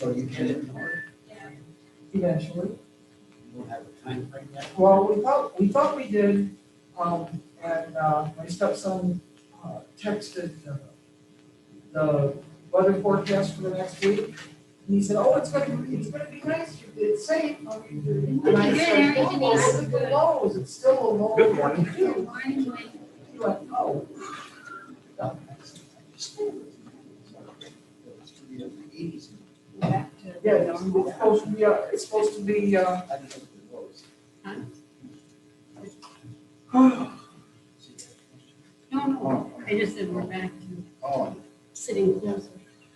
So you get it in order? eventually. You don't have a time frame yet? Well, we thought we did, and my stepson texted the weather forecast for the next week. And he said, oh, it's gonna be nice, it's safe. And I said, well, look at the lows, it's still a low. Good morning. He went, oh. Yeah, it's supposed to be, No, I just said we're back to Oh, sitting closer.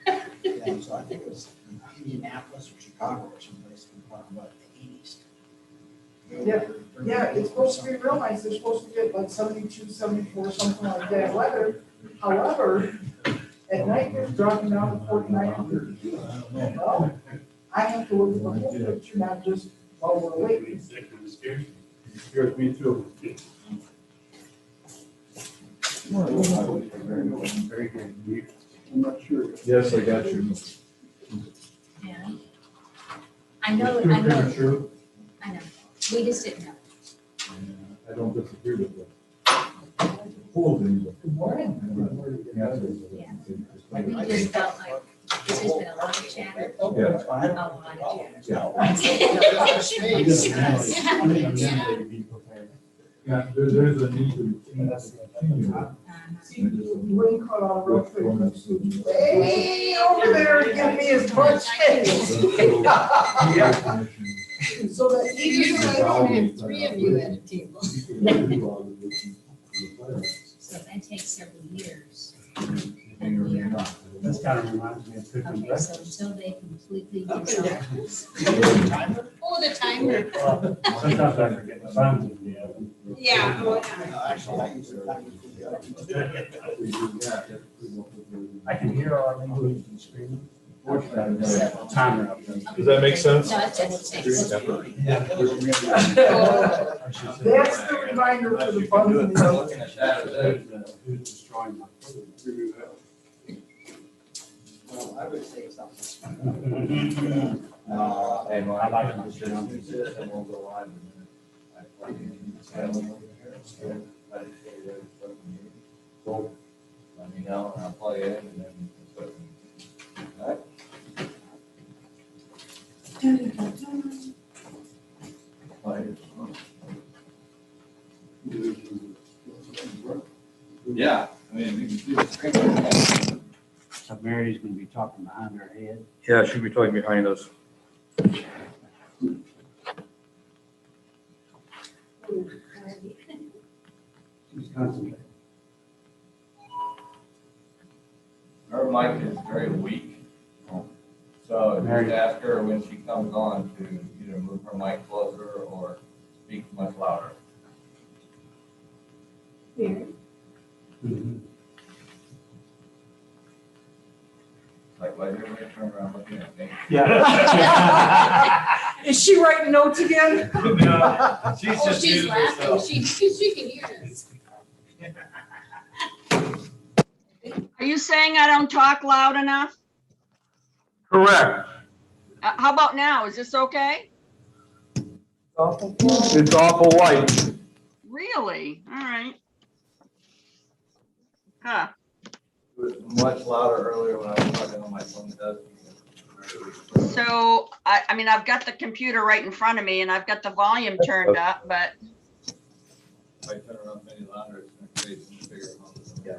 yeah, so I think it was Indianapolis or Chicago or someplace we talked about the eighties. yeah, it's supposed to be real nice, they're supposed to get like 72, 74, something like that weather. However, at night it's dropping down to 49 and 52. Well, I have to look at the whole picture, not just while we're waiting. Scares me too. Very good. I'm not sure. Yes, I got you. Yeah. I know. True. I know. We just didn't know. I don't disagree with that. Holding. Good morning. We just felt like this has been a lot of chatter. A lot of chatter. Yeah, there's a need to continue. Rain caught on real quick. Hey, over there, give me as much space. So that Usually even I don't have three of you at a table. So that takes several years. This kind of reminds me of cooking Okay, breakfast. so until they completely dissolve. Oh, the timer. Sometimes I forget the times of the oven. Yeah. Actually, I used to. I can hear our language and screaming. Timer up there. Does that make sense? No, it's just six. That's the reminder for the bugs in the oven. Who's destroying my food? Well, I would say something. And I like to sit on this. And we'll go live in a minute. So, let me know, and I'll plug it in, and then. All right. Yeah, I mean, we can do it. So Mary's gonna be talking behind her head. Yeah, she'll be talking behind us. She's concentrating. Her mic is very weak. So just ask her when she comes on to either move her mic closer or speak much louder. Here. Like, why everybody turn around looking at me? Yeah. Is she writing notes again? No, she's Oh, just she's muting laughing. herself. She can hear us. Are you saying I don't talk loud enough? Correct. How about now? Is this okay? It's awful light. Really? All right. Huh. It was much louder earlier when I was talking on my phone. So, I mean, I've got the computer right in front of me and I've got the volume turned up, but If I turn around any louder, it's going to create some bigger hum. Yeah.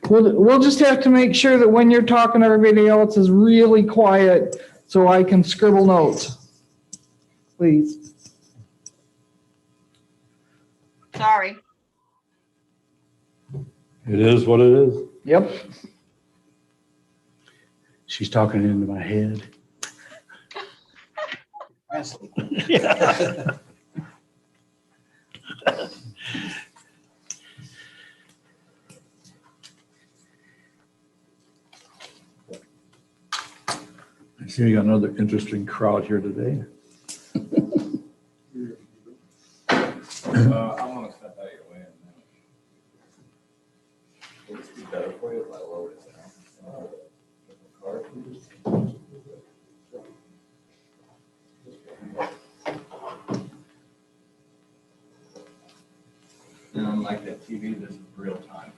We'll just have to make sure that when you're talking, everybody else is really quiet so I can scribble notes. Please. sorry. It is what it is. Yep. She's talking into my head. Yeah. I see we got another interesting crowd here today. I'm gonna step out of your way. Would it be better for you if I lowered it down? And like that TV, this is real time.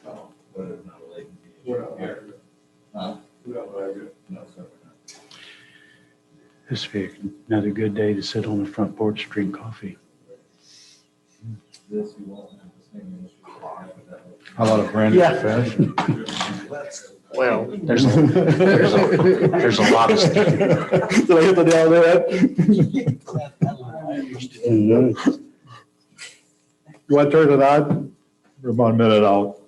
So, but it's not a latency issue here. Huh? No, sir. This would be another good day to sit on the front porch, drink coffee. This, you won't have the same issue that I have with that. How about a brand new Yeah. fence? Well, there's a lot of stuff. Did I hit the nail there? You want to turn it on? We're about a minute out.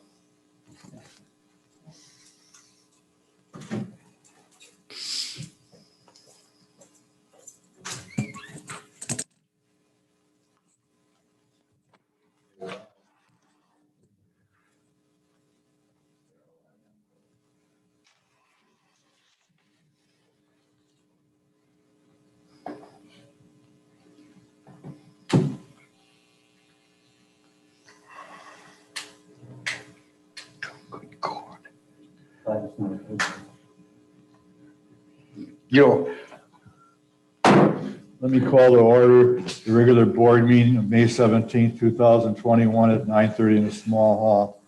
Let me call to order the regular board meeting of May 17th, 2021 at 9:30 in the small hall.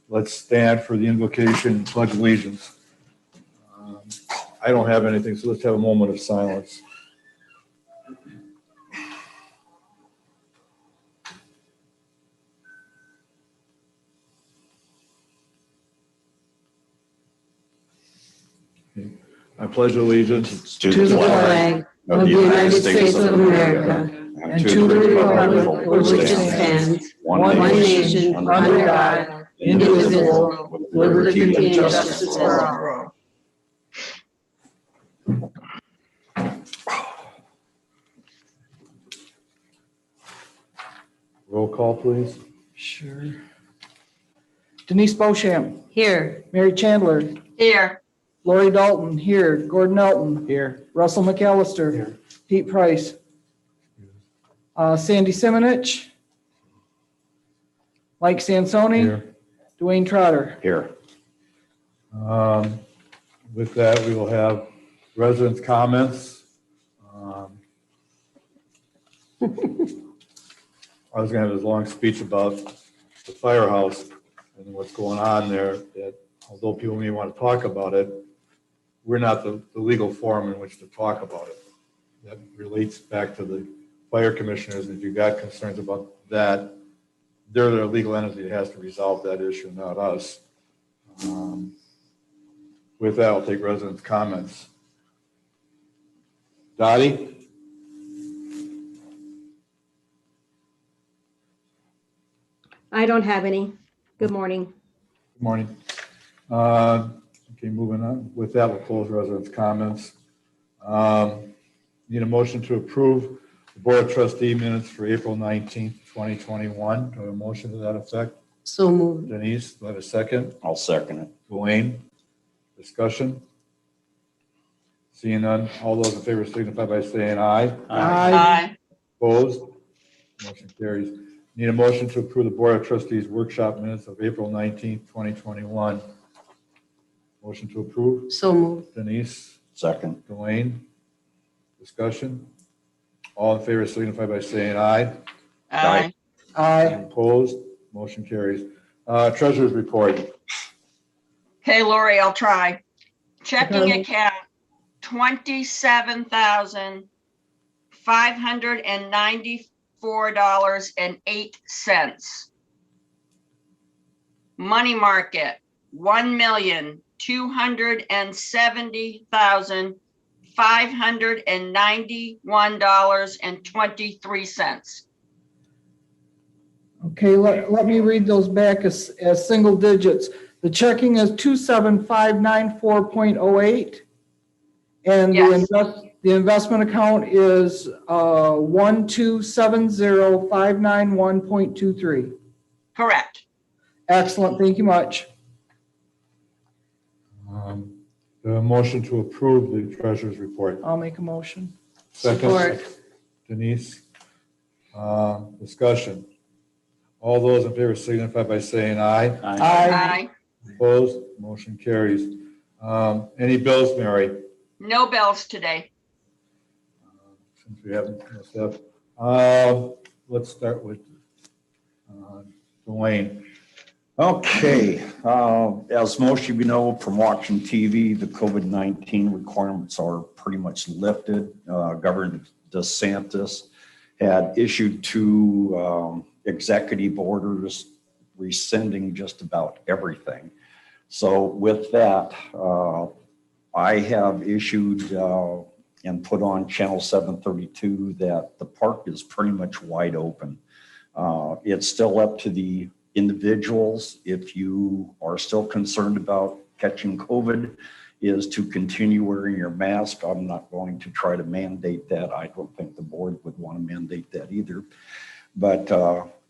Let's stand for the invocation and pledge allegiance. I don't have anything, so let's have a moment of silence. I pledge allegiance To the flag of the United States of America and to the republic for which it stands, one nation, under God, indivisible, with liberty and justice for all. Roll call, please. Sure. Denise Beauchamp, Here. Mary Chandler, Here, Lori Dalton, here. Gordon Elton, Here. Russell McAllister, Here. Pete Price. Sandy Simonich, Mike Sansoni, Here. Dwayne Trotter. Here. With that, we will have residents' comments. I was gonna have this long speech about the firehouse and what's going on there, that although people may want to talk about it, we're not the legal forum in which to talk about it. That relates back to the fire commissioners. If you got concerns about that, they're the legal entity that has to resolve that issue, not us. With that, I'll take residents' comments. Dottie? I don't have any. Good morning. Good morning. Okay, moving on. With that, we'll close residents' comments. Need a motion to approve the Board of Trustee minutes for April 19th, 2021. Do I have a motion to that effect? So moved. Denise, do I have a second? I'll second it. Dwayne? Discussion? Seeing none, all those in favor signify by saying aye. aye. Opposed? Motion carries. Need a motion to approve the Board of Trustees workshop minutes of April 19th, 2021. Motion to approve. So moved. Denise, Second. Dwayne. Discussion? All in favor signify by saying aye. Aye. Aye. Opposed? Motion carries. Treasurer's report. Okay, Lori, I'll try. Checking Okay. account, $27,594.08. Money market, $1,270,591.23. Okay, let me read those back as single digits. The checking is 27594.08. And Yes. the investment account is 1270591.23. Correct. Excellent, thank you much. The motion to approve the treasurer's report. I'll make a motion. Second. Support. Denise. Discussion. All those in favor signify by saying aye. Aye. Opposed? Motion carries. Any bills, Mary? No bells today. Since we haven't, no stuff. Let's start with Dwayne. Okay, as most of you know from watching TV, the COVID-19 requirements are pretty much lifted. Governor DeSantis had issued 2 executive orders rescinding just about everything. So with that, I have issued and put on Channel 732 that the park is pretty much wide open. It's still up to the individuals, if you are still concerned about catching COVID, is to continue wearing your mask. I'm not going to try to mandate that. I don't think the board would want to mandate that either. But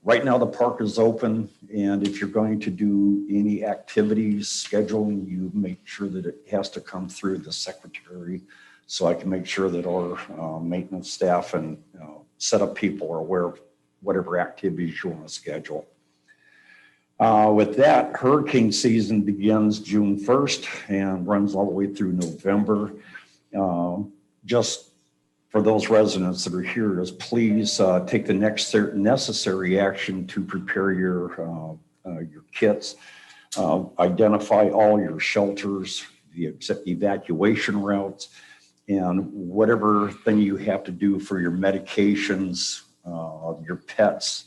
right now the park is open, and if you're going to do any activities, scheduling, you make sure that it has to come through the secretary, so I can make sure that our maintenance staff and setup people are aware of whatever activities you want to schedule. With that, hurricane season begins June 1st and runs all the way through November. Just for those residents that are here, is please take the next necessary action to prepare your kits, identify all your shelters, the evacuation routes, and whatever thing you have to do for your medications, your pets,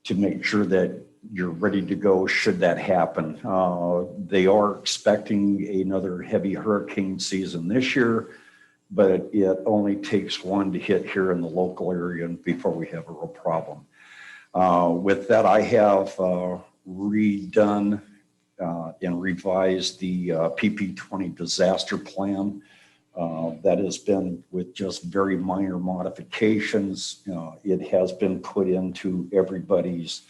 to make sure that you're ready to go should that happen. They are expecting another heavy hurricane season this year, but it only takes one to hit here in the local area before we have a real problem. With that, I have redone and revised the PP20 disaster plan. That has been with just very minor modifications. It has been put into everybody's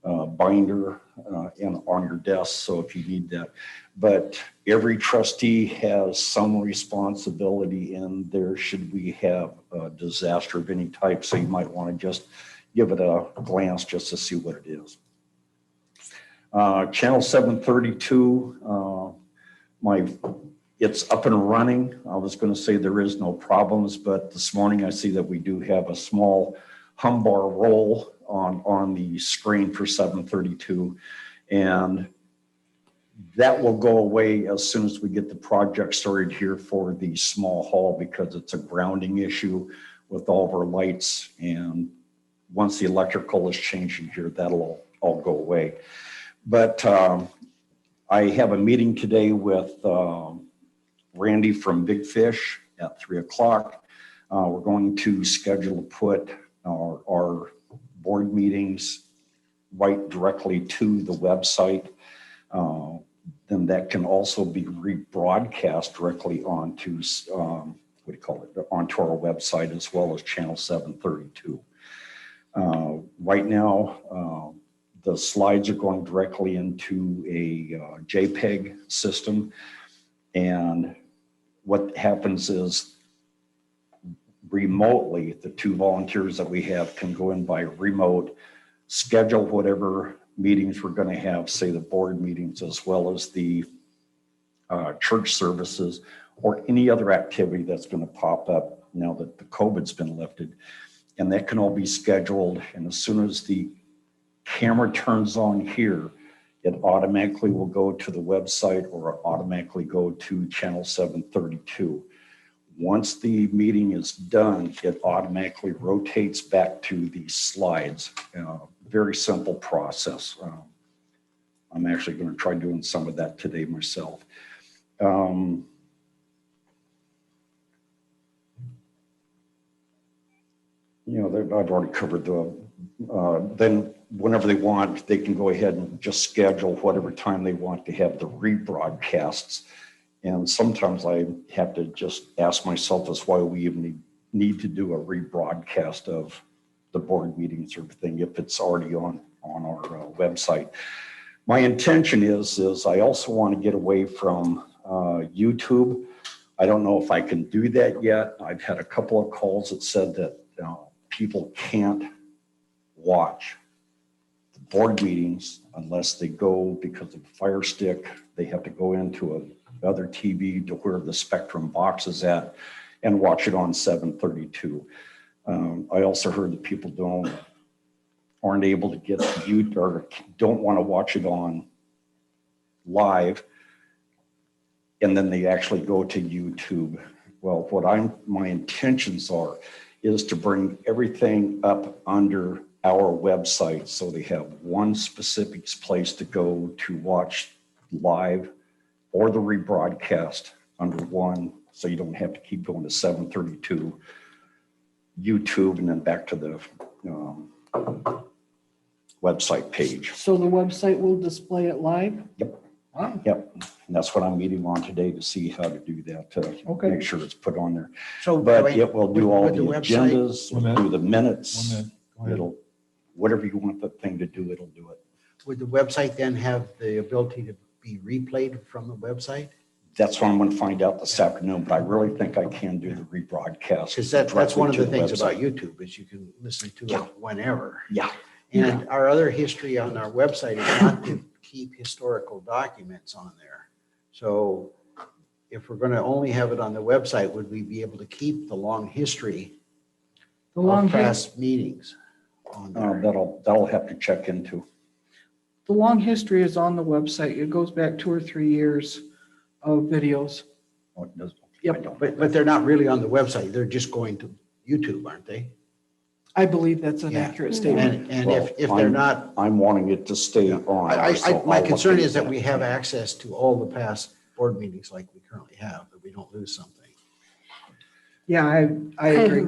binder and on your desk, so if you need that. But every trustee has some responsibility in there should we have a disaster of any type, so you might want to just give it a glance just to see what it is. Channel 732, it's up and running. I was going to say there is no problems, but this morning I see that we do have a small humbar roll on the screen for 732, and that will go away as soon as we get the project started here for the small hall, because it's a grounding issue with all of our lights, and once the electrical is changing here, that'll all go away. But I have a meeting today with Randy from Big Fish at 3 o'clock. We're going to schedule to put our board meetings right directly to the website. Then that can also be rebroadcast directly onto, onto our website, as well as channel 732. Right now, the slides are going directly into a JPEG system. And what happens is remotely, the 2 volunteers that we have can go in by remote, schedule whatever meetings we're going to have, say the board meetings, as well as the church services, or any other activity that's going to pop up now that the COVID's been lifted. And that can all be scheduled. And as soon as the camera turns on here, it automatically will go to the website or automatically go to channel 732. Once the meeting is done, it automatically rotates back to the slides. Very simple process. I'm actually going to try doing some of that today myself. I've already covered then whenever they want, they can go ahead and just schedule whatever time they want to have the rebroadcasts. And sometimes I have to just ask myself as why we even need to do a rebroadcast of the board meetings or everything if it's already on our website. My intention is I also want to get away from YouTube. I don't know if I can do that yet. I've had a couple of calls that said that people can't watch the board meetings unless they go, because of the Fire Stick, they have to go into another TV to where the Spectrum box is at and watch it on 732. I also heard that people don't aren't able to get to you or don't want to watch it on live, and then they actually go to YouTube. Well, my intentions is to bring everything up under our website so they have one specific place to go to watch live or the rebroadcast under one, so you don't have to keep going to 732 YouTube and then back to the website page. So the website will display it live? Yep. Wow. Yep, and that's what I'm meeting on today to see how to do that, to Okay. make sure it's put on there. So, But wait, it will do all with the website- agendas, it'll do the minutes, 1 minute. Go ahead. it'll, whatever you want the thing to do, it'll do it. Would the website then have the ability to be replayed from the website? That's what I'm gonna find out this afternoon, but I really think I can do the rebroadcast. Because that's one of the directly things to about website. YouTube is you can listen to Yeah. it whenever. Yeah, And our other history on our website is not to keep historical documents on there. So if we're going to only have it on the website, would we be able to keep the long history The long, of past meetings on there? that'll have to check into. the long history is on the website. It goes back 2 or 3 years of videos. Oh, it does. Yep. I don't- But they're not really on the website. They're just going to YouTube, aren't they? I believe that's an Yeah. accurate statement. And Well, if they're not, I'm wanting it to stay on. so my I'll look concern into is that we have yeah. access to all the past board meetings like we currently have, that we don't lose something. Yeah, I agree.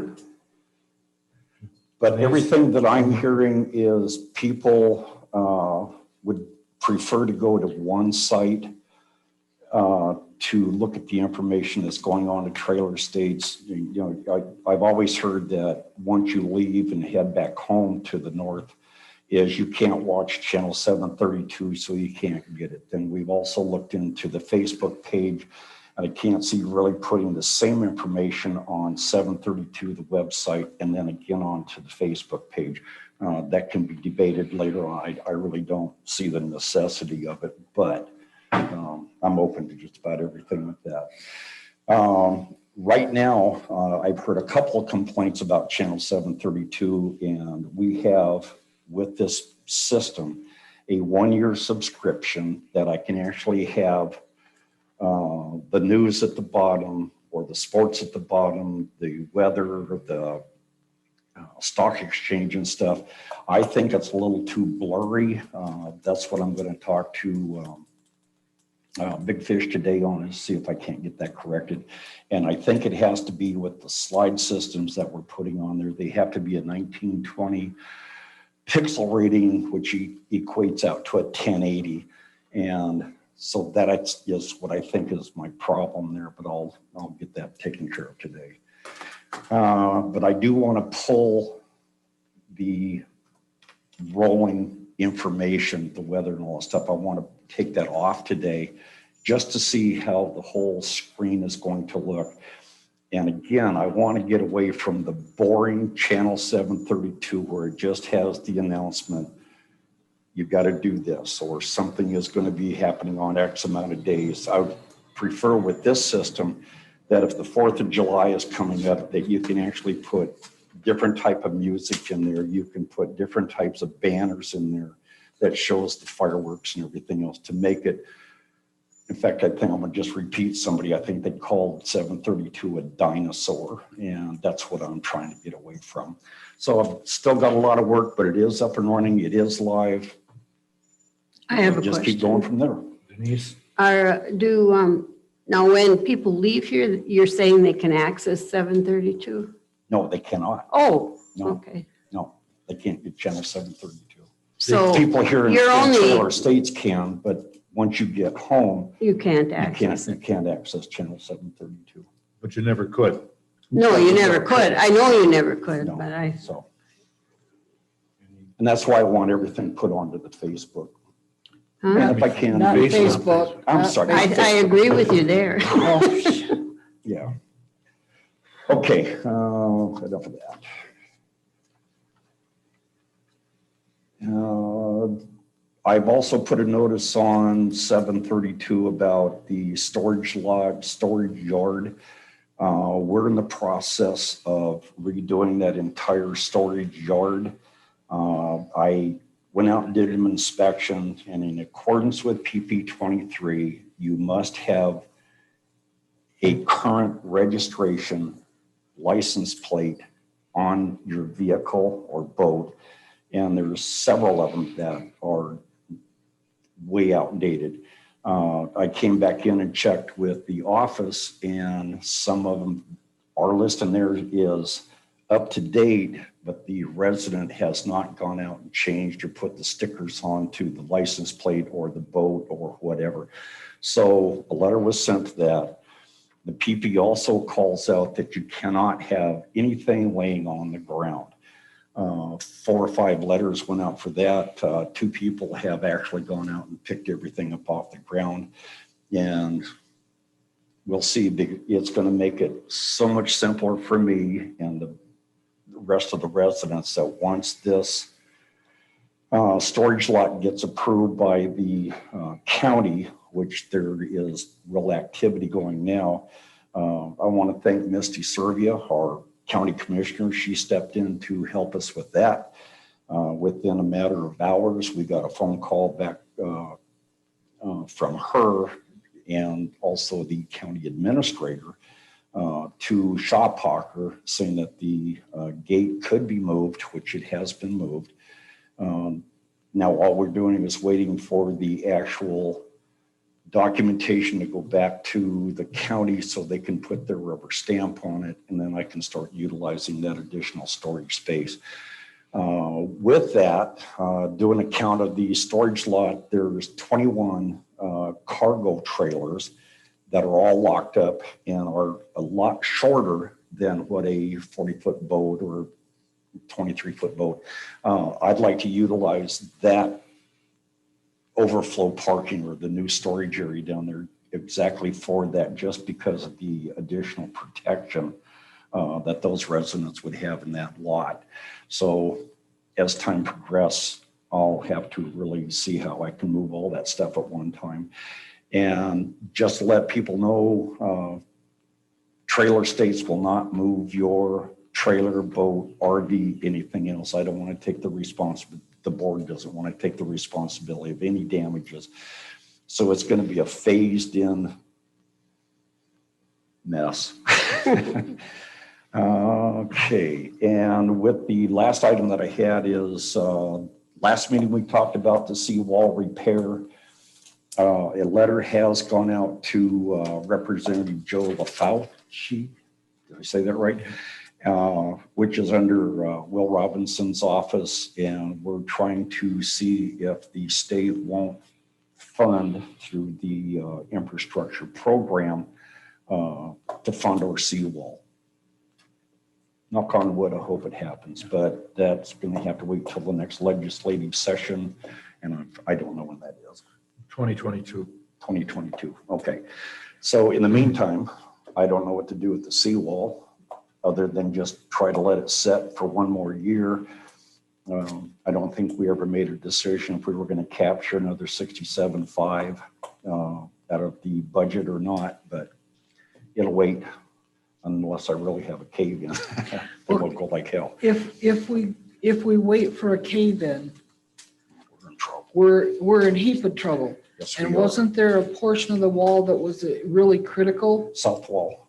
But everything that I'm hearing is people would prefer to go to one site to look at the information that's going on in trailer states. You know, I've always heard that once you leave and head back home to the north, is you can't watch channel 732, so you can't get it. Then we've also looked into the Facebook page, and I can't see really putting the same information on 732, the website, and then again onto the Facebook page. That can be debated later on. I really don't see the necessity of it, but I'm open to just about everything with that. Right now, I've heard a couple of complaints about channel 732, and we have, with this system, a 1-year subscription that I can actually have the news at the bottom, or the sports at the bottom, the weather, the stock exchange and stuff. I think it's a little too blurry. That's what I'm going to talk to Big Fish today on, is see if I can't get that corrected. And I think it has to be with the slide systems that we're putting on there. They have to be a 1920 pixel rating, which equates out to a 1080. And so that is what I think is my problem there, but I'll get that taken care of today. But I do want to pull the rolling information, the weather and all that stuff. I want to take that off today just to see how the whole screen is going to look. And again, I want to get away from the boring channel 732 where it just has the announcement, you've got to do this, or something is going to be happening on X amount of days. I would prefer with this system that if the 4th of July is coming up, that you can actually put different type of music in there. You can put different types of banners in there that shows the fireworks and everything else to make it. In fact, I think I'm gonna just repeat somebody. I think they called 732 a dinosaur, and that's what I'm trying to get away from. So I've still got a lot of work, but it is up and running. It is live. I have a Just keep going from there. Denise? Now when people leave here, you're saying they can access 732? No, they cannot. Oh, No. okay. No, they can't get channel 732. So People here in you're only- trailer states can, but once you get home, you can't you access it. can't access channel 732. But you never could. No, you never could. I know you never could, No, but I, so. And that's why I want everything put onto the Facebook. huh? And if I can. Not Facebook. Facebook. I'm not sorry. I agree with you there. Oh, Yeah. Okay, enough of that. I've also put a notice on 732 about the storage yard. We're in the process of redoing that entire storage yard. I went out and did an inspection, and in accordance with PP 23, you must have a current registration license plate on your vehicle or boat. And there's several of them that are way outdated. I came back in and checked with the office, and some of them, our list in there is up to date, but the resident has not gone out and changed or put the stickers onto the license plate or the boat or whatever. So a letter was sent to that. The PP also calls out that you cannot have anything laying on the ground. 4 or 5 letters went out for that. 2 people have actually gone out and picked everything up off the ground. And we'll see, it's going to make it so much simpler for me and the rest of the residents that once this storage lot gets approved by the county, which there is real activity going now. I want to thank Misty Servia, our county commissioner. She stepped in to help us with that. Within a matter of hours, we got a phone call back from her and also the county administrator to Shop Hawker, saying that the gate could be moved, which it has been moved. Now all we're doing is waiting for the actual documentation to go back to the county so they can put their rubber stamp on it, and then I can start utilizing that additional storage space. With that, doing a count of the storage lot, there's 21 cargo trailers that are all locked up and are a lot shorter than what a 40-foot boat or 23-foot boat. I'd like to utilize that overflow parking or the new storage area down there exactly for that, just because of the additional protection that those residents would have in that lot. So as time progresses, I'll have to really see how I can move all that stuff at one time. And just to let people know, trailer states will not move your trailer, boat, RV, anything else. I don't want to take the responsibility. The board doesn't want to take the responsibility of any damages. So it's going to be a phased in mess. Okay, and with the last item that I had is last meeting we talked about the Seawall Repair. A letter has gone out to Representative Joe LaFauci. Did I say that right? Which is under Will Robinson's office, and we're trying to see if the state won't fund through the infrastructure program to fund our seawall. Knock on wood, I hope it happens, but that's going to have to wait till the next legislative session, and I don't know when that is. 2022. 2022, okay. So in the meantime, I don't know what to do with the seawall, other than just try to let it set for one more year. I don't think we ever made a decision if we were going to capture another 67.5 out of the budget or not, but it'll wait unless I really have a cave in. It will go like hell. If we wait for a cave in, We're in trouble. we're in heap of trouble. Yes, And we are. wasn't there a portion of the wall that was really critical? South wall.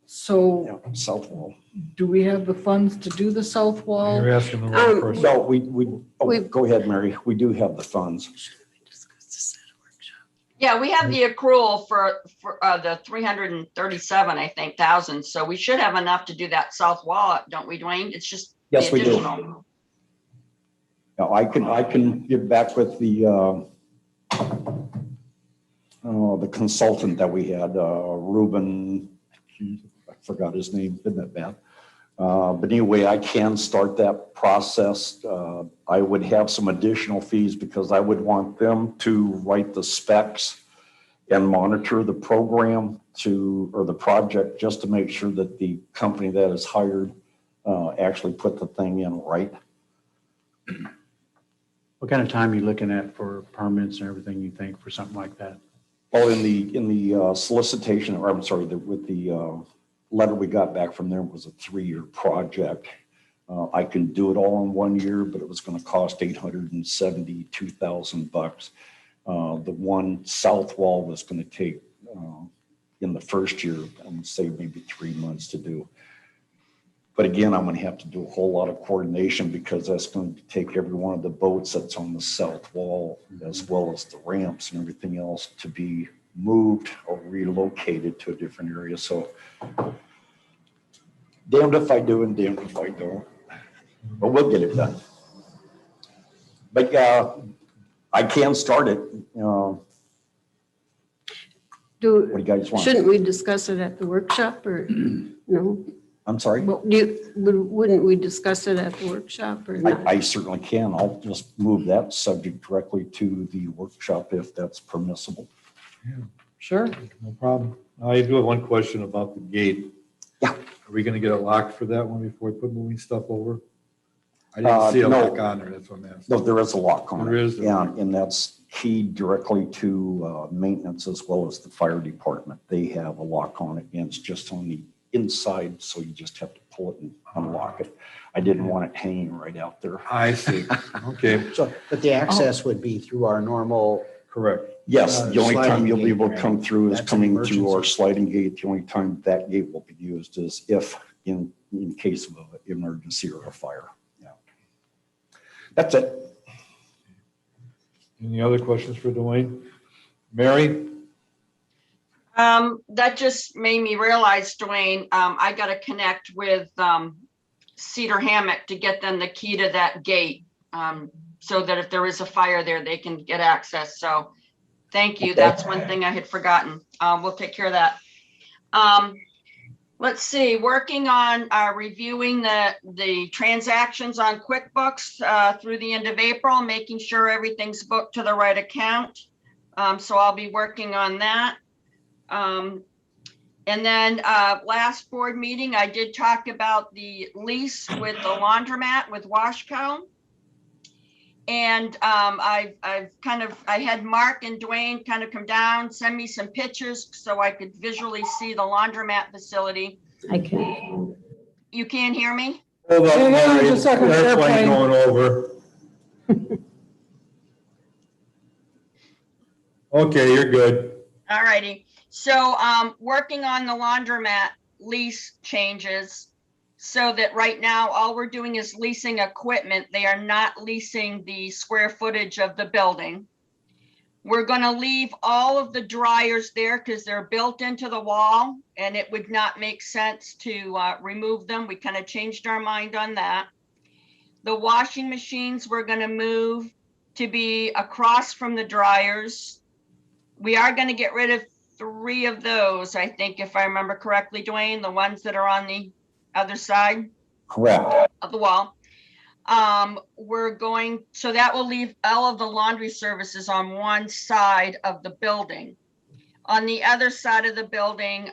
So Yeah, south wall. do we have the funds to do the south wall? You're asking the wrong person. No, we go ahead, Mary. We do have the funds. Yeah, we have the accrual for the 337, I think, thousand. So we should have enough to do that south wall, don't we, Dwayne? It's just the Yes, we do. additional. Now, I can get back with the consultant that we had, Ruben, I forgot his name, isn't that bad? But anyway, I can start that process. I would have some additional fees because I would want them to write the specs and monitor the program or the project, just to make sure that the company that is hired actually put the thing in right. What kind of time are you looking at for permits and everything, you think, for something like that? Well, in the solicitation, or I'm sorry, with the letter we got back from them was a 3-year project. I can do it all in 1 year, but it was going to cost $872,000. The one south wall was going to take, in the first year, I'm going to say maybe 3 months to do. But again, I'm going to have to do a whole lot of coordination because that's going to take every one of the boats that's on the south wall, as well as the ramps and everything else, to be moved or relocated to a different area. So damned if I do and damned if I don't. But we'll get it done. But I can start it. What do you guys want? Shouldn't we discuss it at the workshop or no? I'm sorry? Well, wouldn't we discuss it at the workshop or not? I certainly can. I'll just move that subject directly to the workshop if that's permissible. Sure. No problem. I do have one question about the gate. Yeah. Are we going to get a lock for that one before we put moving stuff over? I didn't see a lock on there. That's what I'm asking. No, there is a lock on it. There is? Yeah, and that's keyed directly to maintenance as well as the fire department. They have a lock on it, and it's just on the inside, so you just have to pull it and unlock it. I didn't want it hanging right out there. I see. Okay. So, but the access would be through our normal. Correct. Yes, the only time sliding you'll be gate, able to right? come through is That's an coming through our emergency. sliding gate. The only time that gate will be used is if in case of an emergency or a fire. Yeah. That's it. Any other questions for Dwayne? Mary? That just made me realize, Dwayne, I gotta connect with, Cedar Hammock to get them the key to that gate. So that if there is a fire there, they can get access. So thank you. That's one thing I had forgotten. We'll take care of that. Let's see, working on reviewing the transactions on QuickBooks through the end of April, making sure everything's booked to the right account. So I'll be working on that. And then last board meeting, I did talk about the lease with the laundromat with Washco. And I had Mark and Dwayne kind of come down, send me some pictures so I could visually see the laundromat facility. I can't. You can't hear me? Hold up, Hang on Mary. just a second, Airplane airplane. going over. Okay, you're good. All righty. So working on the laundromat lease changes so that right now all we're doing is leasing equipment. They are not leasing the square footage of the building. We're going to leave all of the dryers there because they're built into the wall and it would not make sense to remove them. We kind of changed our mind on that. The washing machines we're going to move to be across from the dryers. We are going to get rid of 3 of those, I think, if I remember correctly, Dwayne, the ones that are on the other side Correct. of the wall. So that will leave all of the laundry services on one side of the building. On the other side of the building,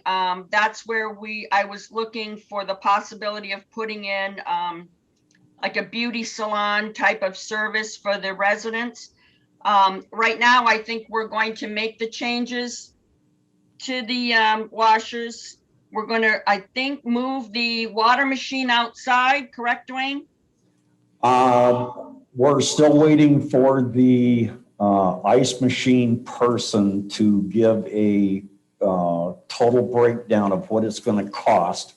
that's where I was looking for the possibility of putting in like a beauty salon type of service for the residents. Right now, I think we're going to make the changes to the washers. We're going to, I think, move the water machine outside, correct, Dwayne? We're still waiting for the ice machine person to give a total breakdown of what it's going to cost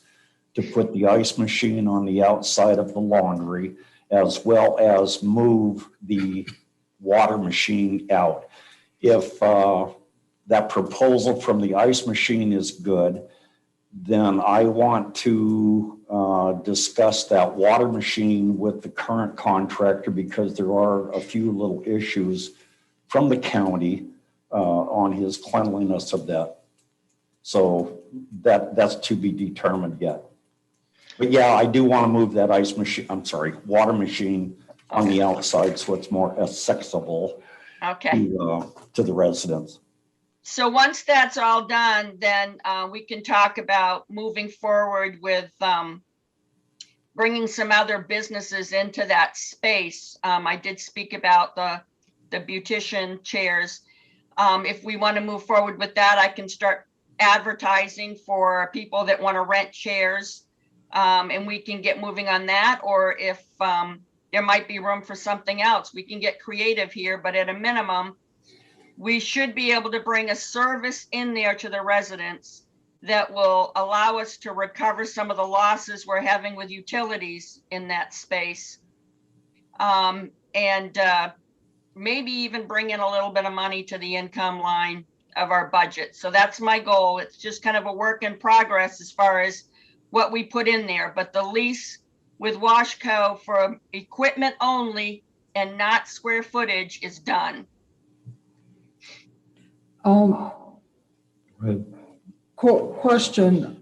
to put the ice machine on the outside of the laundry, as well as move the water machine out. If that proposal from the ice machine is good, then I want to discuss that water machine with the current contractor because there are a few little issues from the county on his cleanliness of that. So that's to be determined yet. But yeah, I do want to move that water machine on the outside so it's more accessible to the residents. So once that's all done, then we can talk about moving forward with bringing some other businesses into that space. I did speak about the beautician chairs. If we want to move forward with that, I can start advertising for people that want to rent chairs. And we can get moving on that, or if there might be room for something else, we can get creative here, but at a minimum, we should be able to bring a service in there to the residents that will allow us to recover some of the losses we're having with utilities in that space. And maybe even bring in a little bit of money to the income line of our budget. So that's my goal. It's just kind of a work in progress as far as what we put in there, but the lease with Washco for equipment only and not square footage is done. Question,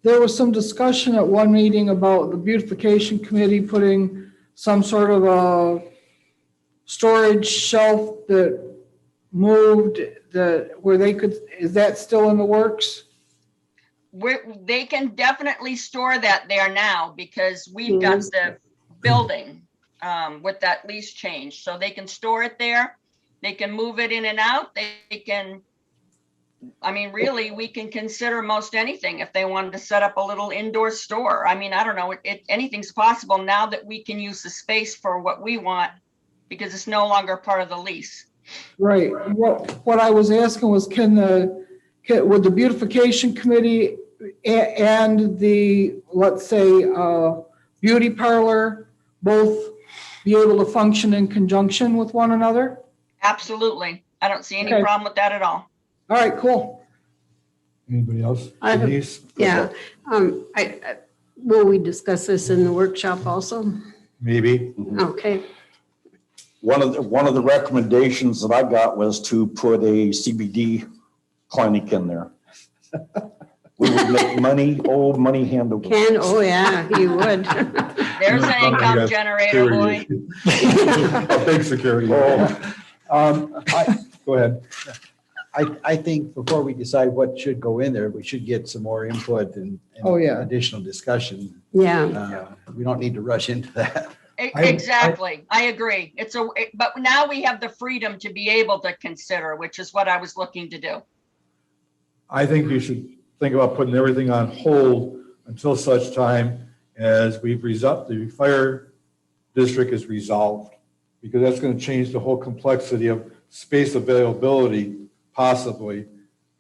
there was some discussion at one meeting about the beautification committee putting some sort of a storage shelf that moved where they could, is that still in the works? They can definitely store that there now because we've got the building with that lease change. So they can store it there. They can move it in and out. They can, I mean, really, we can consider most anything if they wanted to set up a little indoor store. I mean, I don't know, anything's possible now that we can use the space for what we want because it's no longer part of the lease. Right. What I was asking was, would the beautification committee and the, let's say, beauty parlor both be able to function in conjunction with one another? Absolutely. I don't see any Okay. problem with that at all. All right, cool. Anybody else? I have- Denise? Yeah, will we discuss this in the workshop also? Maybe. Okay, One of the recommendations that I got was to put a CBD clinic in there. We would make money hand over. oh yeah, you would. There's an income generator, boy. A big security. Go ahead. I think before we decide what should go in there, we should get some more input and Oh, yeah. additional discussion. Yeah, We don't need to rush into that. Exactly. I agree. But now we have the freedom to be able to consider, which is what I was looking to do. I think you should think about putting everything on hold until such time as the fire district is resolved, because that's going to change the whole complexity of space availability, possibly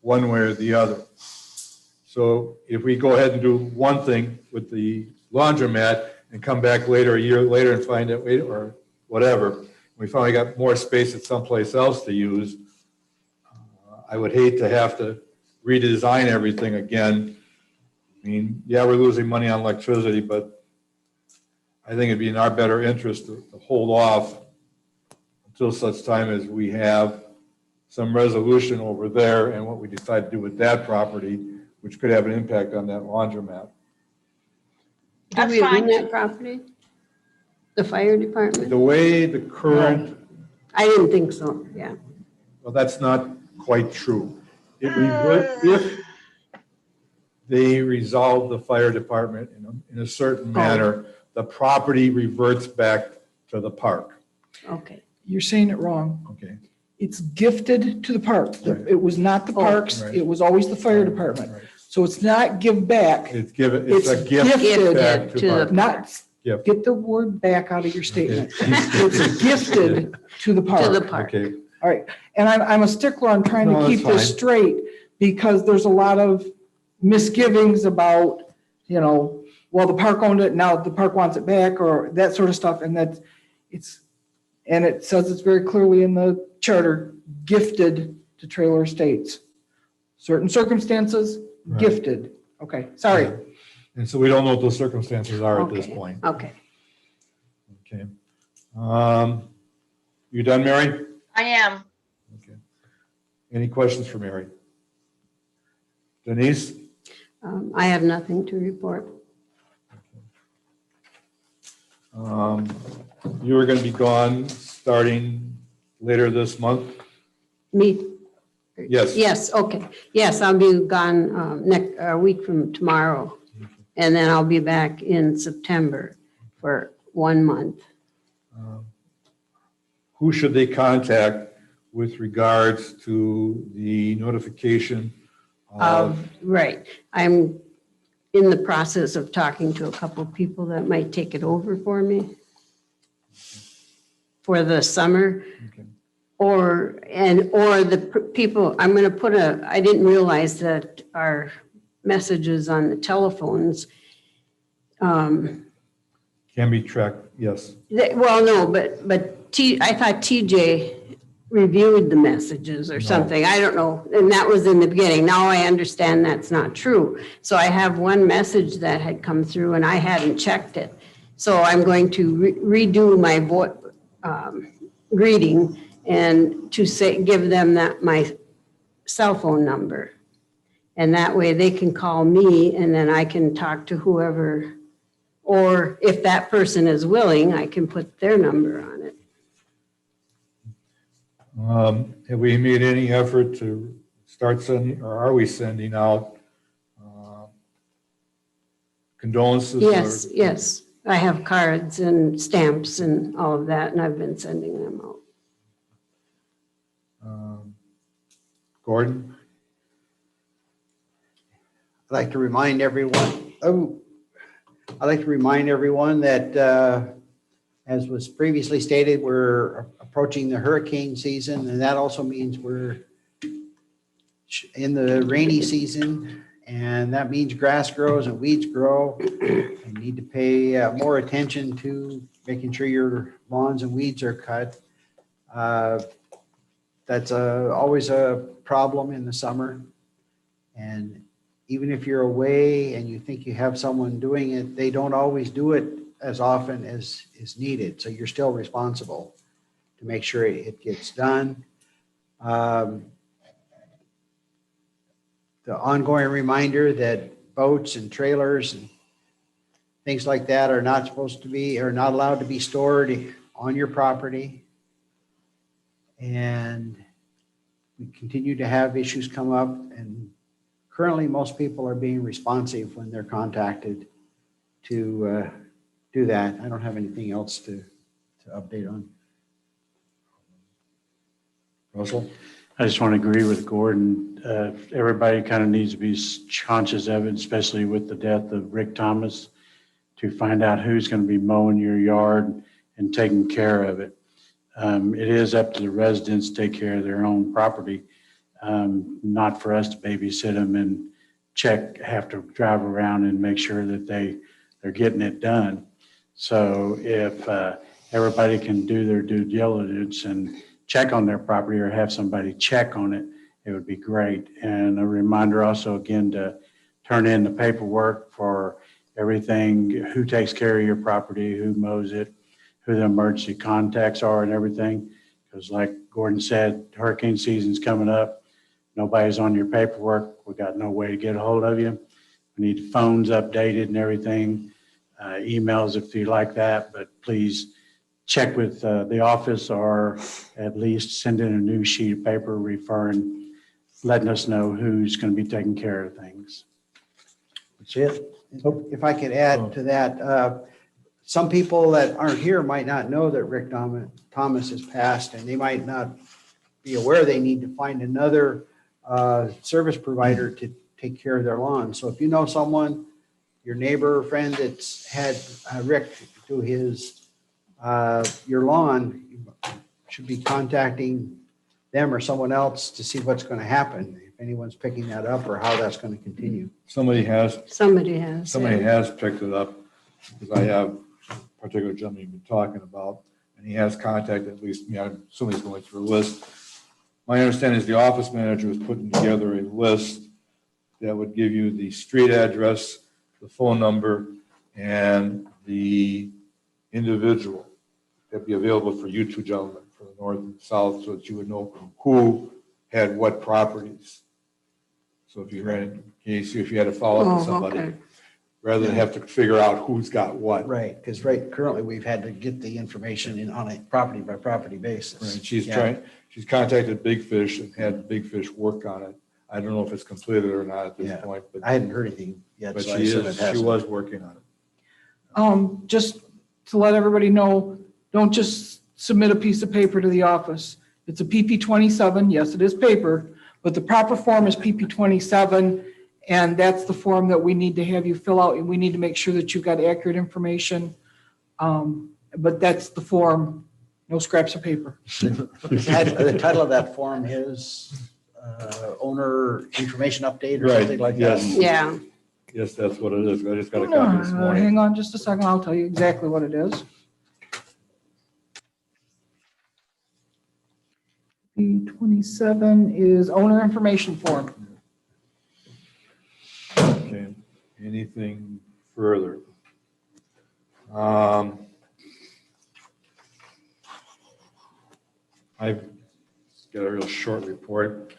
one way or the other. So if we go ahead and do one thing with the laundromat and come back later, a year later, and find out, or whatever, we finally got more space at someplace else to use, I would hate to have to redesign everything again. I mean, yeah, we're losing money on electricity, but I think it'd be in our better interest to hold off until such time as we have some resolution over there and what we decide to do with that property, which could have an impact on that laundromat. do That's we own fine. that property? The fire department? The way the current, I didn't think so, yeah. well, that's not quite true. If they resolve the fire department in a certain manner, the property reverts back to the park. Okay, You're saying it wrong. Okay. It's gifted to the park. Right. It was not the parks. Right. It was always the fire department. Right. So it's not give back, It's a It's gift gifted back to to the park. not, Gift. get the word back out of your statement. It's gifted to the to the park. park. Okay, All right, and I'm a stickler on trying No, to that's keep this fine. straight because there's a lot of misgivings about, well, the park owned it, now the park wants it back or that sort of stuff. And it says it's very clearly in the charter, gifted to trailer estates. Certain circumstances, Right. gifted. Okay, sorry. and so we don't know what those circumstances are at this Okay. point. Okay, Okay. You done, Mary? I am. Okay. Any questions for Mary? Denise? I have nothing to report. You are going to be gone starting later this month? Me? Yes. Yes, okay. Yes, I'll be gone a week from tomorrow. And then I'll be back in September for 1 month. Who should they contact with regards to the notification of? Right. I'm in the process of talking to a couple of people that might take it over for me for the summer. Okay. Or the people, I'm gonna put I didn't realize that our messages on the telephones, Can be tracked, yes. well, no, but I thought TJ reviewed the messages or No. something. I don't know. And that was in the beginning. Now I understand that's not true. So I have one message that had come through and I hadn't checked it. So I'm going to redo my greeting and to give them my cell phone number. And that way they can call me and then I can talk to whoever, or if that person is willing, I can put their number on it. Have we made any effort to start sending, or are we sending out condolences? Yes, yes. I have cards and stamps and all of that, and I've been sending them out. Gordon? I'd like to remind everyone, that, as was previously stated, we're approaching the hurricane season, and that also means we're in the rainy season, and that means grass grows and weeds grow. You need to pay more attention to making sure your lawns and weeds are cut. That's always a problem in the summer. And even if you're away and you think you have someone doing it, they don't always do it as often as is needed. So you're still responsible to make sure it gets done. The ongoing reminder that boats and trailers and things like that are not allowed to be stored on your property. And we continue to have issues come up, and currently most people are being responsive when they're contacted to do that. I don't have anything else to update on. Russell? I just want to agree with Gordon. Everybody kind of needs to be conscious of it, especially with the death of Rick Thomas, to find out who's going to be mowing your yard and taking care of it. It is up to the residents to take care of their own property, not for us to babysit them and have to drive around and make sure that they're getting it done. So if everybody can do their due diligence and check on their property or have somebody check on it, it would be great. And a reminder also again to turn in the paperwork for everything, who takes care of your property, who mows it, who the emergency contacts are and everything. Because like Gordon said, hurricane season's coming up. Nobody's on your paperwork. We got no way to get a hold of you. We need phones updated and everything, emails if you like that, but please check with the office or at least send in a new sheet of paper referring, letting us know who's going to be taking care of things. That's it. If I could add to that, some people that aren't here might not know that Rick Thomas has passed, and they might not be aware they need to find another service provider to take care of their lawn. So if you know someone, your neighbor or friend that's had Rick do your lawn, you should be contacting them or someone else to see what's going to happen, if anyone's picking that up or how that's going to continue. Somebody has picked it up, because I have a particular gentleman you've been talking about, and he has contacted at least me. I'm assuming he's going through a list. My understanding is the office manager was putting together a list that would give you the street address, the phone number, and the individual that'd be available for you two gentlemen, for the north and south, so that you would know who had what properties. So if you ran, if you had to follow up with somebody, Okay. rather than have to figure out who's got what. Right, because currently we've had to get the information on a property by property basis. Right. She's contacted Big Fish and had Big Fish work on it. I don't know if it's completed or not at this Yeah. point, but I hadn't heard anything yet. but so I she assume it hasn't. was working on it. Just to let everybody know, don't just submit a piece of paper to the office. It's a PP 27. Yes, it is paper, but the proper form is PP 27. And that's the form that we need to have you fill out, and we need to make sure that you've got accurate information. But that's the form, no scraps of paper. The title of that form is owner information update or Right, something like that. yes. Yeah. Yes, that's what it is. I just got a copy this morning. Hang on just a second, I'll tell you exactly what it is. B27 is owner information form. Okay, anything further? I've got a real short report.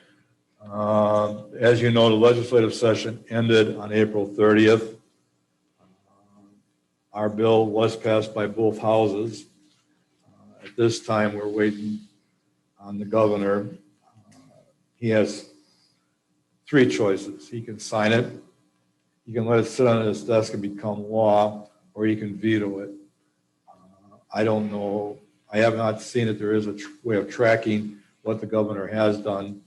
As you know, the legislative session ended on April 30th. Our bill was passed by both houses. At this time, we're waiting on the governor. He has three choices. He can sign it, he can let it sit on his desk and become law, or he can veto it. I don't know. I have not seen it. There is a way of tracking what the governor has done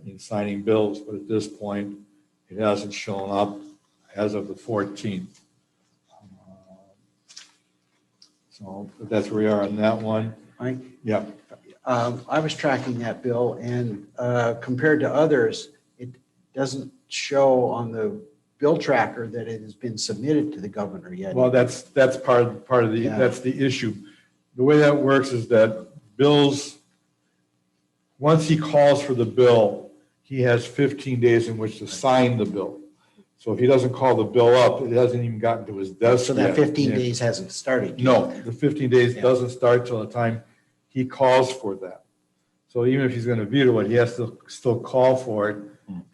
in signing bills, but at this point, it hasn't shown up as of the 14th. So but that's where we are on that one. Mike? Yeah. I was tracking that bill, and compared to others, it doesn't show on the bill tracker that it has been submitted to the governor yet. Well, that's part of the, Yeah. that's the issue. The way that works is that bills, once he calls for the bill, he has 15 days in which to sign the bill. So if he doesn't call the bill up, it hasn't even gotten to his desk So that yet. 15 Yeah. days hasn't started yet. No, the 15 days Yeah. doesn't start till the time he calls for that. So even if he's going to veto it, he has to still call for it,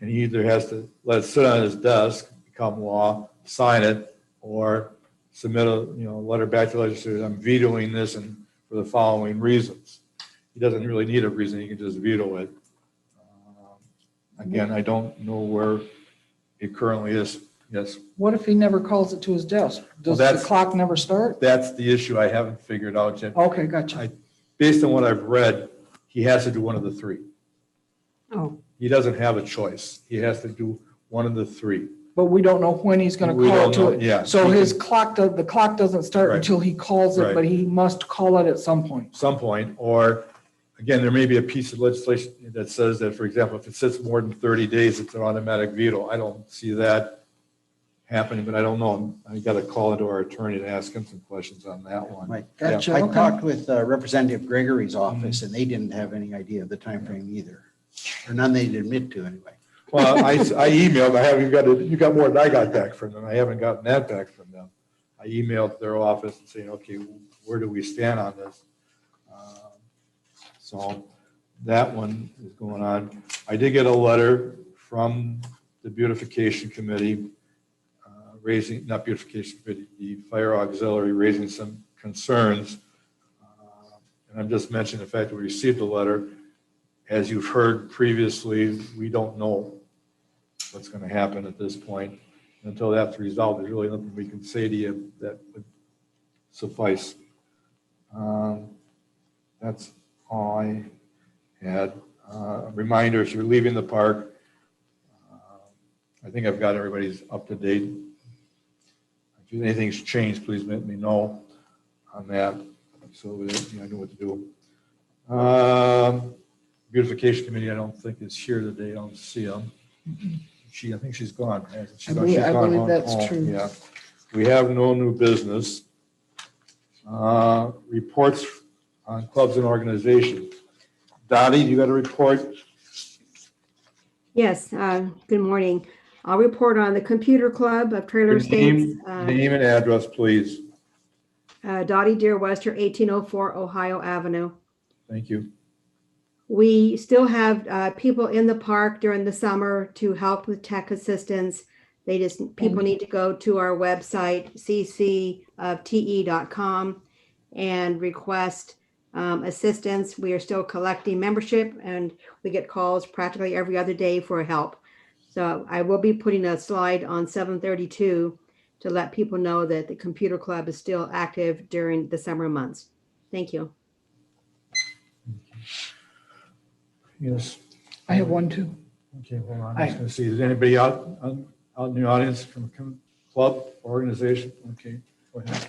and he either has to let it sit on his desk, become law, sign it, or submit a letter back to the legislature. I'm vetoing this and for the following reasons. He doesn't really need a reason; he can just veto it. Again, I don't know where it currently is. Yes, What if he never calls it to his desk? Does the that's- clock never start? that's the issue I haven't figured out yet. Okay, gotcha. Based on what I've read, he has to do one of the three. Oh, He doesn't have a choice. He has to do one of the three. But we don't know when he's gonna We call don't it to know, it. yeah. So the clock doesn't start Right. until he calls it, Right. but he must call it at some point. Some point, or again, there may be a piece of legislation that says that, for example, if it sits more than 30 days, it's an automatic veto. I don't see that happening, but I don't know. I got to call into our attorney to ask him some questions on that one. Right. Gotcha, I okay. talked with Representative Gregory's office, and they didn't have any idea of the timeframe either, or none they'd admit to anyway. Well, I emailed, you got more than I got back from them. I haven't gotten that back from them. I emailed their office and saying, okay, where do we stand on this? So that one is going on. I did get a letter from the beautification committee raising, not beautification committee, the fire auxiliary raising some concerns. And I'm just mentioning the fact that we received a letter. As you've heard previously, we don't know what's going to happen at this point. Until that's resolved, there's really nothing we can say to you that would suffice. That's all I had. A reminder, if you're leaving the park, I think I've got everybody's up to date. If anything's changed, please let me know on that so that I know what to do. Beautification committee, I don't think is here today. I don't see them. I think she's gone. I believe that's true. Yeah. We have no new business. Reports on clubs and organizations. Dottie, you got a report? Yes, good morning. I'll report on the Computer Club of Trailer States. Name and address, please. Dottie Deer Wester, 1804 Ohio Avenue. Thank you. We still have people in the park during the summer to help with tech assistance. People need to go to our website, ccofte.com, and request assistance. We are still collecting membership, and we get calls practically every other day for help. So I will be putting a slide on 732 to let people know that the Computer Club is still active during the summer months. Thank you. Yes. I have one too. Okay, hold on, I'm just gonna see, is anybody out in the audience from a club, organization? Okay, go ahead.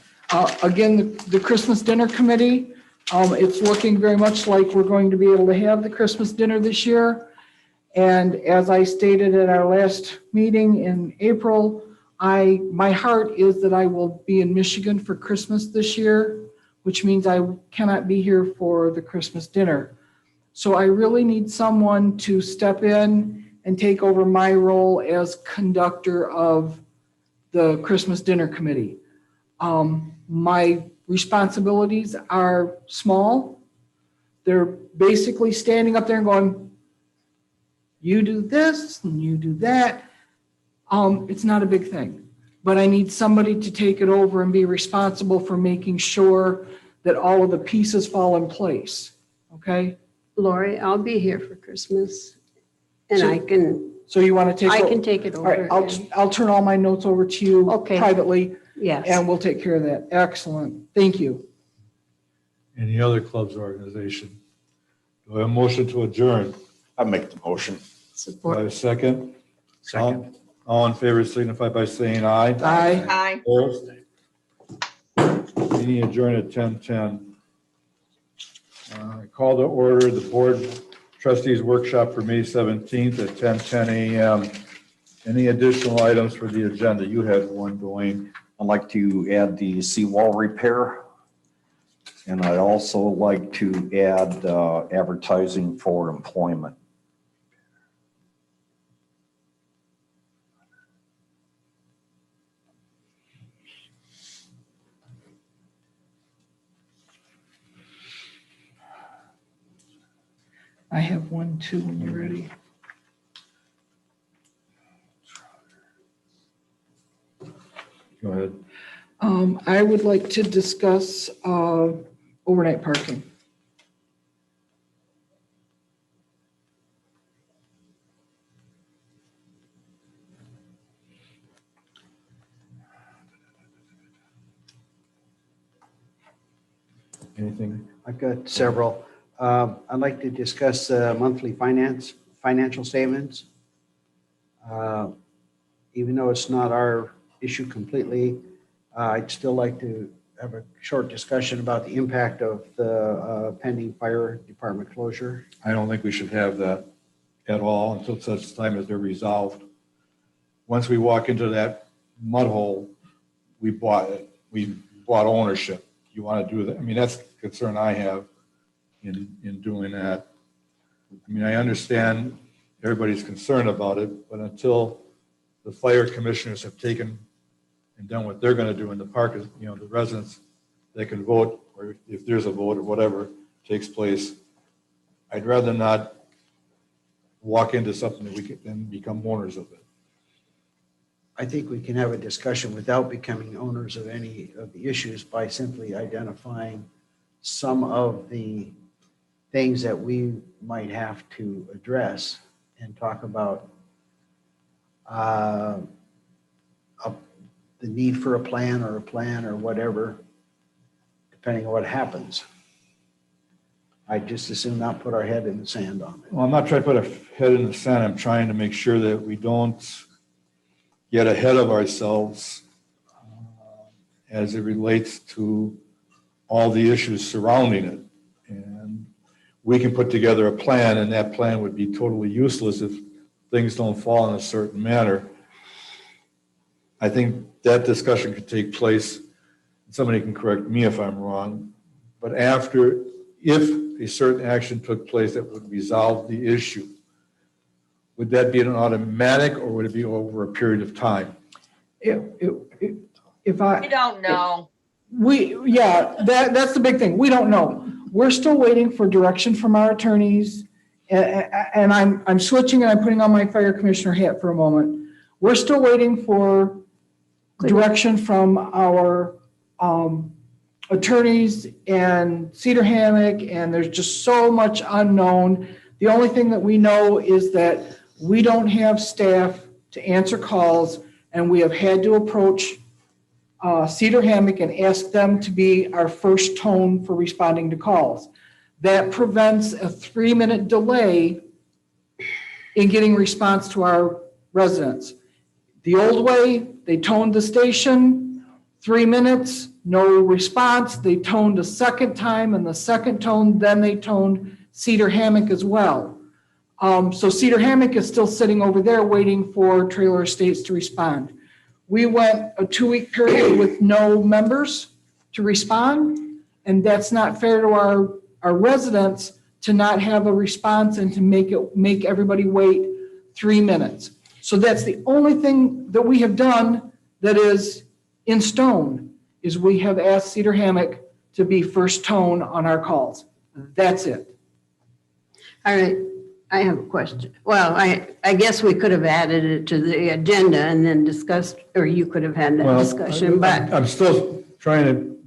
Again, the Christmas dinner committee, it's looking very much like we're going to be able to have the Christmas dinner this year. And as I stated at our last meeting in April, my heart is that I will be in Michigan for Christmas this year, which means I cannot be here for the Christmas dinner. So I really need someone to step in and take over my role as conductor of the Christmas dinner committee. My responsibilities are small. They're basically standing up there and going, you do this and you do that. It's not a big thing, but I need somebody to take it over and be responsible for making sure that all of the pieces fall in place. Okay? Lori, I'll be here for Christmas and I can So you want to take? I can take it All right, over. I'll turn all my notes over to you Okay. privately, Yes. and we'll take care of that. Excellent. Thank you. Any other clubs or organization? Do I have a motion to adjourn? I make the motion. Do I Support. have a second? Second. All in favor signify by saying aye. Aye. Aye. Opposed? Meeting adjourned at 10:10. I call to order the Board Trustees Workshop for May 17th at 10:10 a.m. Any additional items for the agenda? You had one going. I'd like to add the seawall repair. And I'd also like to add advertising for employment. I have one, too, when you're ready. Go ahead. I would like to discuss overnight parking. Anything? I've got several. I'd like to discuss monthly financial statements. Even though it's not our issue completely, I'd still like to have a short discussion about the impact of the pending fire department closure. I don't think we should have that at all until such time as they're resolved. Once we walk into that mud hole, we bought it. We bought ownership. You want to do that? I mean, that's the concern I have in doing that. I mean, I understand everybody's concerned about it, but until the fire commissioners have taken and done what they're going to do in the park, is, you know, the residents, they can vote, or if there's a vote or whatever takes place, I'd rather not walk into something that we can then become owners of it. I think we can have a discussion without becoming owners of any of the issues by simply identifying some of the things that we might have to address and talk about the need for a plan or whatever, depending on what happens. I'd just as soon not put our head in the sand on it. Well, I'm not trying to put a head in the sand. I'm trying to make sure that we don't get ahead of ourselves as it relates to all the issues surrounding it. And we can put together a plan, and that plan would be totally useless if things don't fall in a certain manner. I think that discussion could take place, somebody can correct me if I'm wrong, but after, if a certain action took place that would resolve the issue, would that be an automatic or would it be over a period of time? If I don't know. That's the big thing. We don't know. We're still waiting for direction from our attorneys. And I'm switching and I'm putting on my fire commissioner hat for a moment. We're still waiting for direction from our attorneys and Cedar Hammock, and there's just so much unknown. The only thing that we know is that we don't have staff to answer calls, and we have had to approach Cedar Hammock and ask them to be our first tone for responding to calls. That prevents a 3-minute delay in getting response to our residents. The old way, they toned the station, 3 minutes, no response. They toned a second time, and the second tone, then they toned Cedar Hammock as well. So Cedar Hammock is still sitting over there waiting for Trailer Estates to respond. We went a 2-week period with no members to respond, and that's not fair to our residents to not have a response and to make everybody wait 3 minutes. So that's the only thing that we have done that is in stone, is we have asked Cedar Hammock to be first tone on our calls. That's it. All right, I have a question. Well, I guess we could have added it to the agenda and then discussed, or you could have had that Well, discussion, but I'm still trying to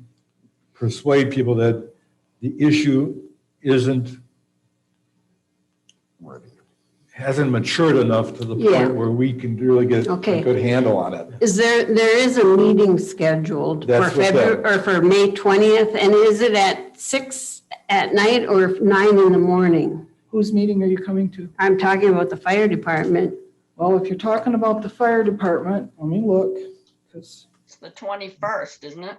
persuade people that the issue hasn't matured enough to the Yeah. point where we can really get a Okay. good handle on it. there is a meeting scheduled for That's what's February, or for May 20th, and is it at 6 at night or 9 in the morning? Whose meeting are you coming to? I'm talking about the fire department. Well, if you're talking about the fire department, let me look, because It's the 21st, isn't it?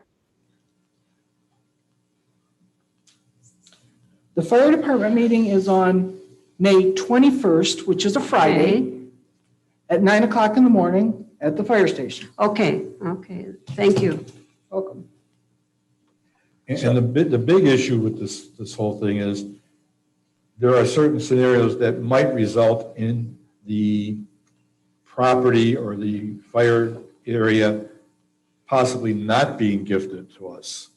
the fire department meeting is on May 21st, which is a Friday, Okay. at 9 o'clock in the morning at the fire station. Okay, thank you. Welcome. And the big issue with this whole thing is there are certain scenarios that might result in the property or the fire area possibly not being gifted to us.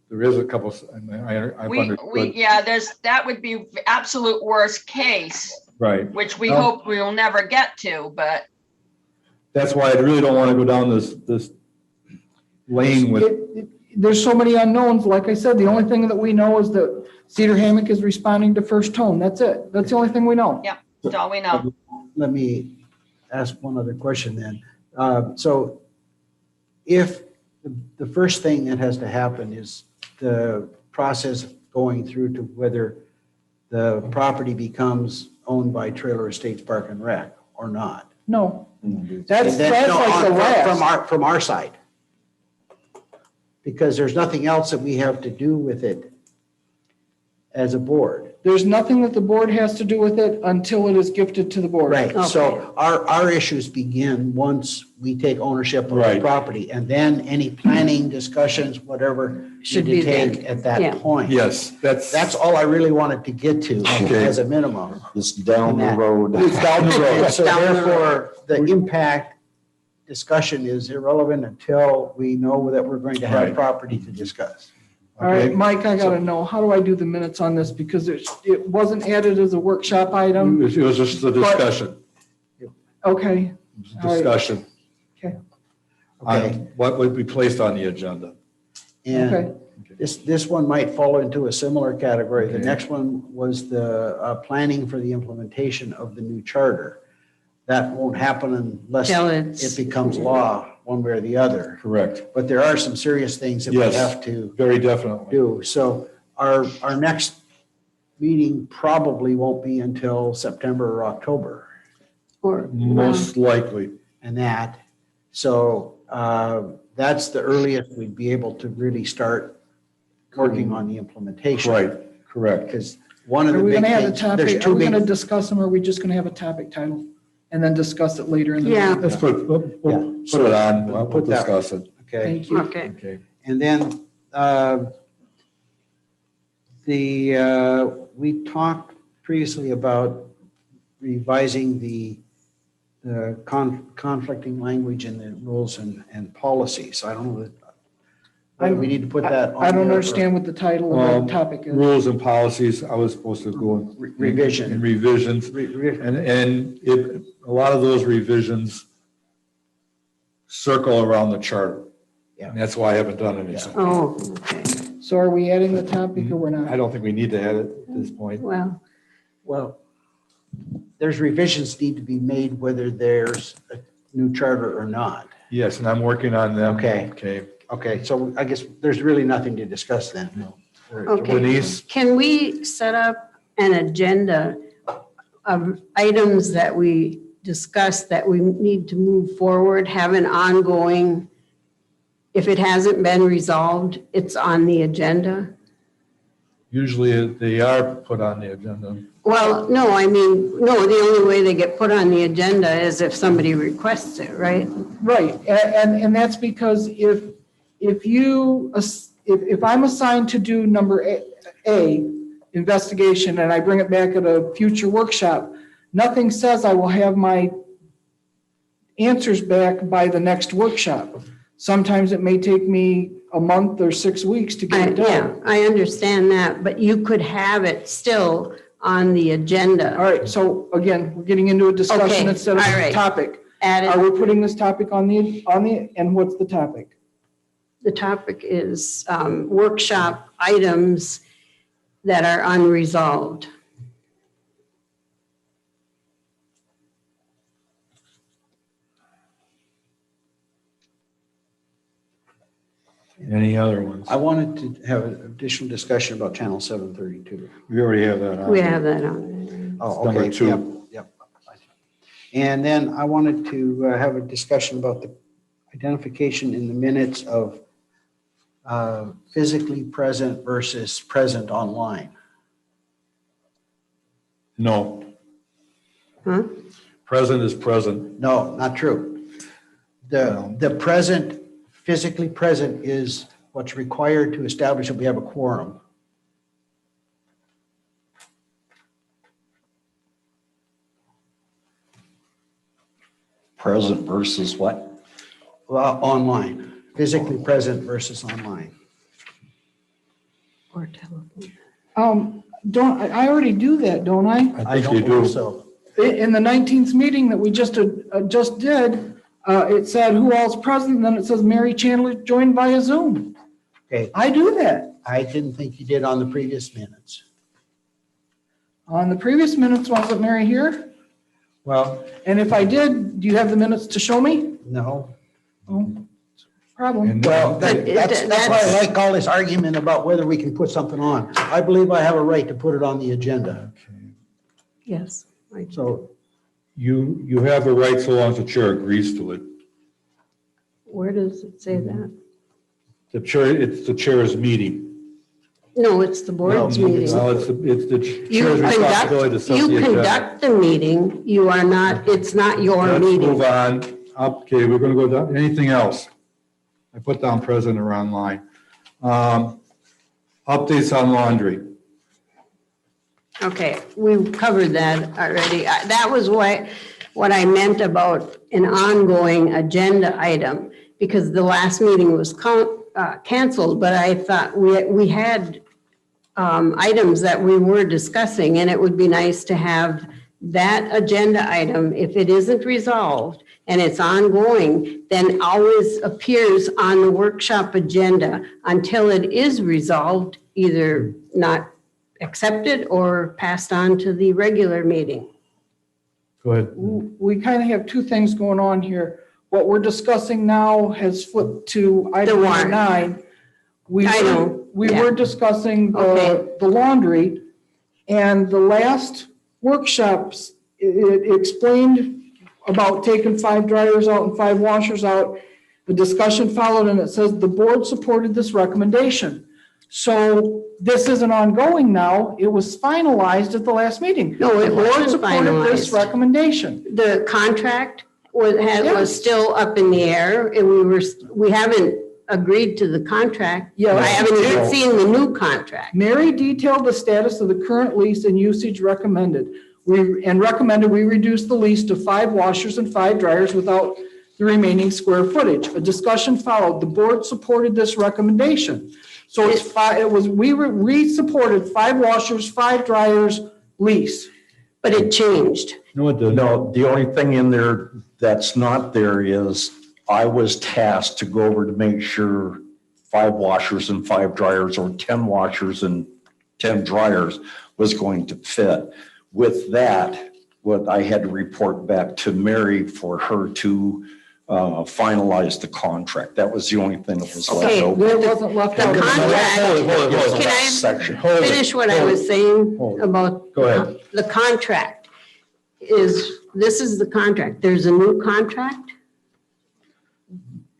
There is a couple, I've understood. Yeah, that would be absolute worst case, Right. which we hope we will never get to, but That's why I really don't want to go down this lane with, There's so many unknowns. Like I said, the only thing that we know is that Cedar Hammock is responding to first tone. That's it. That's the only thing we know. yeah, that's all we know. Let me ask one other question then. So if the first thing that has to happen is the process of going through to whether the property becomes owned by Trailer Estates Park and Rec or not. No. That's And then- like no, the last. From our side. Because there's nothing else that we have to do with it as a board. There's nothing that the board has to do with it until it is gifted to the board. Right, Okay. so our issues begin once we take ownership of the Right. property. And then any planning discussions, whatever, Should need to be then. take at Yeah. that point. yes, That's all I really wanted to get to Okay. as a minimum. It's down the road. It's down the road. It's So down the therefore, the impact discussion is irrelevant until we know that we're going to have Right. property to discuss. All right, Okay. Mike, I gotta know, how do I do the minutes on this? Because it wasn't added as a workshop item. it was just a discussion. Okay, It was a All right. discussion Okay, on what would be placed on the agenda. and okay. this one might fall into a similar category. The Okay. next one was the planning for the implementation of the new charter. That won't happen unless Till it it's, becomes law, one way or the other. Correct. But there are some serious things that we Yes. have to Very definitely. do. So our next meeting probably won't be until September or October or, Most likely. and that. So that's the earliest we'd be able to really start working on the implementation. Right, correct. Because one of Are the we big gonna have a things, there's topic, are two we gonna big, discuss them, or are we just gonna have a topic title and then discuss it later in the Yeah. meeting? Let's we'll put it on, we'll Put that- discuss it. okay. Thank you. okay. Okay. And then we talked previously about revising the conflicting language in the rules and policies. I don't know that, we need to put that on. I don't there or understand what the title of the topic is. Rules and policies, I was supposed to go in. Revision. In revisions, and a lot of those revisions circle around the charter. Yeah. And that's why I haven't done anything. Oh, okay, So are we adding the topic or we're I not? don't think we need to add it at this point. well, Well, there's revisions need to be made whether there's a new charter or not. Yes, and I'm working on them. Okay. Okay. Okay, so I guess there's really nothing to discuss then. okay. Denise? Can we set up an agenda of items that we discussed that we need to move forward, have an ongoing, if it hasn't been resolved, it's on the agenda? Usually they are put on the agenda. Well, no, I mean, no, the only way they get put on the agenda is if somebody requests it, right? Right, and that's because if I'm assigned to do number A, investigation, and I bring it back at a future workshop, nothing says I will have my answers back by the next workshop. Sometimes it may take me a month or 6 weeks to get it done. Yeah, I understand that, but you could have it still on the agenda. All right, so again, we're getting into a discussion Okay, instead of all a right. topic. Add Are it, we putting this topic on the, and what's the topic? the topic is workshop items that are unresolved. Any other ones? I wanted to have an additional discussion about Channel 732. We already have that on. We have that on. Oh, Number okay. 2. Yep. And then I wanted to have a discussion about the identification in the minutes of physically present versus present online. No. Huh? Present is present. No, not true. The present, physically present is what's required to establish that we have a quorum. Present versus what? Well, online, physically present versus online. Or telephone. I already do that, don't I? I think you don't believe do. so. In the 19th meeting that we just did, it said who all's present, and then it says Mary Chandler joined via Zoom. Okay, I do that. I didn't think you did on the previous minutes. On the previous minutes, wasn't Mary here? Well, And if I did, do you have the minutes to show me? no. Oh, problem. And Well, But that's why I that's- like all this argument about whether we can put something on. I believe I have a right to put it on the agenda. Yes. So you have a right so long as the chair agrees to it. Where does it say that? The chair, it's the chair's meeting. No, it's the board's No, meeting. Well, it's the You chair's responsibility to set you the agenda. conduct the meeting, you are not, it's not your Let's meeting. move on. Okay, we're gonna go down, anything else? I put down present or online. Updates on laundry. Okay, we've covered that already. That was what I meant about an ongoing agenda item, because the last meeting was canceled, but I thought we had items that we were discussing, and it would be nice to have that agenda item, if it isn't resolved and it's ongoing, then always appears on the workshop agenda until it is resolved, either not accepted or passed on to the regular meeting. Go ahead. We kind of have two things going on here. What we're discussing now has flipped to item number warrant. 9. I know, We yeah. were discussing Okay. the laundry, and the last workshops, it explained about taking 5 dryers out and 5 washers out. The discussion followed, and it says the board supported this recommendation. So this isn't ongoing now. It was finalized at the last meeting. No, it The board wasn't supported this finalized. recommendation. The contract was Yes. still up in the air, and we haven't agreed to the contract. Yeah. I haven't even seen the new contract. Mary detailed the status of the current lease and usage recommended. We reduce the lease to 5 washers and 5 dryers without the remaining square footage. A discussion followed. The board supported this recommendation. So we supported 5 washers, 5 dryers lease. But it changed. No, it didn't. No, the only thing in there that's not there is I was tasked to go over to make sure 5 washers and 5 dryers or 10 washers and 10 dryers was going to fit. With that, what I had to report back to Mary for her to finalize the contract. That was the only thing that was left Okay, open. There wasn't left The out. contract, Hold it. can I Section. Hold it. finish what I was saying Hold it. about Go ahead. the contract? this is the contract. There's a new contract?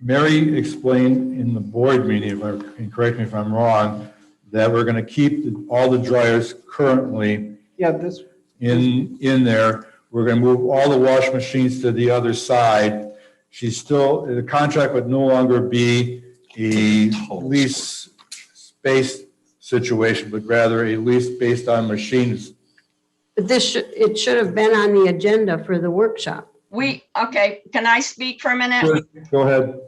Mary explained in the board meeting, and correct me if I'm wrong, that we're gonna keep all the dryers currently Yeah, this, in there. We're gonna move all the wash machines to the other side. The contract would no longer be a lease space situation, but rather a lease based on machines. But it should have been on the agenda for the workshop. Okay, can I speak for a minute? Go ahead.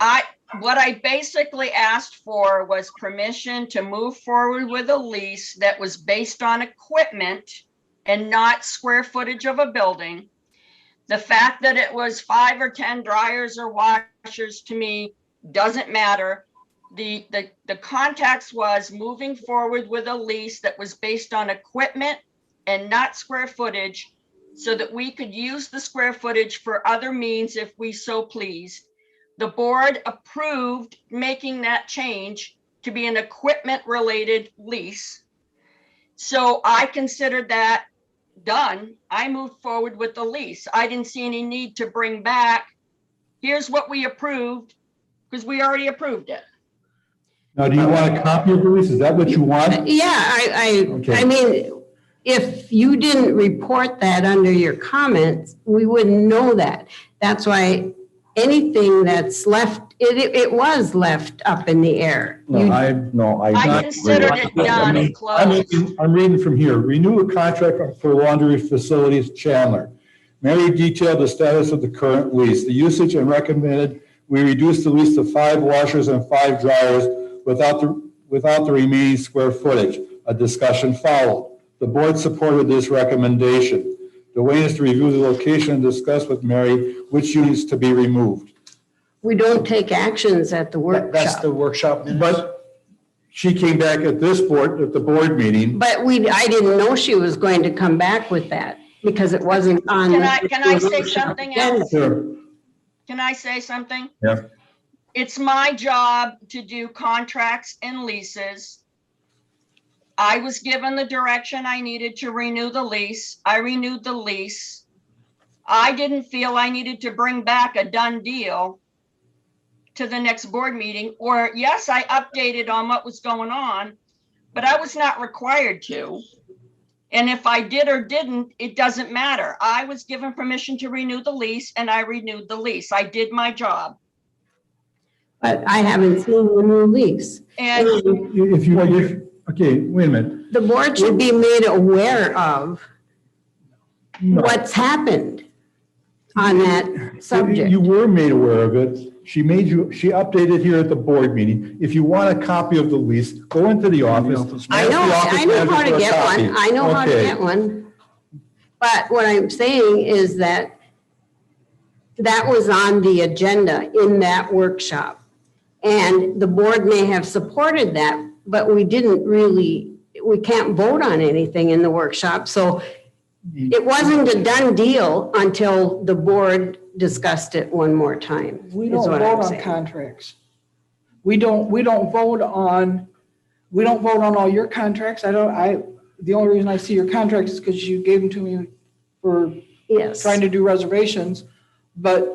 What I basically asked for was permission to move forward with a lease that was based on equipment and not square footage of a building. The fact that it was 5 or 10 dryers or washers to me doesn't matter. The context was moving forward with a lease that was based on equipment and not square footage, so that we could use the square footage for other means if we so pleased. The board approved making that change to be an equipment-related lease. So I considered that done. I moved forward with the lease. I didn't see any need to bring back, here's what we approved, because we already approved it. Now, do you want a copy of the lease? Is that what you want? Yeah, Okay. I mean, if you didn't report that under your comments, we wouldn't know that. That's why anything that's left, it was left up in the air. I considered it done and closed. I'm reading from here. Renew a contract for laundry facilities, Chandler. Mary detailed the status of the current lease. The usage and recommended we reduce the lease to 5 washers and 5 dryers without the remaining square footage. A discussion followed. The board supported this recommendation. The way is to review the location and discuss with Mary which units to be removed. We don't take actions at the workshop. That's the workshop minutes. But she came back at the board meeting. But I didn't know she was going to come back with that because it wasn't on. Can I say something else? Sure. Can I say something? Yeah. It's my job to do contracts and leases. I was given the direction I needed to renew the lease. I renewed the lease. I didn't feel I needed to bring back a done deal to the next board meeting, or yes, I updated on what was going on, but I was not required to. And if I did or didn't, it doesn't matter. I was given permission to renew the lease and I renewed the lease. I did my job. But I haven't seen the new lease. And Okay, wait a minute. The board should be made aware of No. what's happened on that subject. You were made aware of it. She updated here at the board meeting. If you want a copy of the lease, go into the office. I know how to get one. I know how to get one. But what I'm saying is that was on the agenda in that workshop. And the board may have supported that, but we can't vote on anything in the workshop. So it wasn't a done deal until the board discussed it one more time. we don't vote on contracts. We don't vote on all your contracts. The only reason I see your contracts is because you gave them to me for Yes. trying to do reservations. But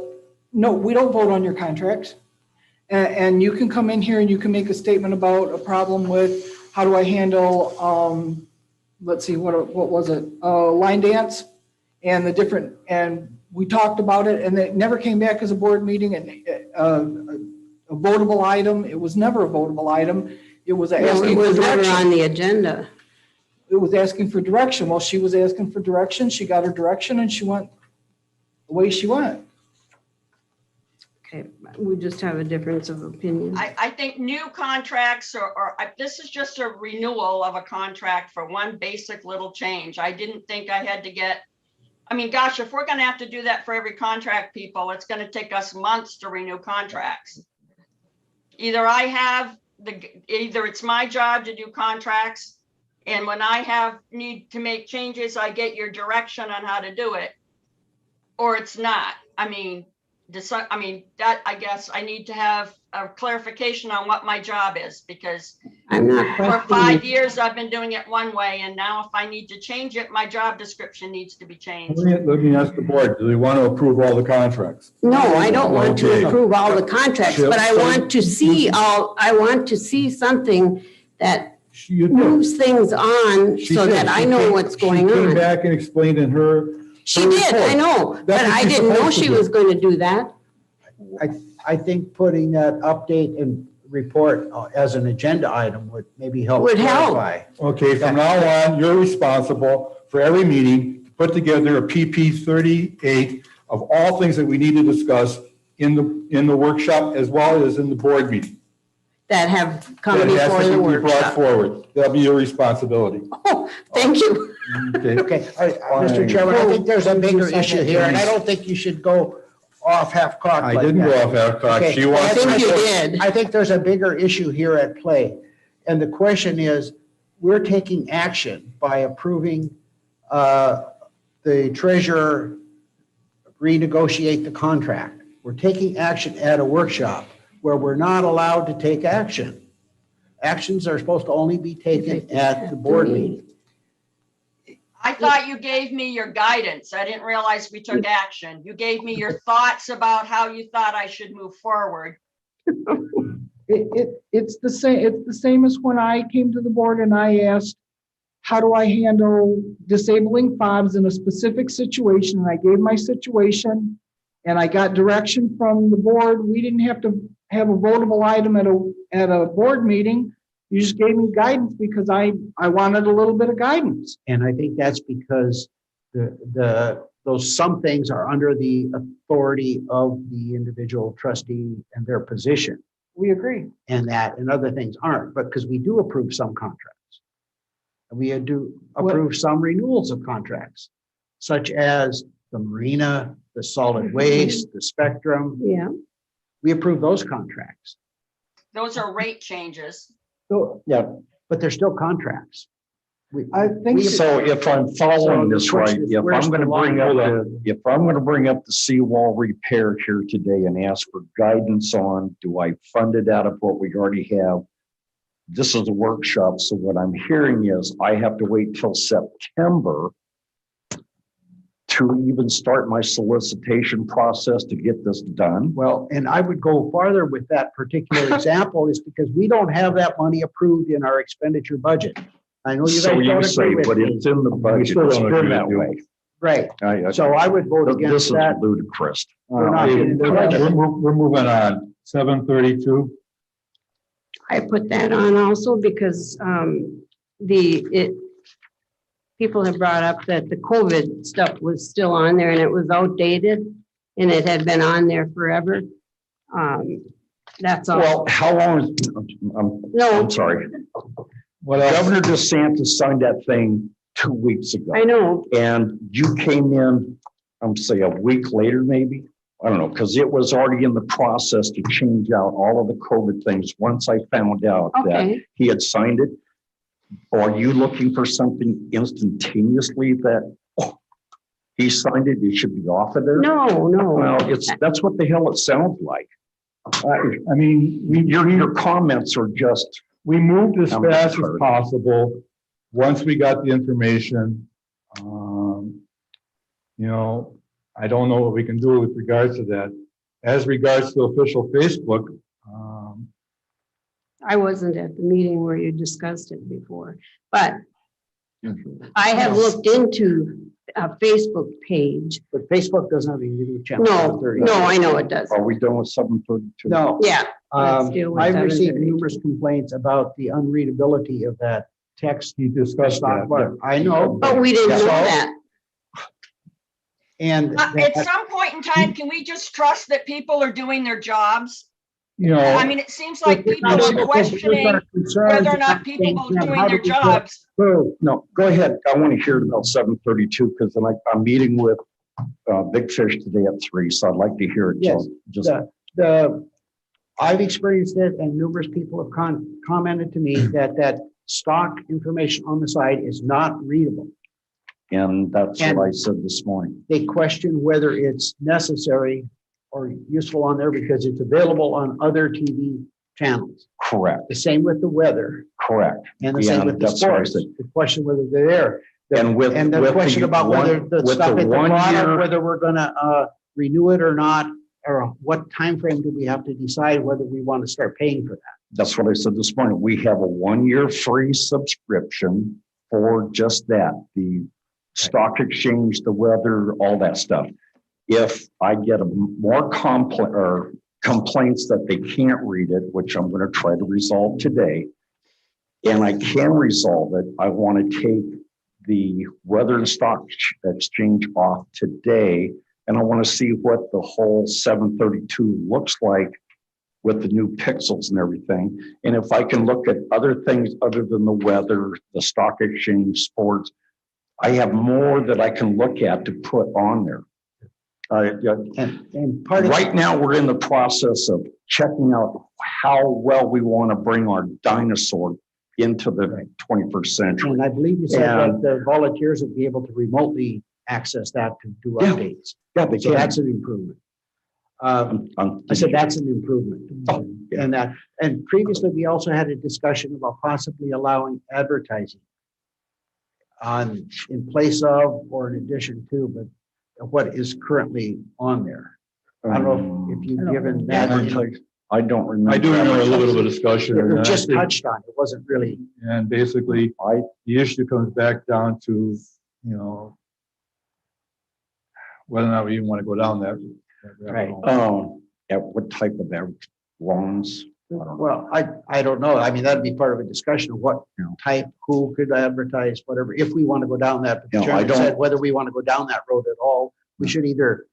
no, we don't vote on your contracts. And you can come in here and you can make a statement about a problem with how do I handle, let's see, what was it? Line dance and and we talked about it and it never came back as a board meeting and a votable item. It was never a votable item. It was asking It for was never direction. on the agenda. It was asking for direction. Well, she was asking for direction. She got her direction and she went the way she went. Okay, we just have a difference of opinion. I think new contracts this is just a renewal of a contract for one basic little change. I didn't think I had to gosh, if we're gonna have to do that for every contract, people, it's gonna take us months to renew contracts. Either it's my job to do contracts, and when I need to make changes, I get your direction on how to do it, or it's not. I guess I need to have a clarification on what my job is, because I'm not for questioning. 5 years, I've been doing it one way, and now if I need to change it, my job description needs to be changed. Let me ask the board, do they want to approve all the contracts? No, I don't want to Okay. approve all the contracts, but I want to see something that You do. moves things on She so did. that I She know came- what's going She came on. back and explained in her. She her did, I report. know, but That's what I she's didn't know supposed to she do. was going to do that. I think putting that update and report as an agenda item would maybe help Would help. clarify. Okay, from now on, you're responsible for every meeting to put together a PP 38 of all things that we need to discuss in the workshop as well as in the board meeting. That have come That has before to the be brought workshop. forward. That'll be your responsibility. Oh, thank you. Okay. Okay, Mr. Chairman, I think there's a bigger issue here, and I don't think you should go off half-cocked I like didn't go that. off half-cocked. Okay, She I wants think you to. did. I think there's a bigger issue here at play. And the question is, we're taking action by approving the treasurer renegotiate the contract. We're taking action at a workshop where we're not allowed to take action. Actions are supposed to only be taken at the board meeting. I thought you gave me your guidance. I didn't realize we took action. You gave me your thoughts about how you thought I should move forward. It's the same as when I came to the board and I asked, how do I handle disabling fobs in a specific situation? And I gave my situation and I got direction from the board. We didn't have to have a votable item at a board meeting. You just gave me guidance because I wanted a little bit of guidance. And I think that's because those some things are under the authority of the individual trustee and their position, We agree. and other things aren't, but because we do approve some contracts. We do approve some renewals of contracts, such as the marina, the solid waste, the spectrum. Yeah. We approve those contracts, Those are rate changes. So but they're still contracts. I think So if I'm following this right, if I'm going to bring up the seawall repair here today and ask for guidance on, do I fund it out of what we already have? This is a workshop, so what I'm hearing is I have to wait till September to even start my solicitation process to get this done. Well, and I would go farther with that particular example is because we don't have that money approved in our expenditure budget. I know you guys So you don't say, agree with but me. it's in the budget, still it's don't been agree that with you. way. Right. So I would vote This against is that. ludicrous. We're not Okay, getting into that. We're moving on. 7:32. I put that on also because people have brought up that the COVID stuff was still on there and it was outdated and it had been on there forever. That's all. Well, how long, No, I'm sorry. What else? Governor DeSantis signed that thing 2 weeks ago. I know. And you came in, I'm say a week later, maybe? I don't know, because it was already in the process to change out all of the COVID things once I found out that Okay. he had signed it. Are you looking for something instantaneously that, oh, he signed it, it should be off of there? No. Well, that's what the hell it sounds like. I mean, Your comments are just, we moved as I'm fast as tired. possible, once we got the information. I don't know what we can do with regards to that. As regards to official Facebook, I wasn't at the meeting where you discussed it before, but I have looked into a Facebook page. But Facebook doesn't have anything to do with channel No, 730. no, I know it does. are we done with 732? No. Yeah. let's deal with I've received 7:30. numerous complaints about the unreadability of that text. he discussed that. I know. But we didn't know So- that. And At some point in time, can we just trust that people are doing their jobs? I mean, it seems like people are questioning whether or not people are doing their jobs. No, go ahead. I want to hear about 732 because I'm meeting with Big Fish today at 3, so I'd like to hear it. Yes, Just I've experienced it and numerous people have commented to me that stock information on the site is not readable. and that's what I said this morning. They question whether it's necessary or useful on there because it's available on other TV channels. Correct, The same with the weather correct. and the same Yeah, with the that's what I sports. said. The question whether they're there. And with The question about whether the with stuff at the 1 bottom, year, whether we're gonna renew it or not, or what time frame do we have to decide whether we want to start paying for that? that's what I said this morning. We have a 1 year free subscription for just that, the stock exchange, the weather, all that stuff. If I get more complaints that they can't read it, which I'm going to try to resolve today, and I can resolve it, I want to take the weather and stock exchange off today, and I want to see what the whole 732 looks like with the new pixels and everything. And if I can look at other things other than the weather, the stock exchange, sports, I have more that I can look at to put on there. And part of Right now, we're in the process of checking out how well we want to bring our dinosaur into the 21st century. and I believe you said And- that the volunteers would be able to remotely access that to do Yeah. updates. Yeah, they So can. that's an improvement. I'm- I said that's an improvement. Oh, yeah. And previously, we also had a discussion about possibly allowing advertising in place of or in addition to, but what is currently on there. I don't know if you've given that. I don't remember. I do remember a little bit of a discussion. It and was I just think- touched on. It wasn't really. And basically, the issue comes back down to, you know, whether or not we even want to go down that. Right. At what type of average lawns? Well, I don't know. I mean, that'd be part of a discussion of what type, who could advertise, whatever, if we want to go down that. But the No, I chairman don't- said whether we want to go down that road at all, we should either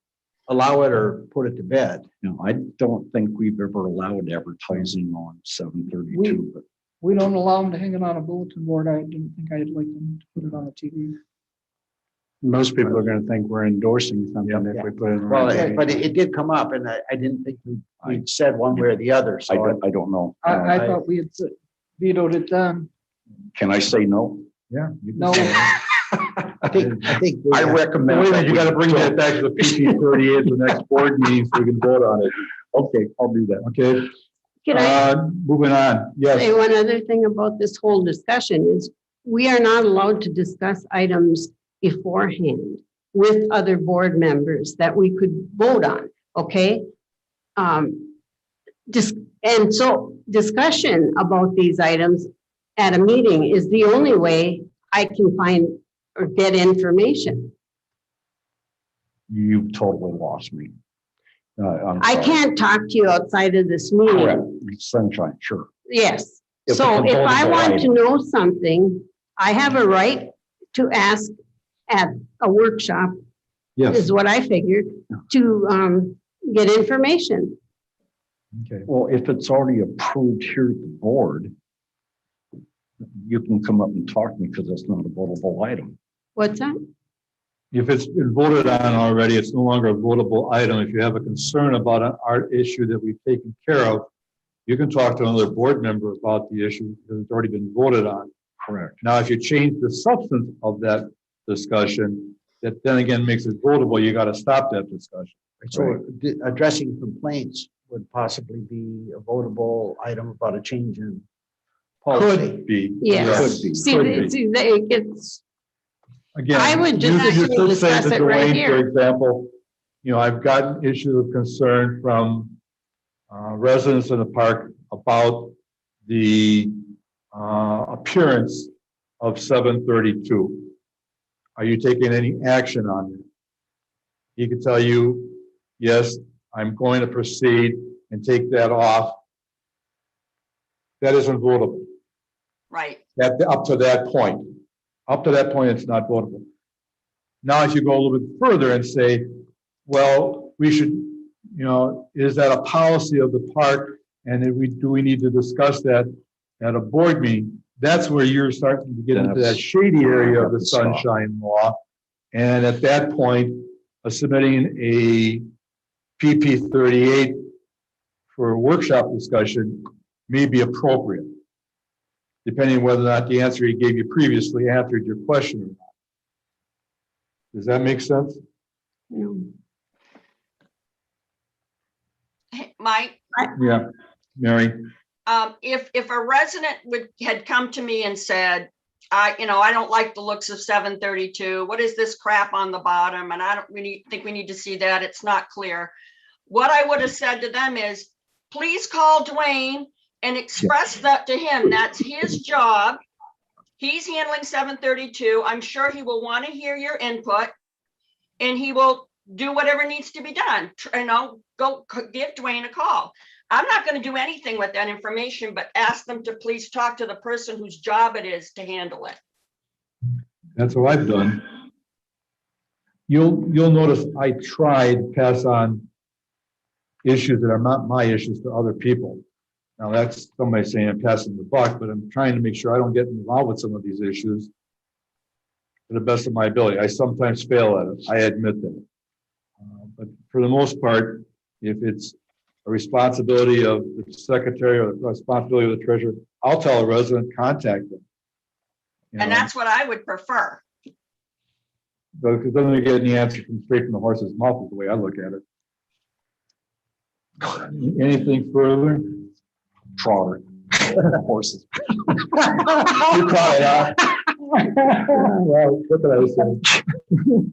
allow it or put it to bed. No, I don't think we've ever allowed advertising on 732, but We don't allow them to hang it on a bulletin board. I didn't think I'd like them to put it on the TV. Most people are going to think we're endorsing something if we put it. Well, but it did come up and I didn't think we said one way or the other. I So don't know. I thought we had vetoed it then. Can I say no? Yeah. you can No. say that. I think. I recommend. Wait a that minute, you we- got to bring that back to the PP 38 at the next board meeting so we can vote on it. Okay, I'll do that. Okay, Can I moving on. Yes. say one other thing about this whole discussion is we are not allowed to discuss items beforehand with other board members that we could vote on, okay? And so discussion about these items at a meeting is the only way I can find or get information. You've totally lost me. I'm I sorry. can't talk to you outside of this Correct. meeting. Sunshine, sure. Yes. If So it's a if I votable want to item. know something, I have a right to ask at a workshop, Yes. is what I figured, to get information. Okay. Well, if it's already approved here at the board, you can come up and talk to me because it's not a votable item. What's that? If it's been voted on already, it's no longer a votable item. If you have a concern about an art issue that we've taken care of, you can talk to another board member about the issue because it's already been voted on. Correct. Now, if you change the substance of that discussion, that then again makes it votable, you got to stop that discussion. So addressing complaints would possibly be a votable item about a change in policy. Could be. Yes. Could be. See, Could be. it gets, Again, I would just you actually could say discuss to it right Dwayne, here. for example, you know, I've gotten issues of concern from residents in the park about the appearance of 732. Are you taking any action on it? He could tell you, yes, I'm going to proceed and take that off. That isn't votable. Right. Up to that point. Up to that point, it's not votable. Now, if you go a little bit further and say, well, we should, you know, is that a policy of the park? And do we need to discuss that at a board meeting? That's where you're starting to get into that shady area of the sunshine law. And at that point, submitting a PP 38 for a workshop discussion may be appropriate, depending on whether or not the answer he gave you previously answered your question or not. Does that make sense? you know, Mike, Yeah, Mary. if a resident had come to me and said, I don't like the looks of 732. What is this crap on the bottom? And I don't really think we need to see that. It's not clear. What I would have said to them is, please call Dwayne and express that to him. That's his job. He's handling 732. I'm sure he will want to hear your input and he will do whatever needs to be done. Go give Dwayne a call. I'm not going to do anything with that information, but ask them to please talk to the person whose job it is to handle it. That's what I've done. You'll notice I try to pass on issues that are not my issues to other people. Now that's somebody saying I'm passing the buck, but I'm trying to make sure I don't get involved with some of these issues to the best of my ability. I sometimes fail at it. I admit that. But for the most part, if it's a responsibility of the secretary or the responsibility of the treasurer, I'll tell a resident, contact them. And that's what I would prefer. Because then we get the answer straight from the horse's mouth is the way I look at it. Anything further? Trotter. Horses. You caught it, huh? Well, what did I say?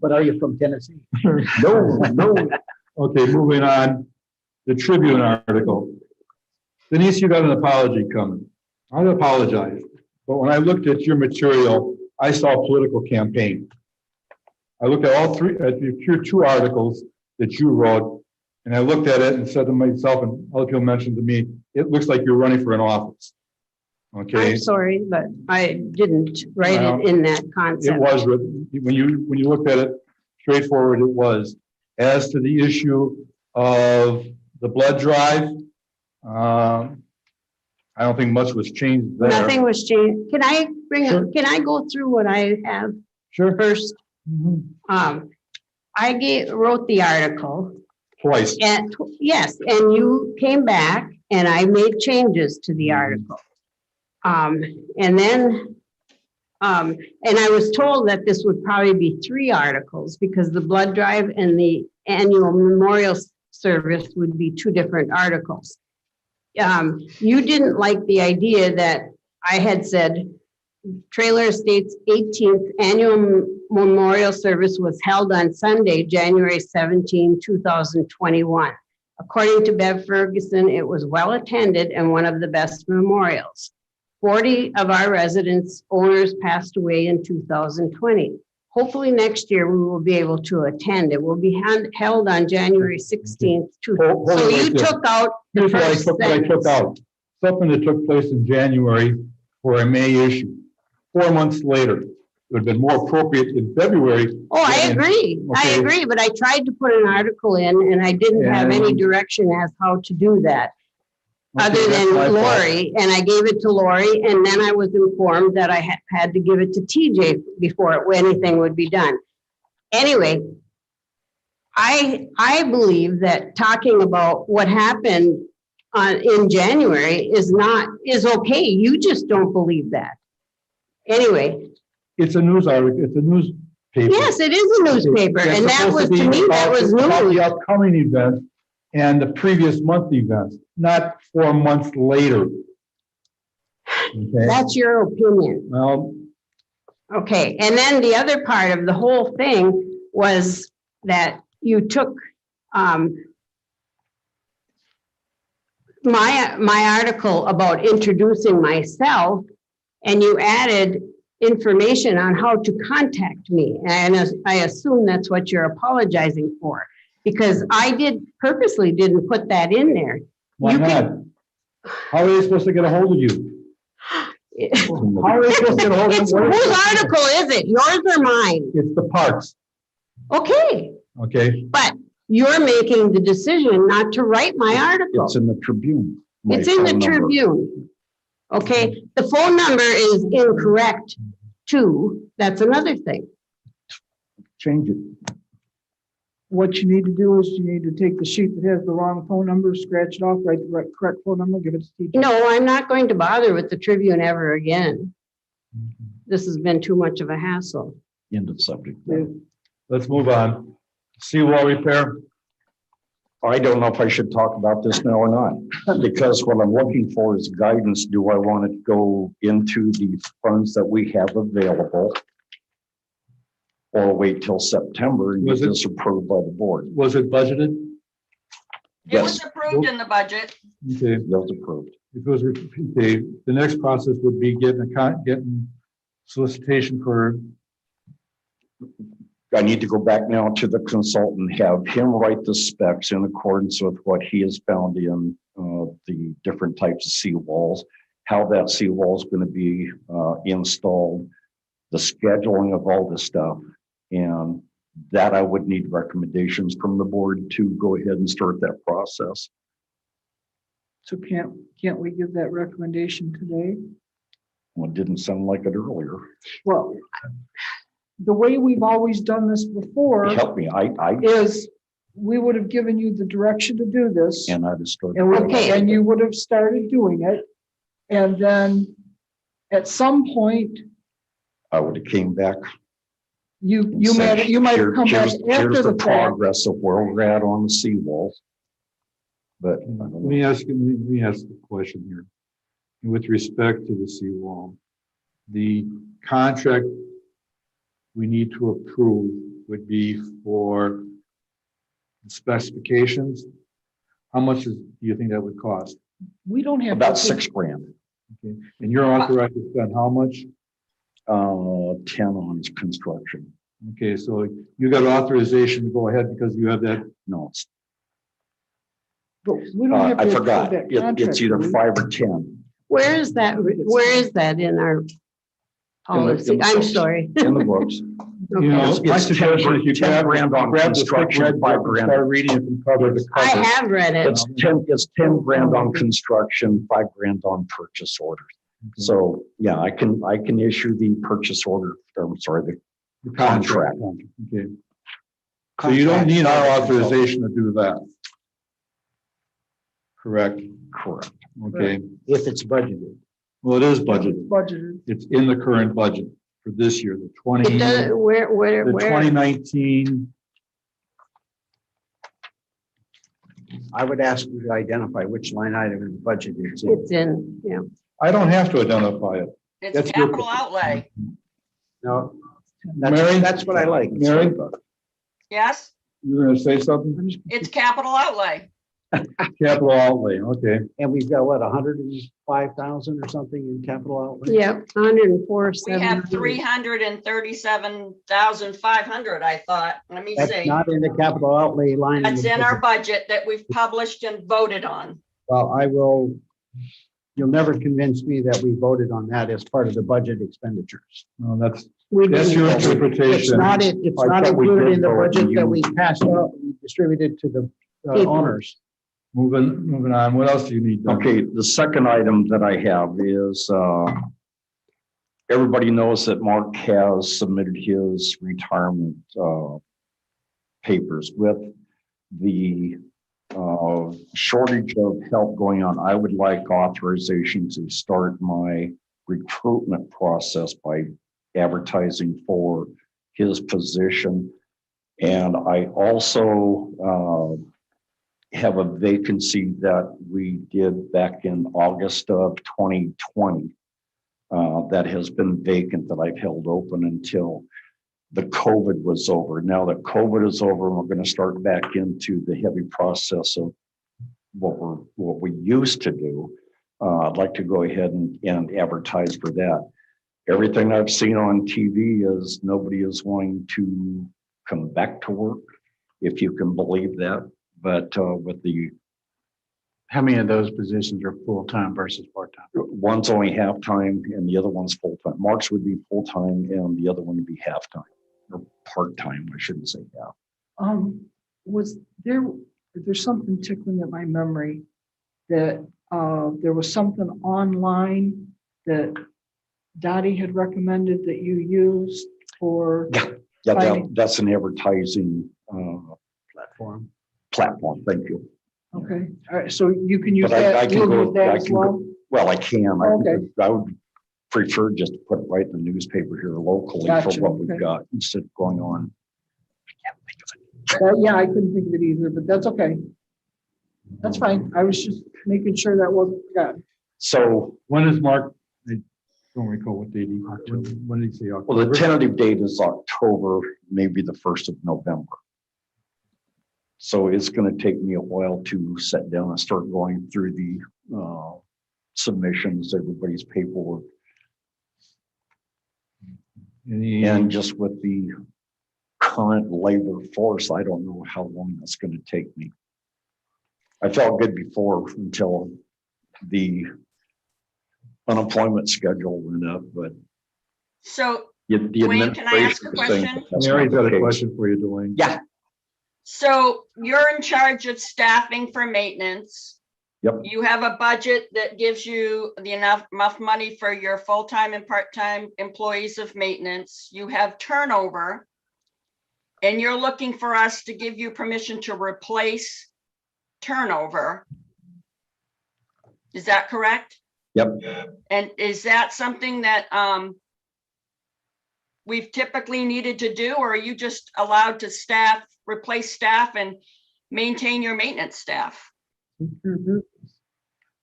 But are you from Tennessee? No. Okay, moving on. The Tribune article. Denise, you got an apology coming. I apologize. But when I looked at your material, I saw a political campaign. I looked at your two articles that you wrote, and I looked at it and said to myself, and other people mentioned to me, it looks like you're running for an office. Okay. I'm sorry, but I didn't write it in that concept. It was written. When you looked at it straightforward, it was. As to the issue of the blood drive, I don't think much was changed there. Nothing was changed. Can I Sure. can I go through what I have Sure. first? I wrote the article. Twice. And yes, and you came back and I made changes to the article. And I was told that this would probably be 3 articles because the blood drive and the annual memorial service would be 2 different articles. You didn't like the idea that I had said Trailer Estates 18th annual memorial service was held on Sunday, January 17, 2021. According to Bev Ferguson, it was well attended and one of the best memorials. 40 of our residents' owners passed away in 2020. Hopefully next year we will be able to attend. It will be held on January 16th. So you took out the Here's what I first took sentence. out. Something that took place in January for a May issue. 4 months later, it would have been more appropriate in February. Oh, I agree. I Okay. agree, but I tried to put an article in and I didn't have any direction as how to do that. Other Okay, that's than my fault. Lori, and I gave it to Lori, and then I was informed that I had to give it to TJ before anything would be done. Anyway, I believe that talking about what happened in January is okay. You just don't believe that. Anyway, It's a news article, it's a newspaper. yes, it is a newspaper, It's and that supposed was, to me, that was about news. the upcoming event and the previous month events, not 4 months later. Okay, That's your opinion. well, Okay, and then the other part of the whole thing was that you took my article about introducing myself and you added information on how to contact me. And I assume that's what you're apologizing for, because I purposely didn't put that in there. why You not? can- How are they supposed to get a hold of you? How are they supposed to get a hold of It's, you? whose article is it? Yours or mine? It's the parks, Okay, okay? but you're making the decision not to write my article. It's in the Tribune. My It's in the phone number. Tribune. Okay, the phone number is incorrect too. That's another thing. Change it. What you need to do is you need to take the sheet that has the wrong phone number, scratch it off, write the correct phone number, give it to TJ. No, I'm not going to bother with the Tribune ever again. This has been too much of a hassle. End of subject. Let's move on. Seawall Repair. I don't know if I should talk about this now or not, because what I'm looking for is guidance. Do I want to go into the funds that we have available? Or wait till September and get this approved by the board? Was it budgeted? It was Yes, approved in the budget. Okay, it was approved. if it was, okay, the next process would be getting solicitation for, I need to go back now to the consultant, have him write the specs in accordance with what he has found in the different types of seawalls, how that seawall is going to be installed, the scheduling of all this stuff. And that I would need recommendations from the board to go ahead and start that process. So can't we give that recommendation today? Well, it didn't sound like it earlier. Well, the way we've always done this before Help me, I is we would have given you the direction to do this. and I just started. And you would have started doing it. And then at some point, I would have came back. you and said, might have come back here's after the fact. progress of where we're at on the seawalls. But I don't let know. me ask the question here. With respect to the seawall, the contract we need to approve would be for the specifications. How much do you think that would cost? We don't have. About to- $6,000, Okay. And you're authorized to spend how much? 10 on construction. Okay, so you got authorization to go ahead because you have that. No, it's, But we don't have to I approve forgot. that It's contract, either do we? 5 or 10 Where is that? Where is that in our policy? in the I'm books. sorry. in the books. You know, It's- my it's suggestion is you 10 grand on grab the construction, thick red 5 book and grand. start reading it from cover to I cover. have read it. It's 10 grand on construction, 5 grand on purchase orders. Okay. So, yeah, I can issue the purchase order, I'm sorry, The contract. Okay. So you don't need our authorization to do that. Correct. correct. Okay. If it's budgeted. Well, it is budgeted. Budgeted. It's in the current budget for this year, It does, the where? 2019. I would ask you to identify which line item in the budget it's in. It's in, yeah. I don't have to identify it. It's That's your- capital outlay. No, Mary? that's what I like. Mary? Yes, You're gonna say something? it's capital outlay. Capital outlay, okay. And we've got what, 105,000 or something in capital outlay? Yep, 104, We have 337,500, I thought. Let me That's see. not in the capital outlay line. That's the in our budget. budget that we've published and voted on. Well, you'll never convince me that we voted on that as part of the budget expenditures. No, that's We your didn't. It's interpretation. not I thought we included did in the vote budget and that you- we passed out, we distributed to the People. owners. Moving on. What else do you need? Doug? Okay, the second item that I have is, everybody knows that Mark has submitted his retirement papers with the shortage of help going on. I would like authorization to start my recruitment process by advertising for his position. And I also have a vacancy that we did back in August of 2020 that has been vacant that I've held open until the COVID was over. Now that COVID is over, we're going to start back into the heavy process of what we used to do. I'd like to go ahead and advertise for that. Everything I've seen on TV is nobody is wanting to come back to work, if you can believe that. But with the How many of those positions are full-time versus part-time? one's only half-time and the other one's full-time. Mark's would be full-time and the other one would be half-time or part-time. I shouldn't say half. Was there's something tickling at my memory that there was something online that Dottie had recommended that you used for. Yeah, Finding- that's an advertising platform. Thank you. Okay, all right, so you can use But I that, can you'll go- use that I as can go- well? Well, I can. Okay. I would prefer just to put it right in the newspaper here locally for Gotcha, what we've okay. got instead of going on. Yeah, I couldn't think of it either, but that's okay. That's fine. I was just making sure that wasn't forgotten. So, When is Mark? I don't recall what date he, when did he say October? well, the tentative date is October, maybe the 1st of November. So it's going to take me a while to sit down and start going through the submissions, everybody's paperwork. And just with the current labor force, I don't know how long that's going to take me. I felt good before until the unemployment schedule went up, but So the Dwayne, can I ask a administration is saying question? that's Mary's not got the a case. question for you, Dwayne. Yeah, So you're in charge of staffing for maintenance. Yep. You have a budget that gives you the enough money for your full-time and part-time employees of maintenance. You have turnover. And you're looking for us to give you permission to replace turnover. Is that correct? Yep. And is that something that we've typically needed to do, or are you just allowed to replace staff and maintain your maintenance staff?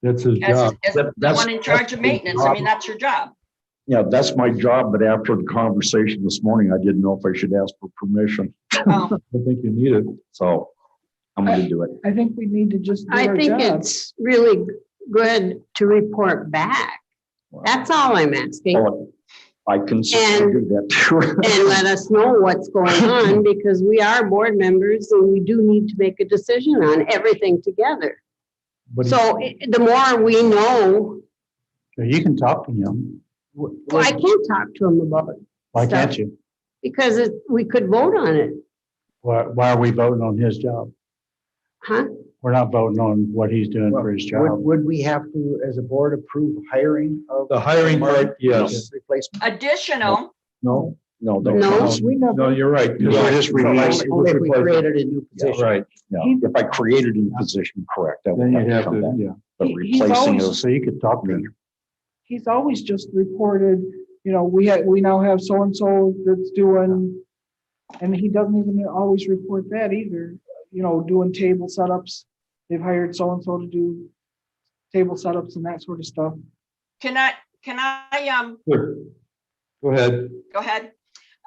That's his As job. the one in charge of maintenance, I mean, that's your job. yeah, that's my job, but after the conversation this morning, I didn't know if I should ask for permission, Oh, I think you need it. so I'm gonna do it. I think we need to just do I our think job. it's really good to report back. That's all I'm asking. Well, I can certainly do that too. And let us know what's going on, because we are board members and we do need to make a decision on everything together. But So the more we know, You can talk to him. well, I can't talk to him about it. Why Stuff. can't you? Because we could vote on it, Why are we voting on his job? huh? We're not voting on what he's doing for his job. Would we have to, as a board, approve hiring of? the hiring part, yes. Replacement? additional, No, No, No. We never. no, you're right. Yeah, We're just replacing- release- Only if we replacing. created a new Yeah, position. right, yeah, if I created a position, correct, that would then you have come to, back. yeah. But He's replacing always- those, So you could talk to him. He's always just reported, we now have so-and-so that's doing, and he doesn't even always report that either, doing table setups. They've hired so-and-so to do table setups and that sort of stuff. can I, Good. Go ahead. go ahead?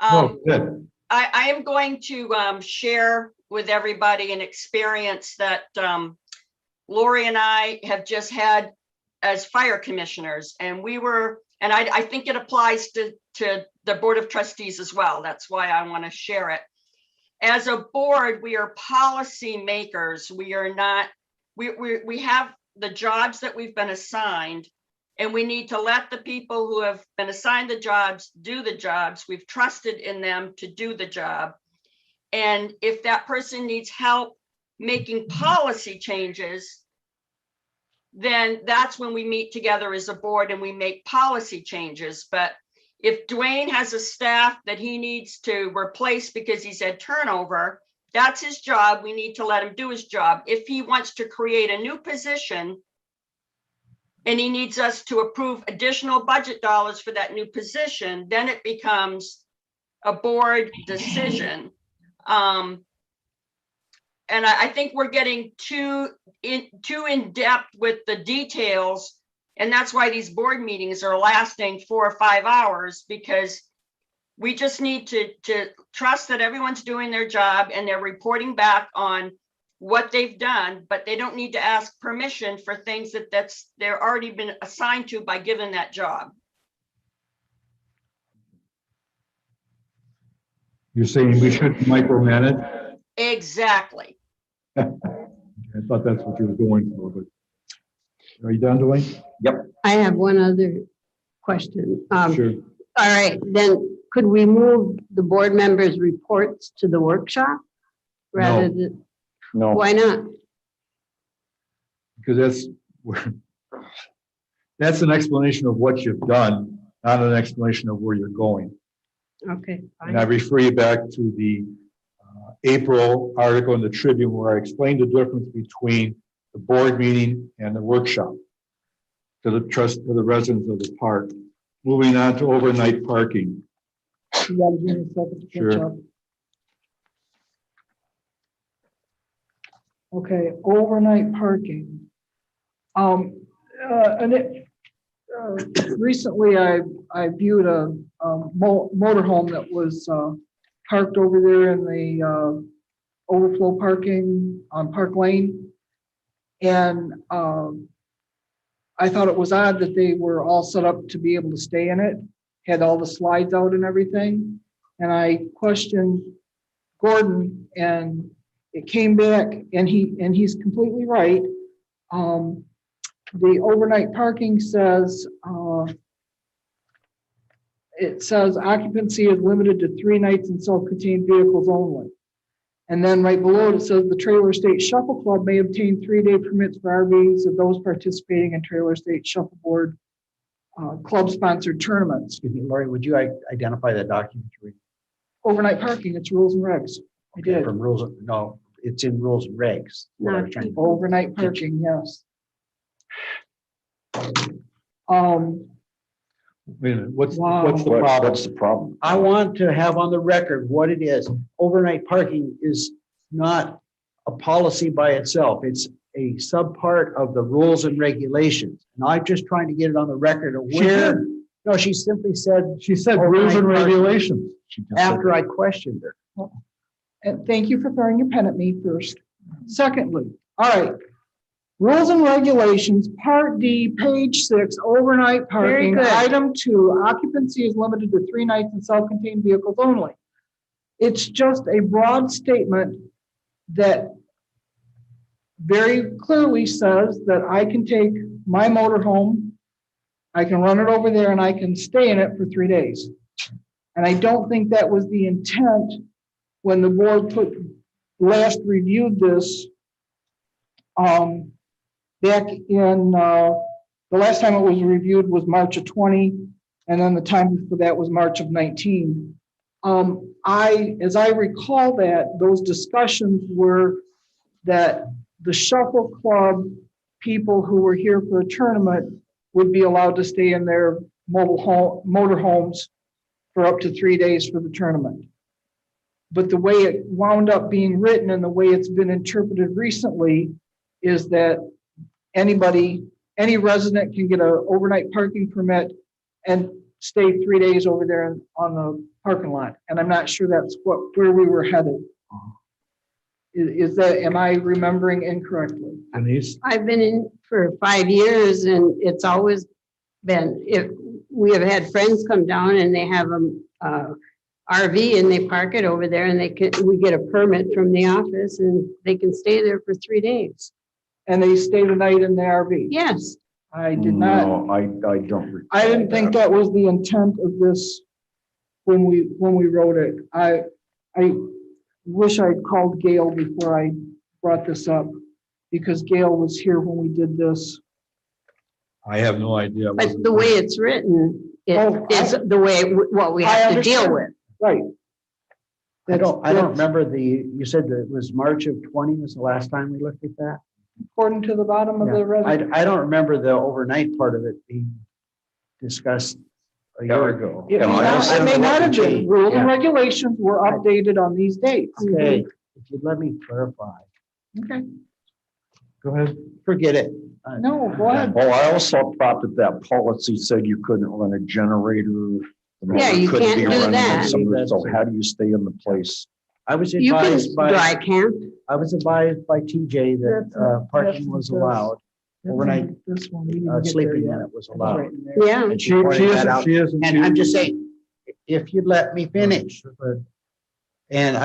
No, good. I am going to share with everybody an experience that Lori and I have just had as fire commissioners, and I think it applies to the Board of Trustees as well. That's why I want to share it. As a board, we are policy makers. We are not, we have the jobs that we've been assigned, and we need to let the people who have been assigned the jobs do the jobs. We've trusted in them to do the job. And if that person needs help making policy changes, then that's when we meet together as a board and we make policy changes. But if Dwayne has a staff that he needs to replace because he's had turnover, that's his job. We need to let him do his job. If he wants to create a new position and he needs us to approve additional budget dollars for that new position, then it becomes a board decision. And I think we're getting too in depth with the details. And that's why these board meetings are lasting 4 or 5 hours, because we just need to trust that everyone's doing their job and they're reporting back on what they've done, but they don't need to ask permission for things they're already been assigned to by given that job. You're saying we shouldn't micromanage? Exactly. I thought that's what you were going for, but are you done, Dwayne? I have one other question. Sure. All right, then could we move the board members' reports to the workshop? Rather than, no, why not? Because that's an explanation of what you've done, not an explanation of where you're going. Okay, And I fine. refer you back to the April article in the Tribune where I explained the difference between the board meeting and the workshop to the residents of the park. Moving on to overnight parking. You gotta give me a second to catch Sure. up. Okay, overnight parking. Recently I viewed a motorhome that was parked over there in the overflow parking on Park Lane. And I thought it was odd that they were all set up to be able to stay in it, had all the slides out and everything. And I questioned Gordon, and it came back, and he's completely right. The overnight parking says, it says occupancy is limited to 3 nights in self-contained vehicles only. And then right below it says the Trailer State Shuffle Club may obtain 3-day permits for RVs of those participating in Trailer State Shuffleboard club-sponsored tournaments. Excuse me, Lori, would you identify that document? Overnight parking, it's rules and regs. I did. From rules, no, it's in rules and regs. What I was trying to- Overnight parking, yes. Wait a minute, what's the What- problem? What's the problem? I want to have on the record what it is. Overnight parking is not a policy by itself. It's a subpart of the rules and regulations. And I'm just trying to get it on the record of where. No, she simply said. She said rules and regulations. After I questioned her. And thank you for throwing your pen at me first. Secondly, all right. Rules and regulations, Part D, page 6, overnight Very parking. good. Item 2, occupancy is limited to 3 nights in self-contained vehicles only. It's just a broad statement that very clearly says that I can take my motorhome, I can run it over there, and I can stay in it for 3 days. And I don't think that was the intent when the board last reviewed this. Back in, the last time it was reviewed was March of 20, and then the time before that was March of 19. As I recall that, those discussions were that the Shuffle Club people who were here for a tournament would be allowed to stay in their motorhomes for up to 3 days for the tournament. But the way it wound up being written and the way it's been interpreted recently is that any resident can get an overnight parking permit and stay 3 days over there on the parking lot. And I'm not sure that's where we were headed. Am I remembering incorrectly? Denise? I've been in for 5 years and it's always been, if we have had friends come down and they have a RV and they park it over there and we get a permit from the office and they can stay there for 3 days. And they stay the night in the RV? Yes. I did not. No, I don't. recall I didn't think that was the intent of this when we wrote it. I wish I'd called Gail before I brought this up, because Gail was here when we did this. I have no idea. But the way it's written, is the way, what we have to deal with. Right. I don't remember you said that it was March of 20 was the last time we looked at that? According to the bottom of the resolution. I don't remember the overnight part of it being discussed a year ago. It may not have been. Rules and regulations were updated on these dates. Okay, if you'd let me clarify. Okay. Go ahead. Forget it. No, go ahead. Oh, I also thought that policy said you couldn't run a generator. Yeah, you Couldn't be can't do running that. So how do you stay in the place? I was You can advised by dry camp. TJ that parking was allowed. Overnight This one, we didn't get there sleeping yet. in it was That's allowed. right in there. Yeah. And she pointed that out. She isn't. And I'm just saying, if you'd let me finish. And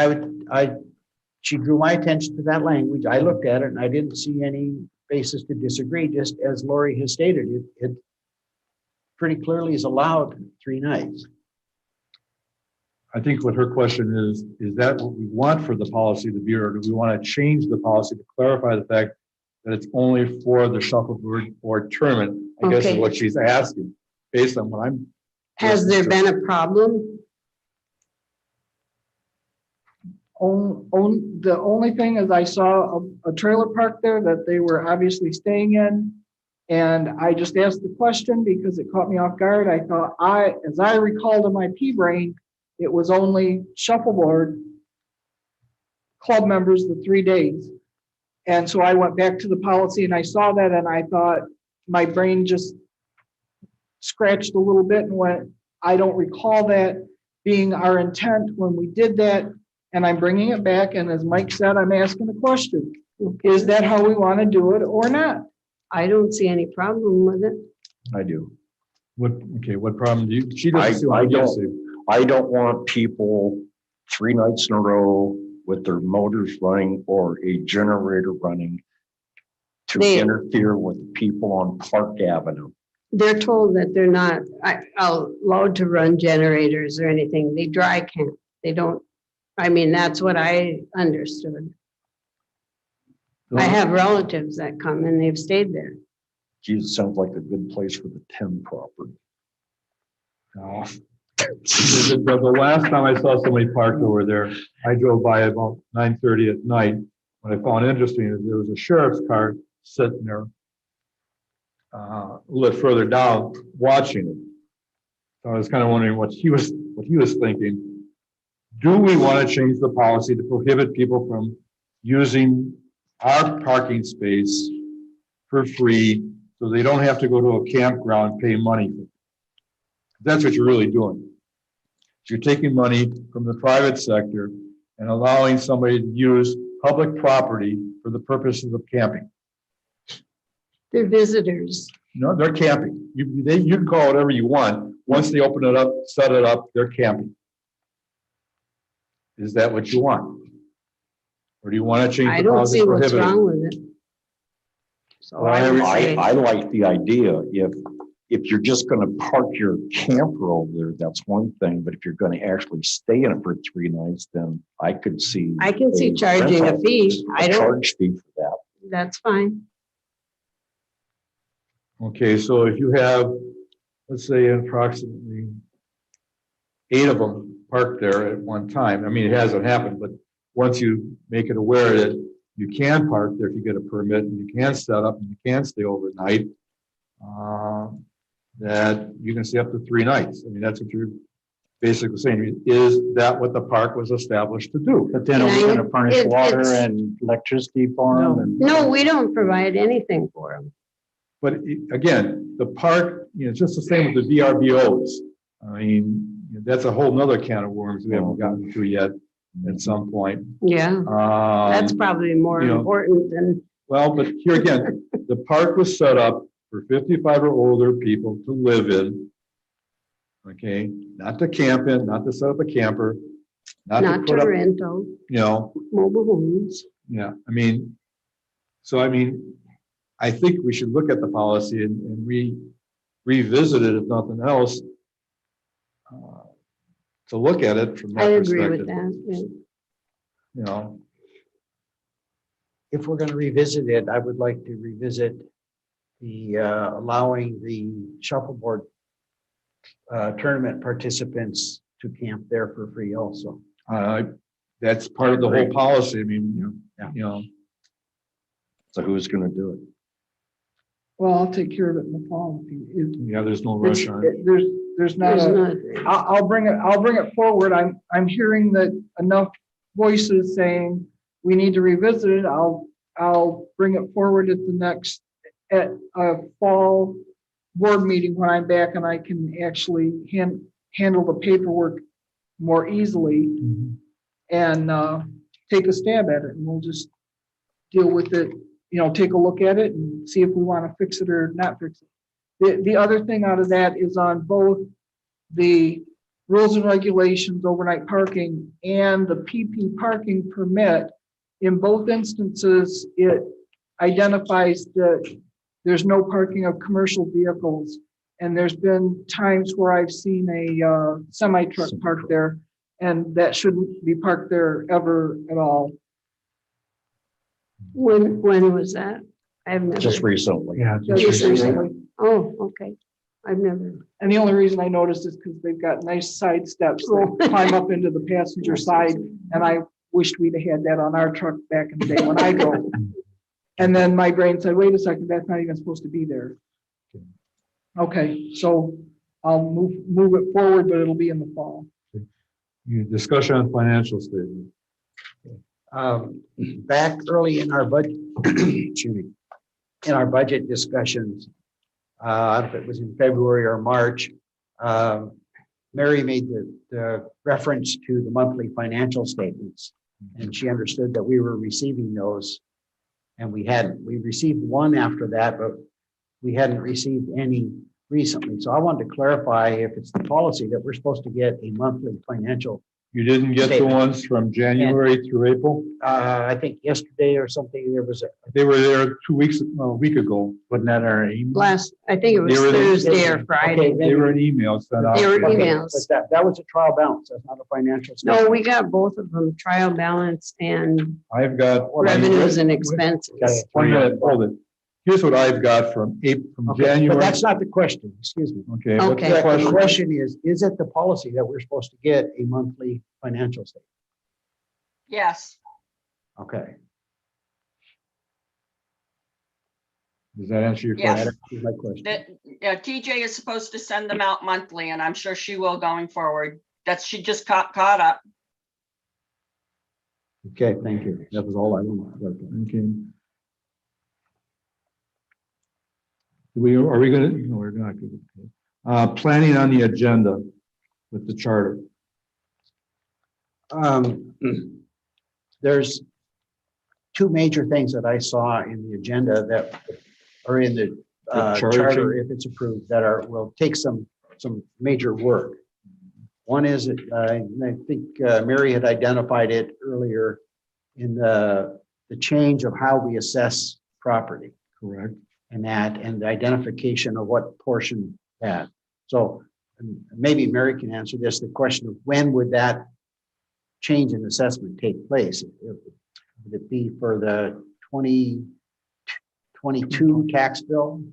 she drew my attention to that language. I looked at it and I didn't see any basis to disagree, just as Lori has stated, it pretty clearly is allowed 3 nights. I think what her question is that what we want for the policy to be, or do we want to change the policy to clarify the fact that it's only for the shuffleboard or tournament? I guess is Okay. what she's asking, based on what I'm. Has there been a problem? The only thing is I saw a trailer park there that they were obviously staying in. And I just asked the question because it caught me off guard. I thought as I recalled in my pea brain, it was only shuffleboard club members the 3 days. And so I went back to the policy and I saw that and I thought, my brain just scratched a little bit and went, I don't recall that being our intent when we did that. And I'm bringing it back. And as Mike said, I'm asking the question, is that how we want to do it or not? I don't see any problem with it. I do. What problem do you, she I doesn't see what you don't- see. I don't want people 3 nights in a row with their motors running or a generator running to They- interfere with people on Park Avenue. They're told that they're not allowed to run generators or anything. They dry camp. They don't, I mean, that's what I understood. I have relatives that come and they've stayed there. Jesus, sounds like a good place for the 10 property. No. The last time I saw somebody parked over there, I drove by about 9:30 at night. What I found interesting is there was a sheriff's car sitting there a little further down, watching it. So I was kind of wondering what he was thinking. Do we want to change the policy to prohibit people from using our parking space for free so they don't have to go to a campground and pay money for it? That's what you're really doing. You're taking money from the private sector and allowing somebody to use public property for the purposes of camping. They're visitors. No, they're camping. You can call it whatever you want. Once they open it up, set it up, they're camping. Is that what you want? Or do you want to change I the don't policy see to what's prohibit it? wrong with it. So Well, I would say, I like the idea, if you're just gonna park your camper over there, that's one thing, but if you're gonna actually stay in it for 3 nights, then I could see. I can see charging a rental, fee. I don't, Charge fee for that. that's fine. Okay, so if you have, let's say approximately 8 of them parked there at one time, I mean, it hasn't happened, but once you make it aware that you can park there if you get a permit and you can set up and you can stay overnight, that you can stay up to 3 nights. I mean, that's what you're basically saying. Is that what the park was established to do? But then are we gonna furnish It- water it's- and electricity for them? And No, we don't provide anything for them. But again, the park, it's just the same with the VRBOs. I mean, that's a whole nother can of worms we haven't gotten to yet at some point. Yeah, that's probably more you know, important than, Well, but here again, the park was set up for 55 or older people to live in. Okay, not to camp in, not to set up a camper, not to not put to up, rental, mobile homes. yeah, I mean, I think we should look at the policy and revisit it, if nothing else, to look at it from I that agree with perspective. that. You know, If we're going to revisit it, I would like to revisit the allowing the shuffleboard tournament participants to camp there for free also. that's part of the whole policy. I mean, Yeah. you know, So who's gonna do it? Well, I'll take care of it in the fall. yeah, there's no rush on it. There's not There's a, not, I'll bring it forward. I'm hearing that enough voices saying we need to revisit it. I'll bring it forward at a fall board meeting when I'm back and I can actually handle the paperwork more easily and take a stab at it, and we'll just deal with it, take a look at it and see if we want to fix it or not fix it. The other thing out of that is on both the rules and regulations, overnight parking, and the PP parking permit. In both instances, it identifies that there's no parking of commercial vehicles. And there's been times where I've seen a semi truck parked there, and that shouldn't be parked there ever at all. when was that? I've never. Just recently. Yeah. Just recently. Oh, okay. I've never. And the only reason I noticed is because they've got nice side steps that climb up into the passenger side. And I wished we'd have had that on our truck back in the day when I drove. And then my brain said, wait a second, that's not even supposed to be there. Okay, so I'll move it forward, but it'll be in the fall. Discussion on financial statement. Back early in our budget, excuse me, in our budget discussions, I don't know if it was in February or March, Mary made the reference to the monthly financial statements, and she understood that we were receiving those. And we received one after that, but we hadn't received any recently. So I wanted to clarify if it's the policy that we're supposed to get a monthly financial. You didn't get the Statement. ones from January through April? I think yesterday or something, there was They were there a week ago. Wasn't that our email? I think it was They were the- Thursday or Friday. They were an email sent out. They were Okay, emails. but that was a trial balance. That's not a financial. No, statement. we got both of them, trial balance and I've got. revenues and expenses. One minute, hold it. Here's what I've got from Okay, January. but that's not the question. Excuse me. Okay. what's Okay. the The question? question is it the policy that we're supposed to get a monthly financial statement? Yes, Okay. Does that answer your Yes. That question? answers my question. that, TJ is supposed to send them out monthly, and I'm sure she will going forward. She just caught up. Okay, thank you. That was all I wanted. Okay. Are we gonna, no, we're not gonna. Planning on the agenda with the charter. There's two major things that I saw in the agenda that are in the charter, if it's approved, that will take some major work. One is, I think Mary had identified it earlier in the change of how we assess property. Correct. And the identification of what portion that. So maybe Mary can answer this, the question of when would that change in assessment take place? Would it be for the 2022 tax bill?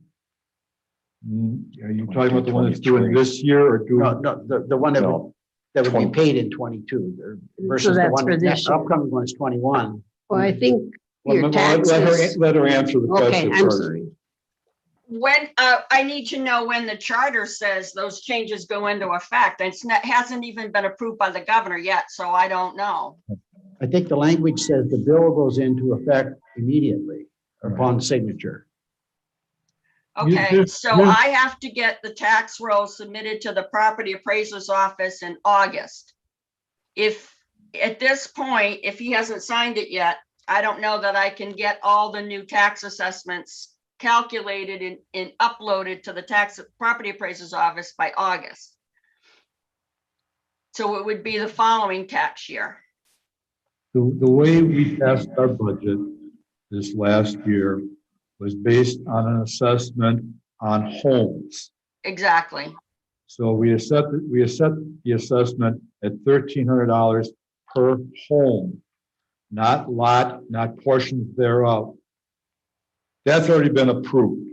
Are you talking about the one that's doing this year or doing? No, the one that would be paid in 22 versus the that's one for that this year. upcoming one is 21. Well, I think your Let taxes. her answer the Okay, question I'm first. sorry. When, I need to know when the charter says those changes go into effect. Hasn't even been approved by the governor yet, so I don't know. I think the language says the bill goes into effect immediately upon signature. Okay, so I have to get the tax roll submitted to the property appraiser's office in August. If, at this point, if he hasn't signed it yet, I don't know that I can get all the new tax assessments calculated and uploaded to the property appraiser's office by August. So it would be the following tax year. The way we passed our budget this last year was based on an assessment on homes. Exactly. So we set the assessment at $1,300 per home, not lot, not portions thereof. That's already been approved.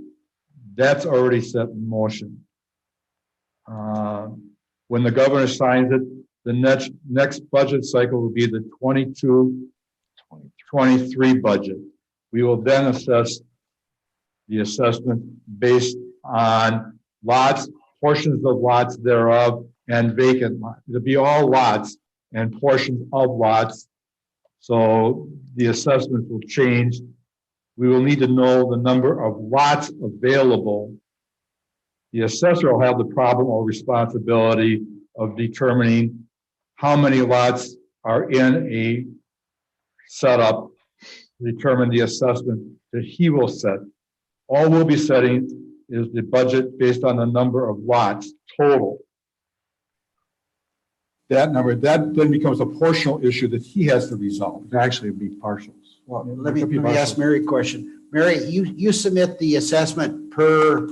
That's already set in motion. When the governor signs it, the next budget cycle will be the 22-23 budget. We will then assess the assessment based on lots, portions of lots thereof, and vacant lots. It'll be all lots and portions of lots. So the assessment will change. We will need to know the number of lots available. The assessor will have the problem or responsibility of determining how many lots are in a setup, determine the assessment that he will set. All we'll be setting is the budget based on the number of lots total. That number, that then becomes a portional issue that he has to resolve. It'd actually be partials. Well, let me ask Mary a question. Mary, you submit the assessment per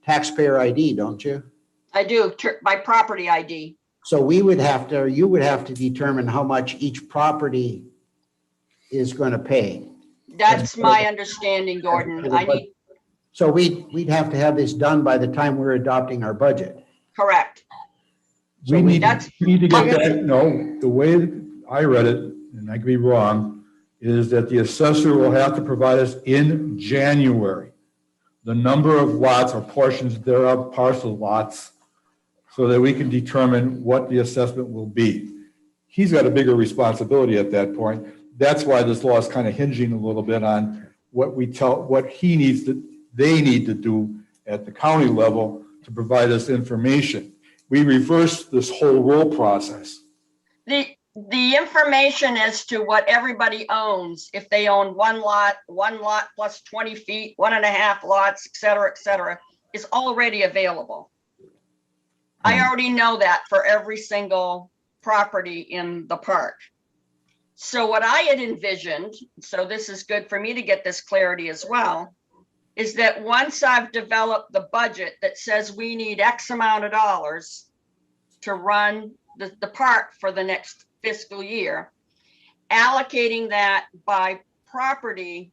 taxpayer ID, don't you? I do, by property ID. So you would have to determine how much each property is going to pay. That's my understanding, Gordon. So we'd have to have this done by the time we're adopting our budget. Correct. We need to get that, no, the way I read it, and I could be wrong, is that the assessor will have to provide us in January the number of lots or portions thereof, parcel lots, so that we can determine what the assessment will be. He's got a bigger responsibility at that point. that's why this law is kind of hinging a little bit on what they need to do at the county level to provide us information. We reversed this whole roll process. The information as to what everybody owns, if they own one lot plus 20 feet, 1.5 lots, et cetera, is already available. I already know that for every single property in the park. So what I had envisioned, so this is good for me to get this clarity as well, is that once I've developed the budget that says we need X amount of dollars to run the park for the next fiscal year, allocating that by property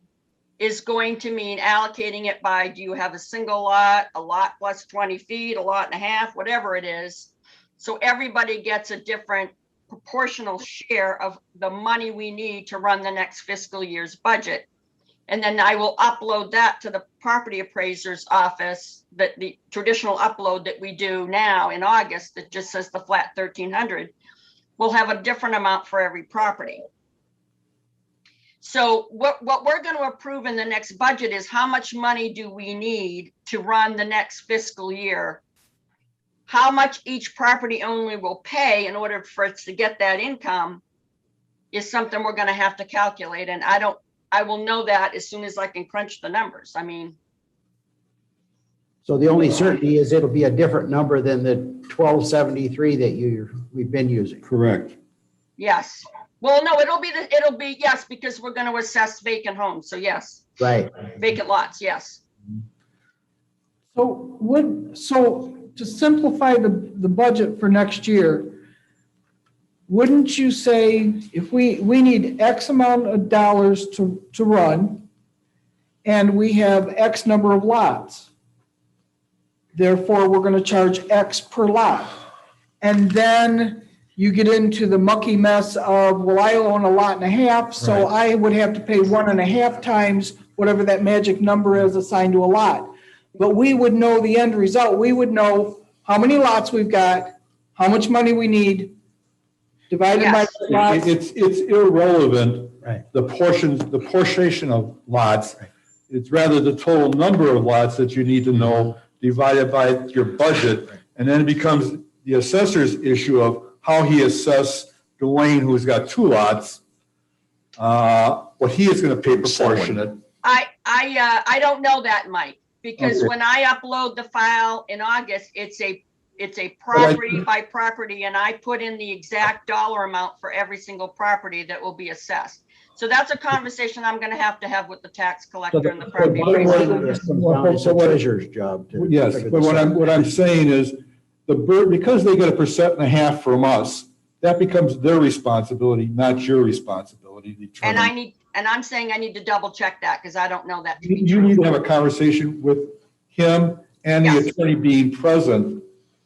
is going to mean allocating it by, do you have a single lot, a lot plus 20 feet, a lot and a half, whatever it is. So everybody gets a different proportional share of the money we need to run the next fiscal year's budget. And then I will upload that to the property appraiser's office, that the traditional upload that we do now in August that just says the flat 1,300. We'll have a different amount for every property. So what we're going to approve in the next budget is how much money do we need to run the next fiscal year? How much each property owner will pay in order for us to get that income is something we're going to have to calculate. And I will know that as soon as I can crunch the numbers. I mean. So the only certainty is it'll be a different number than the 1273 that we've been using. Correct. Yes. Well, no, it'll be yes, because we're going to assess vacant homes. So yes. Right. Vacant lots. Yes. So to simplify the budget for next year, wouldn't you say if we need X amount of dollars to run and we have X number of lots, therefore we're going to charge X per lot. And then you get into the mucky mess of, well, I own a lot and a half, so I would have to pay 1.5 times whatever that magic number is assigned to a lot. But we would know the end result. We would know how many lots we've got, how much money we need, divided by the lots. It's irrelevant, Right. the portion of lots. Right. It's rather the total number of lots that you need to know divided by your budget. Right. And then it becomes the assessor's issue of how he assesses Dwayne, who's got 2 lots, what he is going to pay proportionate. I don't know that, Mike, because Okay. when I upload the file in August, it's a property by property, and I put in the exact dollar amount for every single property that will be assessed. So that's a conversation I'm going to have with the tax collector and the property appraiser. It's the treasurer's job to. Yes, figure but this out. what I'm saying is because they get 1.5% from us, that becomes their responsibility, not your responsibility. to determine. And I'm saying I need to double check that because I don't know that to be You true. need to have a conversation with him and the Yes. attorney being present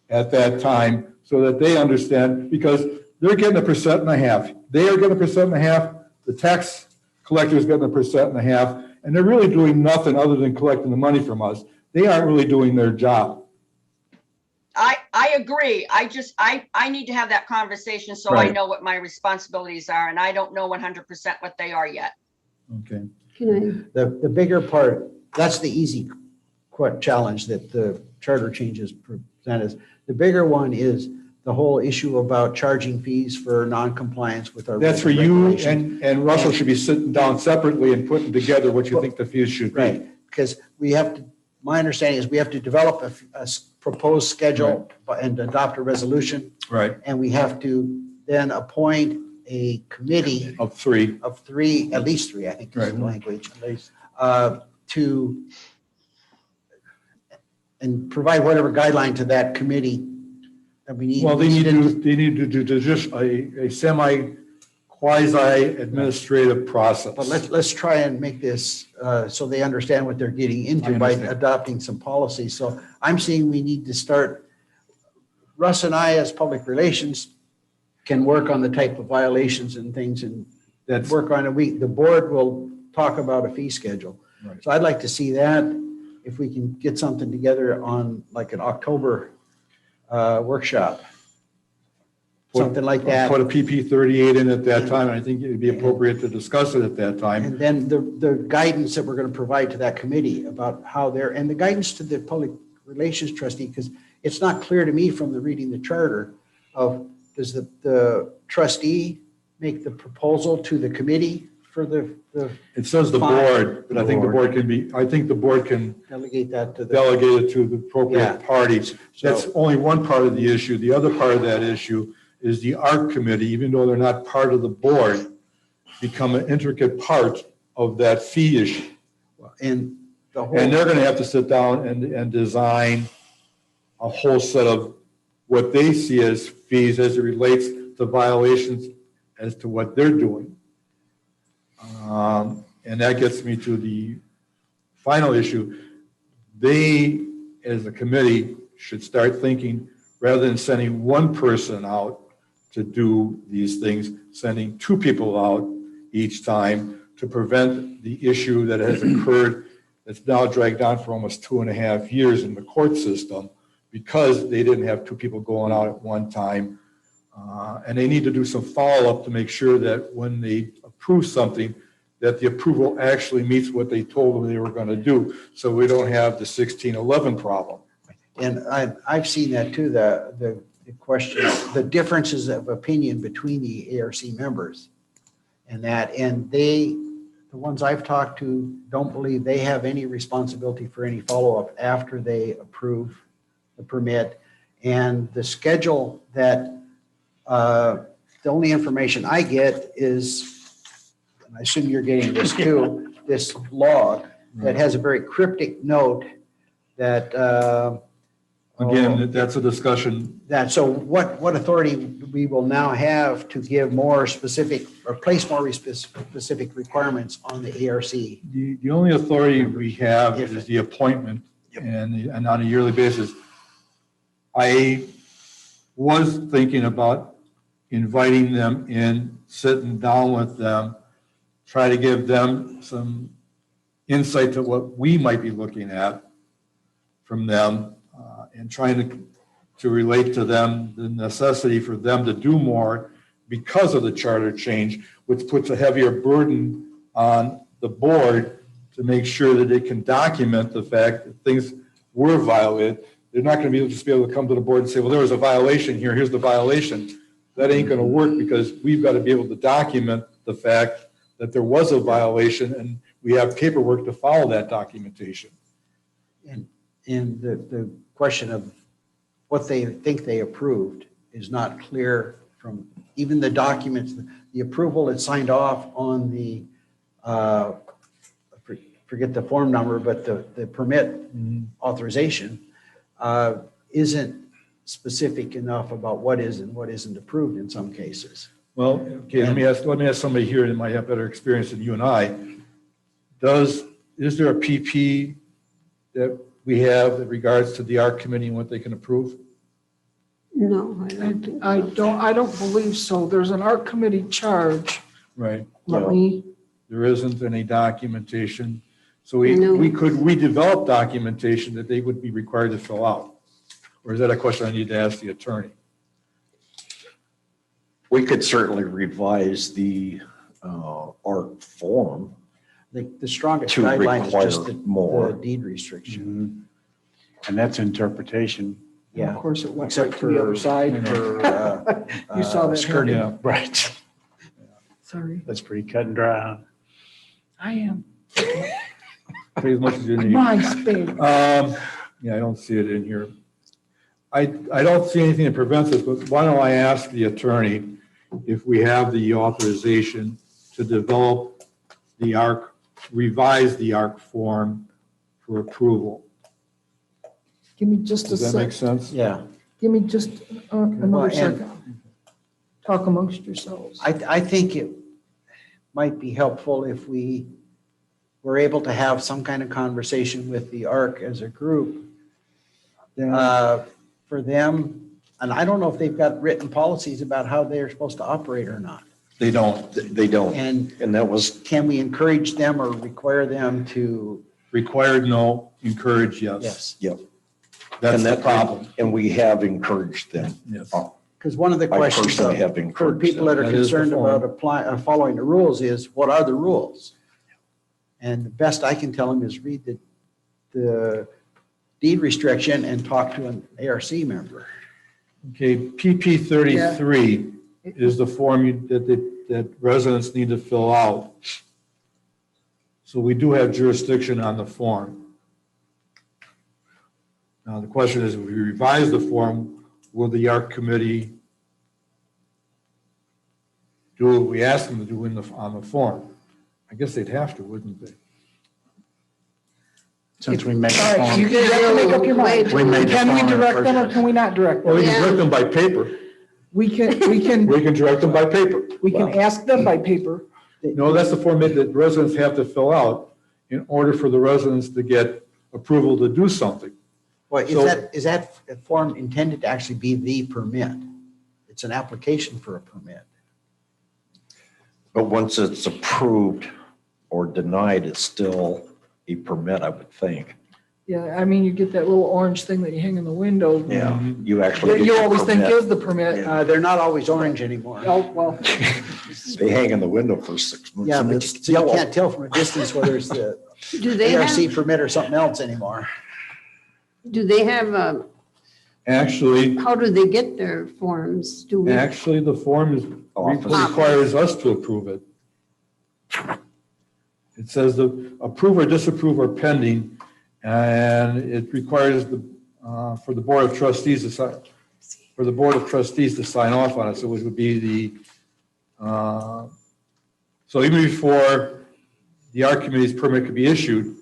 at that time so that they understand, because they're getting 1.5%. They are getting 1.5%. The tax collector is getting 1.5%, and they're really doing nothing other than collecting the money from us. They aren't really doing their job. I agree. I need to have that conversation so I Right. know what my responsibilities are, and I don't know 100% what they are yet. Okay. The bigger part, that's the easy challenge that the charter changes present us. The bigger one is the whole issue about charging fees for non-compliance with our. That's where you regulations. and Russell should be sitting down separately and putting together what you think the fees should be. Right, because we have to, my understanding is we have to develop a proposed schedule and adopt a resolution, Right. and we have to then appoint a committee Of 3. of 3, at least 3, I think is the Right. language, to, and provide whatever guideline to that committee that we need. Well, they need to do just a quasi-administrative process. But let's try and make this so they understand what they're getting into I by understand. adopting some policies. So I'm seeing we need to start, Russ and I as public relations can work on the type of violations and things and That's work on it. The board will talk about a fee schedule. Right. So I'd like to see that, if we can get something together on like an October workshop. something like that. Put a PP 38 in at that time, and I think it'd be appropriate to discuss it at that time. And then the guidance that we're going to provide to that committee about how they're, and the guidance to the public relations trustee, because it's not clear to me from the reading the charter of, does the trustee make the proposal to the committee for the It says the board, but I think the board can be, I think the board can delegate that to the. delegate it to the appropriate Yeah. parties. That's So- only one part of the issue. The other part of that issue is the ARC committee, even though they're not part of the board, become an intricate part of that fee issue. And the whole. And they're gonna have to sit down and design a whole set of what they see as fees as it relates to violations as to what they're doing. And that gets me to the final issue. They, as a committee, should start thinking, rather than sending one person out to do these things, sending two people out each time to prevent the issue that has occurred that's now dragged on for almost 2.5 years in the court system because they didn't have two people going out at one time. And they need to do some follow-up to make sure that when they approve something, that the approval actually meets what they told them they were going to do, so we don't have the 1611 problem. And I've seen that too, the question, the differences of opinion between the ARC members. And the ones I've talked to don't believe they have any responsibility for any follow-up after they approve the permit. And the schedule that, the only information I get is, and I assume you're getting this too, this log that has a very cryptic note that, Again, that's a discussion. so what authority we will now have to give more specific or place more specific requirements on the ARC? The only authority we have is the appointment and on a yearly basis. I was thinking about inviting them in, sitting down with them, try to give them some insight to what we might be looking at from them, and trying to relate to them the necessity for them to do more because of the charter change, which puts a heavier burden on the board to make sure that they can document the fact that things were violated. They're not going to just be able to come to the board and say, well, there was a violation here, here's the violation. That ain't going to work because we've got to be able to document the fact that there was a violation and we have paperwork to follow that documentation. And the question of what they think they approved is not clear from even the documents, the approval that's signed off on the, forget the form number, but the permit authorization isn't specific enough about what is and what isn't approved in some cases. Well, okay, let me ask somebody here that might have better experience than you and I. Is there a PP that we have in regards to the ARC committee and what they can approve? No, I don't think. I don't believe so. There's an art committee charge. Right. Let me, There isn't any documentation. So I know. we develop documentation that they would be required to fill out? Or is that a question I need to ask the attorney? We could certainly revise the ARC form. The strongest To guideline is just require more. the deed restriction. And that's interpretation. of Yeah. course, it went Except right to the other side. You saw that, skirting. Yeah. Right. Sorry. That's pretty cut and dry. I am. Pay as much as you need. My spade. Yeah, I don't see it in here. I don't see anything that prevents us, but why don't I ask the attorney if we have the authorization to develop the ARC, revise the ARC form for approval? Give me just a Does that make sec. sense? Yeah. Give me just Well, another and- second. Talk amongst yourselves. I think it might be helpful if we were able to have some kind of conversation with the ARC as a group. For them, and I don't know if they've got written policies about how they're supposed to operate or not. They don't. They don't. And And that was, can we encourage them or require them to? Required, no. Encouraged, yes. Yes. yep. That's And the that problem. And we have encouraged them. Yes. Because one of the I questions personally have for encouraged people that are That is the concerned form. about following the rules is, what are the rules? And the best I can tell them is read the deed restriction and talk to an ARC member. Okay, PP 33 is the form that residents need to fill out. So we do have jurisdiction on the form. Now, the question is, if we revise the form, will the ARC committee do what we asked them to do on the form? I guess they'd have to, wouldn't they? Since we make All a right, you form. have to make up your mind. We made the Can we form in the direct first them or place. can we not direct Well, them? we can direct them by paper. We can We can direct them by paper. ask them by paper. No, that's the form that residents have to fill out in order for the residents to get approval to do something. Well, So- is that form intended to actually be the permit? It's an application for a permit. But once it's approved or denied, it's still a permit, I would think. Yeah, I mean, you get that little orange thing that you hang in the window. Yeah, you actually That get you your always think permit. is the permit. They're not always orange anymore. Oh, well, They hang in the window for 6 months Yeah, and but it's so you yellow. can't tell from a distance whether it's the Do they ARC have, permit or something else anymore. Actually, how do they get their forms? Do we? the form Office. requires us to approve it. It says the approve or disapprove are pending, and it requires for the Board of Trustees to sign, off on it, so it would be so even before the ARC committee's permit could be issued,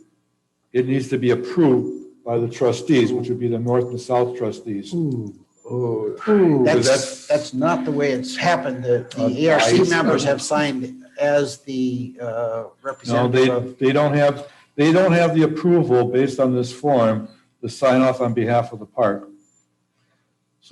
it needs to be approved by the trustees, which would be the North and South trustees. That's not the way it's happened. The ARC members have signed as the No, representative of. they don't have the approval based on this form to sign off on behalf of the park.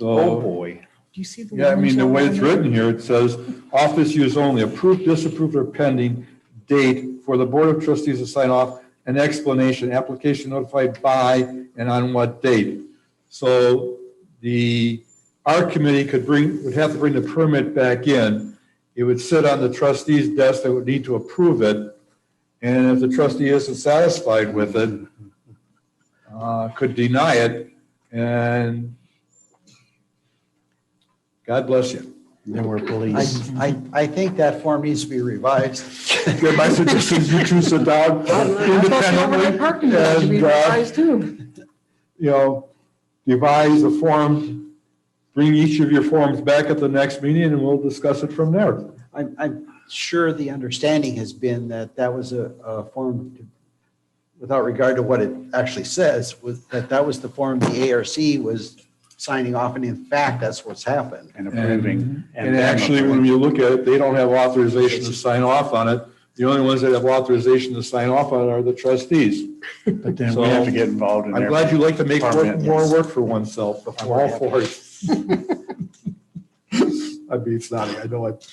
Oh, So, boy. do you see the? yeah, I mean, the way it's orange one? written here, it says, office use only, approved, disapproved, or pending, date for the Board of Trustees to sign off, an explanation, application notified by and on what date. So the ARC committee would have to bring the permit back in. It would sit on the trustee's desk that would need to approve it. And if the trustee isn't satisfied with it, could deny it, and God bless you. Then we're police. I think that form needs to be revised. Good, my suggestion is you two sit down I thought they were independently in parking lot to be and, revised too. devise a form, bring each of your forms back at the next meeting, and we'll discuss it from there. I'm sure the understanding has been that that was a form, without regard to what it actually says, was that was the form the ARC was signing off, and in fact, that's what's happened. And approving. And actually, when you look at it, they don't have authorization to sign off on it. The only ones that have authorization to sign off on it are the trustees. But then we have to get involved in I'm every glad you like to make permit. more work for oneself. I'm all for it. I'd be snotty, I know it.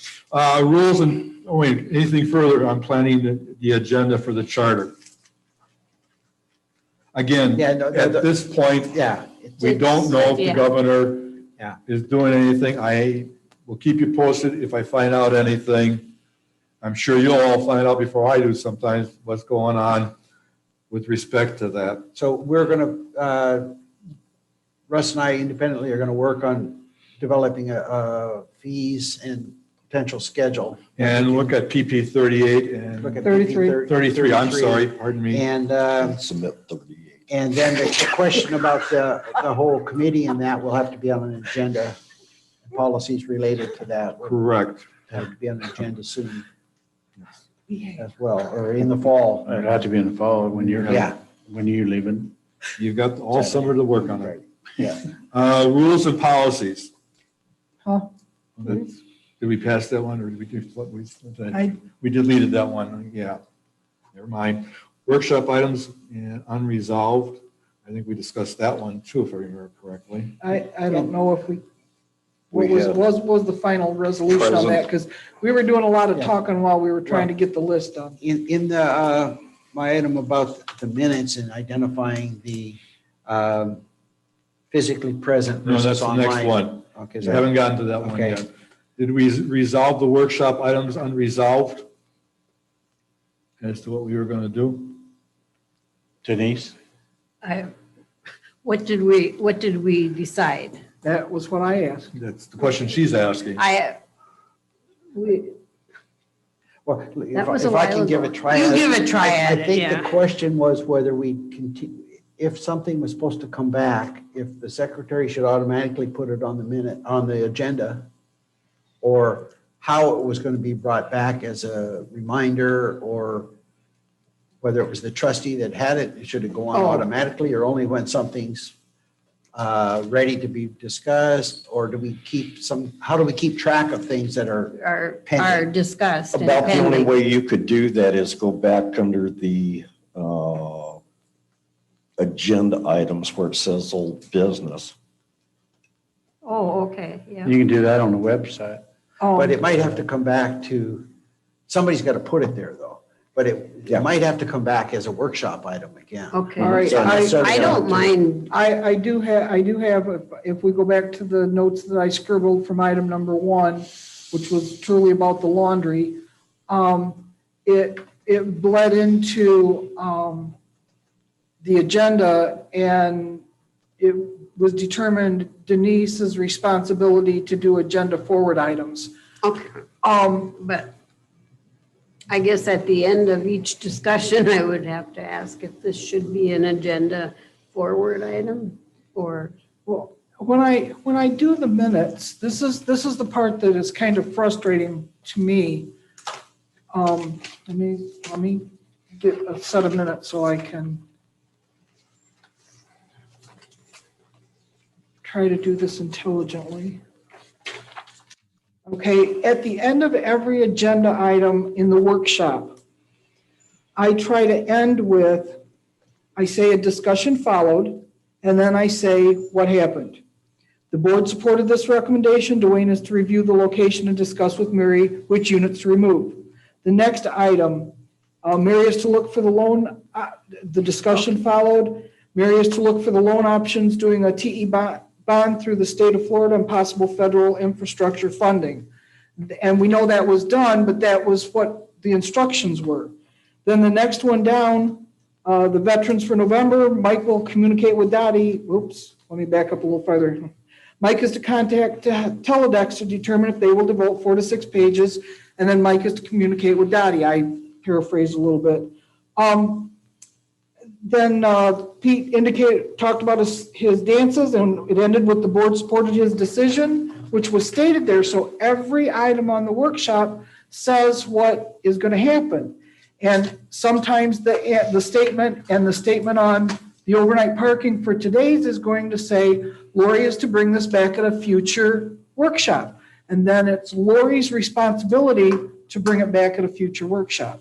Rules and, anything further on planning the agenda for the charter? Again, Yeah, no, at this point, Yeah. we don't know if the Yeah. governor Yeah. is doing anything. I will keep you posted if I find out anything. I'm sure you'll all find out before I do sometimes what's going on with respect to that. So we're going to, Russ and I independently are going to work on developing a fees and potential schedule. And look at PP 38 and Look at 33. 33, I'm sorry, pardon me. And, Submit 38. and then the question about the whole committee and that will have to be on an agenda. Policies related to that will Correct. have to be on the agenda soon as well, or in the fall. It'd have to be in the fall when you're, Yeah. when you're leaving. You've got all summer to work on it. Yeah. Rules and policies. Huh? Did we pass that one or did we do what we? I- We deleted that one, yeah. Never mind. Workshop items and unresolved. I think we discussed that one too, if I remember correctly. I don't know if we, what We was the final resolution on that? Because we were doing a lot of talking while we were trying to get the list done. In my item about the minutes and identifying the physically present No, versus that's the next online. one. Okay, We haven't gotten to that one Okay. yet. Did we resolve the workshop items unresolved as to what we were going to do? Denise? What did we decide? That was what I asked. That's the question she's asking. Well, That was a if I can while give a ago. try. You at it, give a try at I it, think yeah. the question was whether we continue, if something was supposed to come back, if the secretary should automatically put it on the agenda, or how it was going to be brought back as a reminder, or whether it was the trustee that had it, should it go on Oh. automatically, or only when something's ready to be discussed, or how do we keep track of things that are pending? Are discussed and About the only pending. way you could do that is go back under the agenda items where it says old business. Oh, okay, yeah. You can do that on the website. But it might have to come back to, somebody's got to put it there though. But it might have to come back as a workshop item again. Okay. All right, So necessarily I don't mind, I do have, if we go back to the notes that I scribbled from item number 1, which was truly about the laundry, it bled into the agenda, and it was determined Denise's responsibility to do agenda forward items. okay, but I guess at the end of each discussion, I would have to ask if this should be an agenda forward item or, Well, when I do the minutes, this is the part that is kind of frustrating to me. Let me get a set of minutes so I can try to do this intelligently. Okay, at the end of every agenda item in the workshop, I try to end with, I say a discussion followed, and then I say what happened. The board supported this recommendation. Dwayne is to review the location and discuss with Mary which units to remove. The next item, Mary is to look for the loan, the discussion followed. Mary is to look for the loan options, doing a TE bond through the state of Florida and possible federal infrastructure funding. And we know that was done, but that was what the instructions were. Then the next one down, the veterans for November, Mike will communicate with Dottie. Oops, let me back up a little farther. Mike is to contact Teledex to determine if they will devote 4 to 6 pages, and then Mike is to communicate with Dottie. I paraphrased a little bit. Then Pete talked about his dances, and it ended with the board supported his decision, which was stated there. So every item on the workshop says what is going to happen. And sometimes the statement and the statement on the overnight parking for today's is going to say, Lori is to bring this back at a future workshop. And then it's Lori's responsibility to bring it back at a future workshop.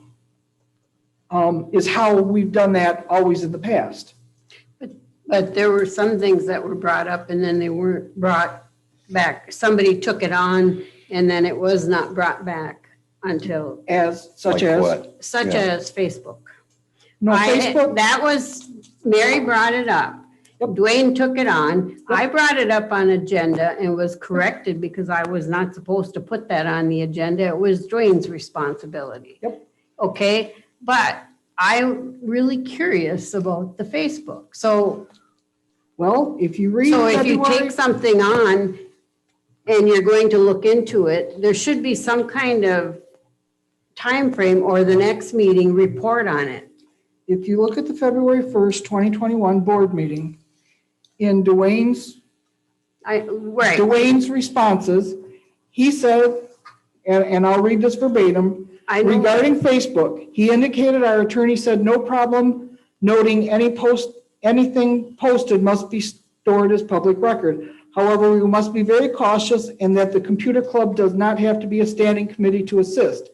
Is how we've done that always in the past. but there were some things that were brought up and then they weren't brought back. Somebody took it on and then it was not brought back until, Like what? such Yeah. as Facebook. No, Facebook, That was, Mary brought it up. Dwayne took it on. I brought it up on agenda and was corrected because I was not supposed to put that on the agenda. It was Dwayne's responsibility. Yep. Okay, but I'm really curious about the Facebook. So well, if you read if you February, take something on and you're going to look into it, there should be some kind of time frame or the next meeting report on it. if you look at the February 1st, 2021 board meeting, in Dwayne's responses, he said, and I'll read this verbatim, I know. regarding Facebook, he indicated our attorney said no problem, noting anything posted must be stored as public record. However, we must be very cautious and that the computer club does not have to be a standing committee to assist.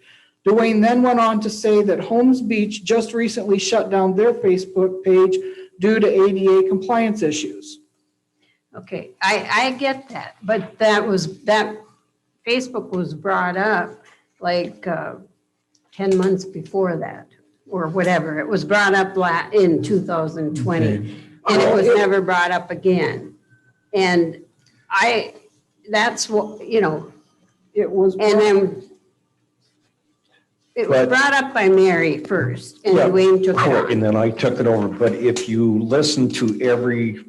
Dwayne then went on to say that Holmes Beach just recently shut down their Facebook page due to ADA compliance issues. Okay, I get that, but that Facebook was brought up like 10 months before that, or whatever. It was brought up in 2020, and it was never brought up again. And that's what, It was. and then it was But- brought up by Mary first, and Yeah, Dwayne took it correct, and on. then I took it over. But if you listen to every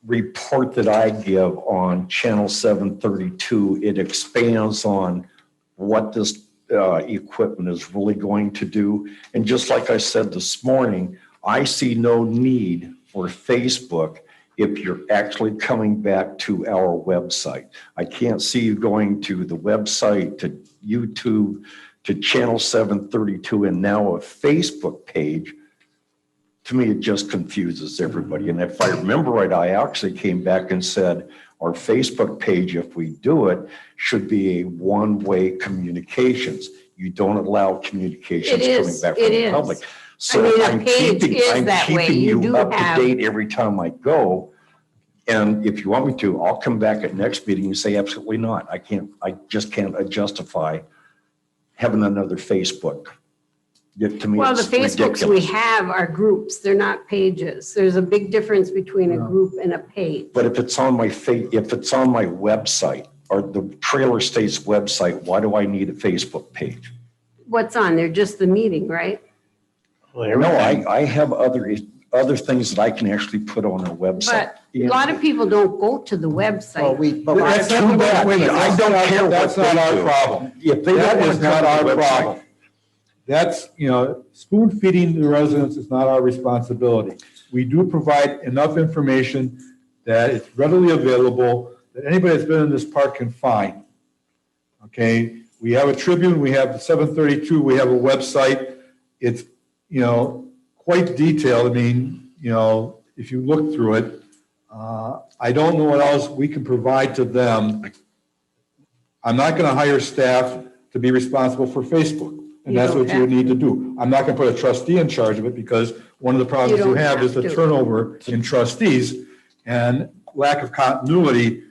report that I give on Channel 732, it expands on what this equipment is really going to do. And just like I said this morning, I see no need for Facebook if you're actually coming back to our website. I can't see you going to the website, to YouTube, to Channel 732, and now a Facebook page. To me, it just confuses everybody. And if I remember right, I actually came back and said, our Facebook page, if we do it, should be a one-way communications. You don't allow communications It coming is, back it from the is. public. I So mean, a I'm page keeping, is I'm that way. keeping You you do up to have- date every time I go. And if you want me to, I'll come back at next meeting and say, absolutely not. I just can't justify having another Facebook. To me, Well, the it's Facebooks we ridiculous. have are groups, they're not pages. There's a big difference between a group and a page. But if it's on my if it's on my website or the Trailer State's website, why do I need a Facebook page? What's on there? Just the meeting, right? Well, No, everything. I have other things that I can actually put on a website. But a lot of people don't go to the Well, website. but That's Too not- bad. wait a minute, I don't care what That's not they our do. problem. If they That don't want is to not come our to the problem. website. That's, spoon feeding the residents is not our responsibility. We do provide enough information that it's readily available, that anybody that's been in this park can find. Okay, we have a Tribune, we have the 732, we have a website. It's, quite detailed. I mean, if you look through it, I don't know what else we can provide to them. I'm not going to hire staff to be responsible for Facebook. And You that's don't what you would have need to do. I'm not going to put a trustee in charge of it because one of the problems You you don't have is have the to. turnover in trustees and lack of continuity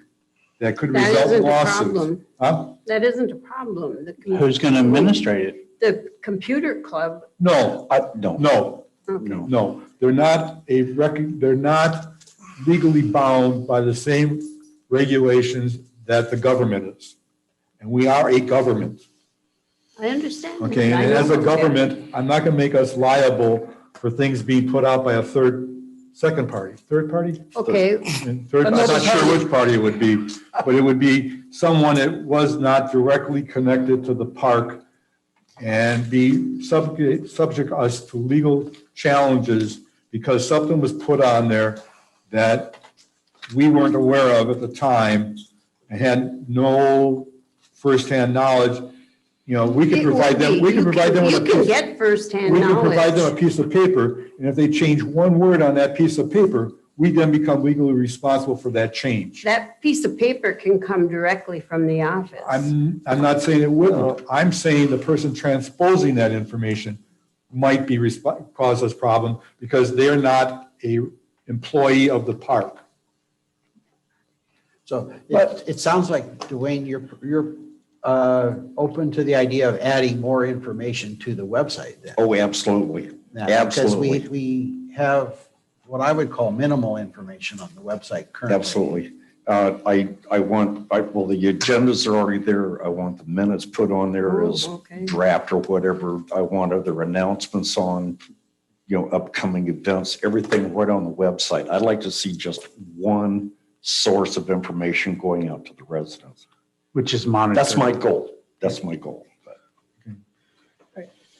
that could That result in isn't a lawsuits. problem. Huh? That isn't a problem. Who's going to administrate it? The computer club, No, No. no, okay. no. They're not they're not legally bound by the same regulations that the government is. And we are a government. I understand. Okay, I and know as a that. government, I'm not gonna make us liable for things being put out by a third party? Okay, And third, I'm not sure which party it would be, but it would be someone that was not directly connected to the park and be subject us to legal challenges because something was put on there that we weren't aware of at the time and had no firsthand knowledge. We can It provide will them, be. we can provide them with a You can piece. get firsthand We can provide them a knowledge. piece of paper, and if they change one word on that piece of paper, we then become legally responsible for that change. That piece of paper can come directly from the office. I'm not saying it wouldn't. I'm saying the person transposing that information might be cause us problem because they're not a employee of the park. So it sounds like, Dwayne, you're open to the idea of adding more information to the website then. Oh, absolutely. Now, Absolutely. Because we have what I would call minimal information on the website currently. Absolutely. The agendas are already there. I want the minutes put on there Oh, as okay. draft or whatever. I want other announcements on, upcoming events, everything right on the website. I'd like to see just one source of information going out to the residents. Which is monitored. That's my goal. That's my goal.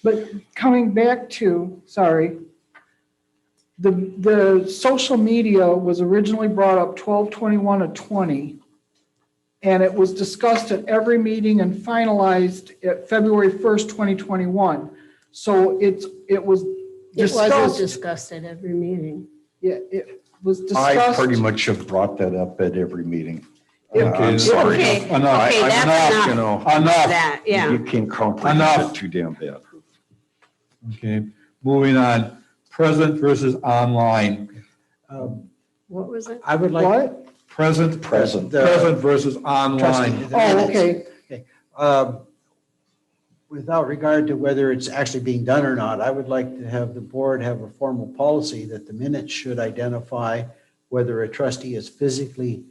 But coming back to, the social media was originally brought up 12/21/20. And it was discussed at every meeting and finalized at February 1st, 2021. So it was It wasn't discussed. discussed at every meeting. Yeah, it was I discussed. pretty much have brought that up at every meeting. Okay, I'm sorry. Okay, Enough. okay, that's You enough. know, Enough. That, yeah. you can't comprehend Enough. it too damn bad. Okay, moving on. Present versus online. What was it? I would like. What? Present Present. versus online. Trustee, the Oh, minutes. okay. Without regard to whether it's actually being done or not, I would like to have the board have a formal policy that the minutes should identify whether a trustee is physically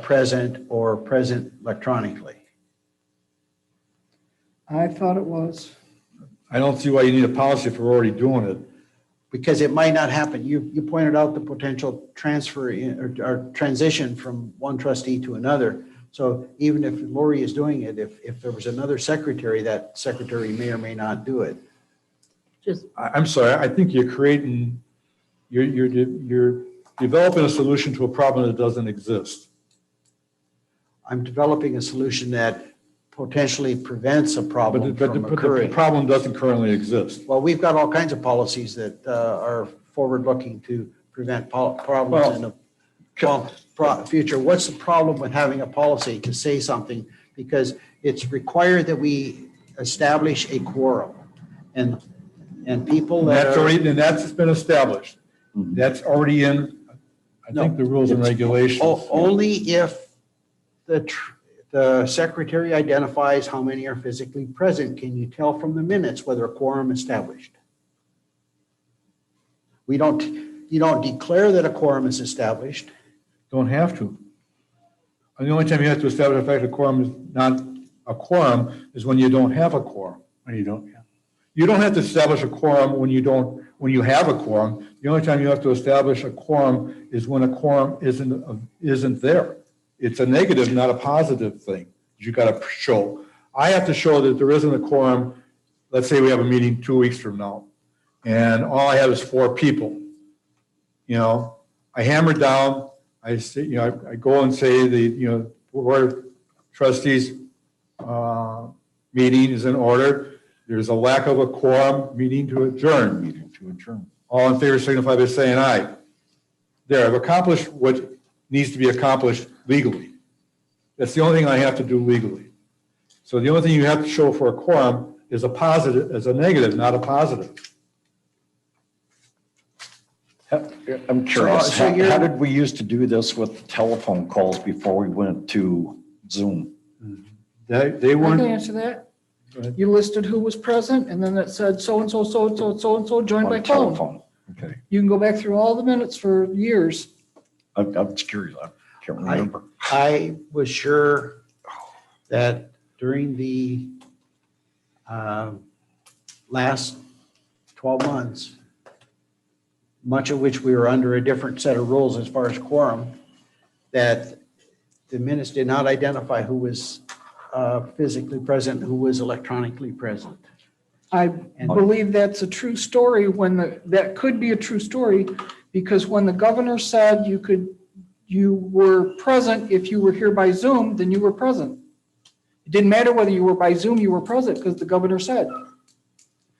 present or present electronically. I thought it was. I don't see why you need a policy if we're already doing it. Because it might not happen. You pointed out the potential transfer or transition from one trustee to another. So even if Lori is doing it, if there was another secretary, that secretary may or may not do it. I'm sorry, I think you're creating, you're developing a solution to a problem that doesn't exist. I'm developing a solution that potentially prevents a problem from But occurring. the problem doesn't currently exist. Well, we've got all kinds of policies that are forward-looking to prevent problems in the future. What's the problem with having a policy to say something? Because it's required that we establish a quorum. And people that are. And that's been established. That's already in, I think, the rules and regulations. Only if the secretary identifies how many are physically present. Can you tell from the minutes whether a quorum established? You don't declare that a quorum is established. Don't have to. And the only time you have to establish the fact a quorum is not a quorum is when you don't have a quorum. Or you don't, You don't have to establish a quorum when you have a quorum. The only time you have to establish a quorum is when a quorum isn't there. It's a negative, not a positive thing. You got to show. I have to show that there isn't a quorum. Let's say we have a meeting 2 weeks from now, and all I have is 4 people. I hammer down. I say, I go and say the board trustees meeting is in order. There's a lack of a quorum, meeting to adjourn. All in favor signify by saying aye. There, I've accomplished what needs to be accomplished legally. That's the only thing I have to do legally. So the only thing you have to show for a quorum is a positive, is a negative, not a positive. I'm curious, how did we used to do this with telephone calls before we went to Zoom? They I can weren't. answer that. Go ahead. You listed who was present, and then it said so-and-so, so-and-so, so-and-so joined by On phone. telephone. Okay. You can go back through all the minutes for years. I'm just curious. I can't remember. I was sure that during the last 12 months, much of which we were under a different set of rules as far as quorum, that the minutes did not identify who was physically present, who was electronically present. I believe that's a true story that could be a true story, because when the governor said you were present, if you were here by Zoom, then you were present. It didn't matter whether you were by Zoom, you were present, because the governor said.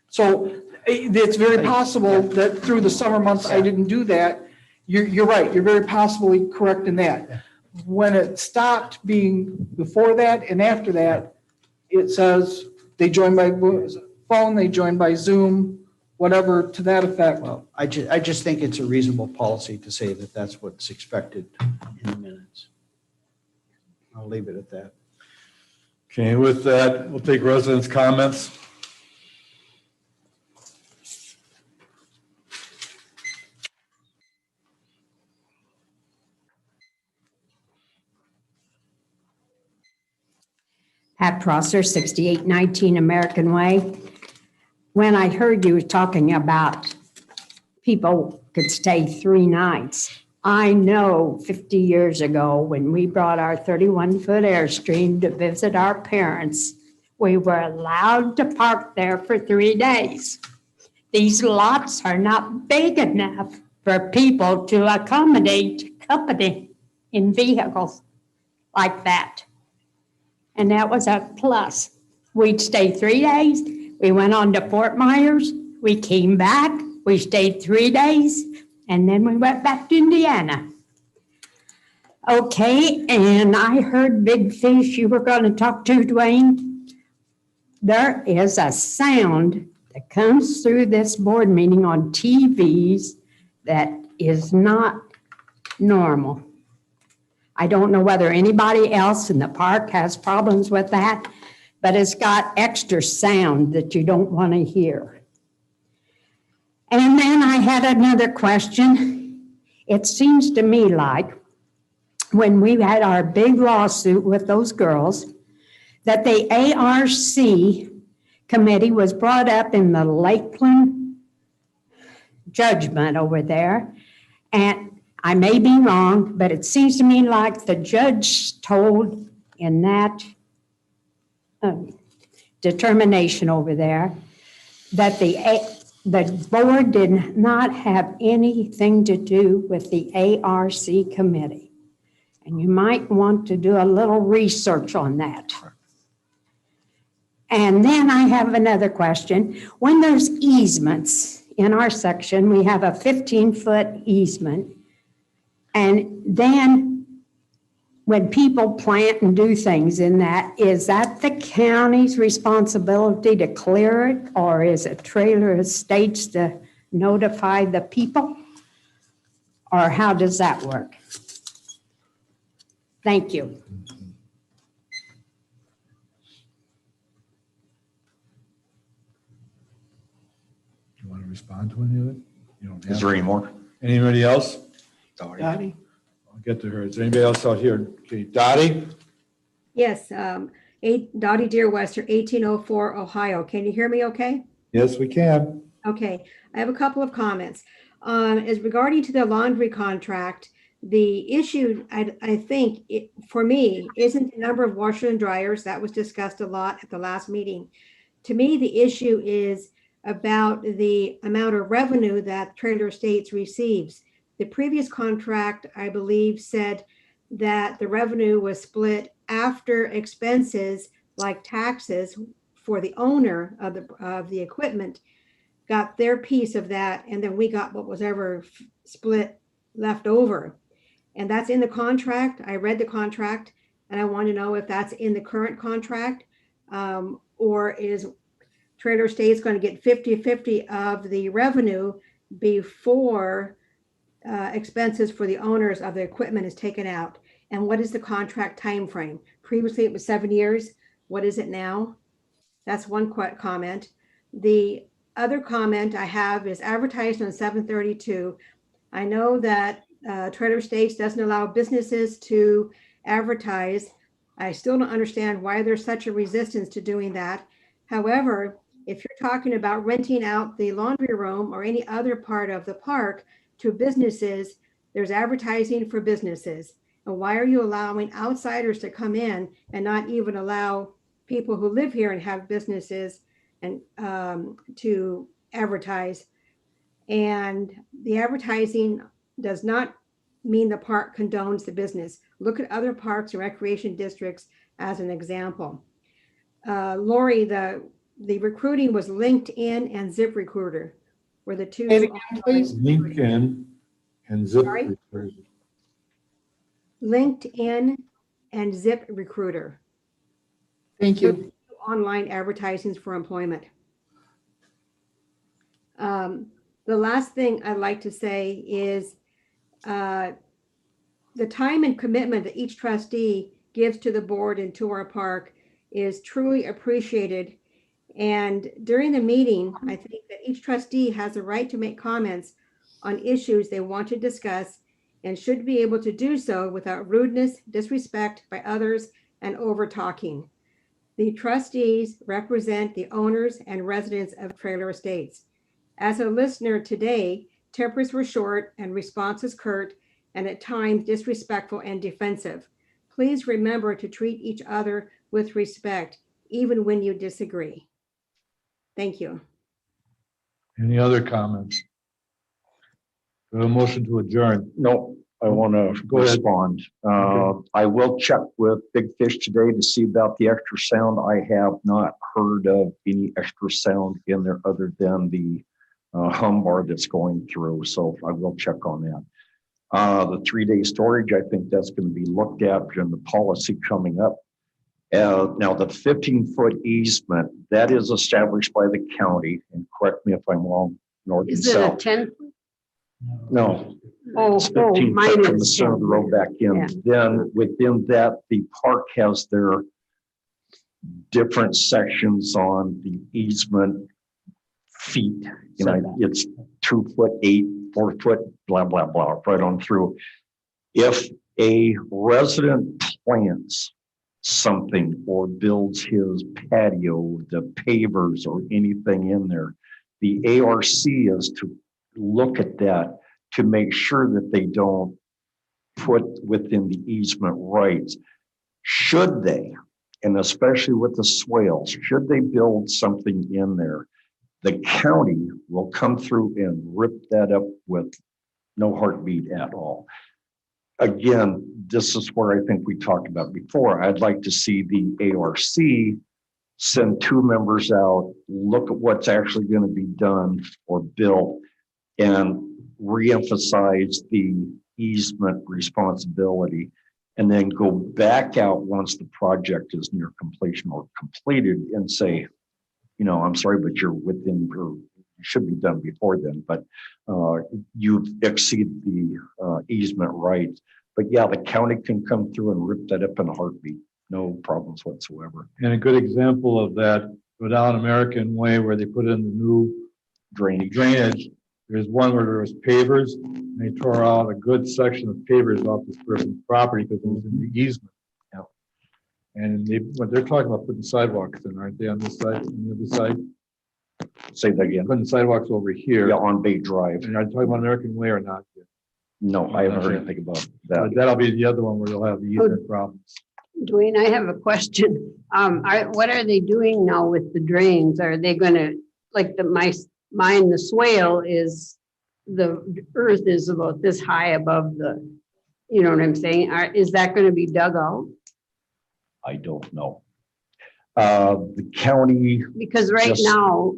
So it's very possible that through the summer months, I didn't do that. You're right. You're very possibly correct in that. When it stopped being before that and after that, it says they joined by phone, they joined by Zoom, whatever to that effect. Well, I just think it's a reasonable policy to say that that's what's expected in the minutes. I'll leave it at that. Okay, with that, we'll take residents' comments. Pat Prosser, 6819 American Way. When I heard you talking about people could stay 3 nights, I know 50 years ago when we brought our 31-foot Airstream to visit our parents, we were allowed to park there for 3 days. These lots are not big enough for people to accommodate company in vehicles like that. And that was a plus. We'd stay 3 days. We went on to Fort Myers. We came back. We stayed 3 days. And then we went back to Indiana. Okay, and I heard Big Fish you were going to talk to, Dwayne. There is a sound that comes through this board meeting on TVs that is not normal. I don't know whether anybody else in the park has problems with that, but it's got extra sound that you don't want to hear. And then I had another question. It seems to me like when we had our big lawsuit with those girls, that the ARC committee was brought up in the Lakeland judgment over there. And I may be wrong, but it seems to me like the judge told in that determination over there that the board did not have anything to do with the ARC committee. And you might want to do a little research on that. And then I have another question. When there's easements in our section, we have a 15-foot easement. And then when people plant and do things in that, is that the county's responsibility to clear it? Or is it Trailer Estates to notify the people? Or how does that work? Thank you. You want to respond to any of it? You don't Is have there to. any more? Anybody else? Dottie? I'll get to her. Is there anybody else out here? Okay, Dottie? Yes, Dottie Deer Wester, 1804 Ohio. Can you hear me okay? Yes, we can. Okay, I have a couple of comments. As regarding to the laundry contract, the issue, I think, for me, isn't the number of washers and dryers. That was discussed a lot at the last meeting. To me, the issue is about the amount of revenue that Trailer Estates receives. The previous contract, I believe, said that the revenue was split after expenses like taxes for the owner of the equipment got their piece of that, and then we got what was ever split left over. And that's in the contract. I read the contract, and I want to know if that's in the current contract, or is Trailer Estates going to get 50-50 of the revenue before expenses for the owners of the equipment is taken out? And what is the contract time frame? Previously, it was 7 years. What is it now? That's one comment. The other comment I have is advertised on 732. I know that Trailer Estates doesn't allow businesses to advertise. I still don't understand why there's such a resistance to doing that. However, if you're talking about renting out the laundry room or any other part of the park to businesses, there's advertising for businesses. And why are you allowing outsiders to come in and not even allow people who live here and have businesses and to advertise? And the advertising does not mean the park condones the business. Look at other parks and recreation districts as an example. Lori, the recruiting was LinkedIn and ZipRecruiter were the two. LinkedIn and Zip. Sorry? LinkedIn and ZipRecruiter. Thank you. Online advertisements for employment. The last thing I'd like to say is the time and commitment that each trustee gives to the board and to our park is truly appreciated. And during the meeting, I think that each trustee has a right to make comments on issues they want to discuss and should be able to do so without rudeness, disrespect by others, and over talking. The trustees represent the owners and residents of Trailer Estates. As a listener today, tempers were short and responses curt and at times disrespectful and defensive. Please remember to treat each other with respect, even when you disagree. Thank you. Any other comments? We have a motion to adjourn. No, I want to Go ahead. respond. Okay. I will check with Big Fish today to see about the extra sound. I have not heard of any extra sound in there other than the hum bar that's going through. So I will check on that. The 3-day storage, I think that's going to be looked at in the policy coming up. Now the 15-foot easement, that is established by the county, and correct me if I'm wrong, north and Is it a south. 10? No, Oh, it's 15 mine foot from the is center of the road back in. Yeah. Then within that, the park has their different sections on the easement feet. You know, it's 2 foot 8, 4 foot, blah, blah, blah, right on through. If a resident plants something or builds his patio, the pavers or anything in there, the ARC is to look at that to make sure that they don't put within the easement rights. Should they, and especially with the swales, should they build something in there, the county will come through and rip that up with no heartbeat at all. Again, this is where I think we talked about before. I'd like to see the ARC send 2 members out, look at what's actually going to be done or built, and reemphasize the easement responsibility, and then go back out once the project is near completion or completed and say, you know, I'm sorry, but you're within, or should be done before then, but you've exceeded the easement rights. But yeah, the county can come through and rip that up in a heartbeat. No problems whatsoever. And a good example of that, go down American Way where they put in the new drainage. There's one where there was pavers, and they tore out a good section of pavers off this person's property because it was in the easement. Yeah. And what they're talking about putting sidewalks in, aren't they, on this side, on the other side? Say that again. Putting sidewalks over here. Yeah, on Bay Drive. And are you talking about American Way or not? No, I haven't heard anything about But that. that'll be the other one where they'll have the easement problems. Dwayne, I have a question. What are they doing now with the drains? Are they gonna, like mine, the swale is, the earth is about this high above the, you know what I'm saying? Is that gonna be dug out? I don't know. The county, Because right Just- now,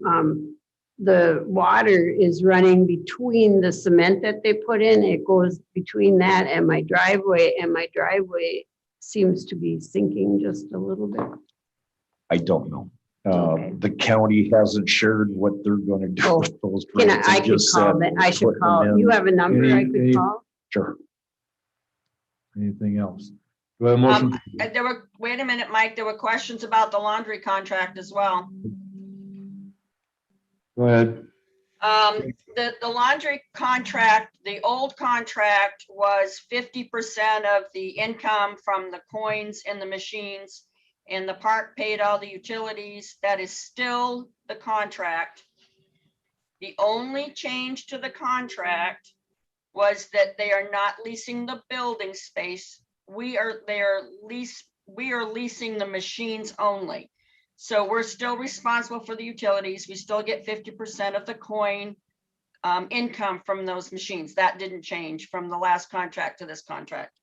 the water is running between the cement that they put in. It goes between that and my driveway seems to be sinking just a little bit. I don't know. Okay. The county hasn't shared what they're going to do Oh, with those. Can grants. They I could just call said that, I should put them call, in. you have a number I Any- could call? Sure. Anything else? Do I have a motion? Wait a minute, Mike, there were questions about the laundry contract as well. Go ahead. The laundry contract, the old contract was 50% of the income from the coins in the machines, and the park paid all the utilities. That is still the contract. The only change to the contract was that they are not leasing the building space. We are leasing the machines only. So we're still responsible for the utilities. We still get 50% of the coin income from those machines. That didn't change from the last contract to this contract.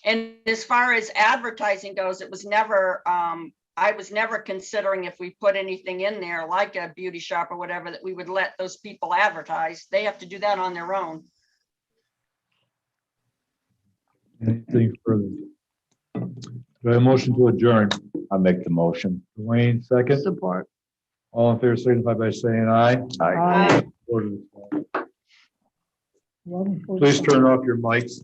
And as far as advertising goes, it was never, I was never considering if we put anything in there like a beauty shop or whatever, that we would let those people advertise. They have to do that on their own. Anything further? Do I have a motion to adjourn? I make the motion. Dwayne, second. Support. All in favor, signify by saying aye. Aye. Order is called. Please turn off your mics.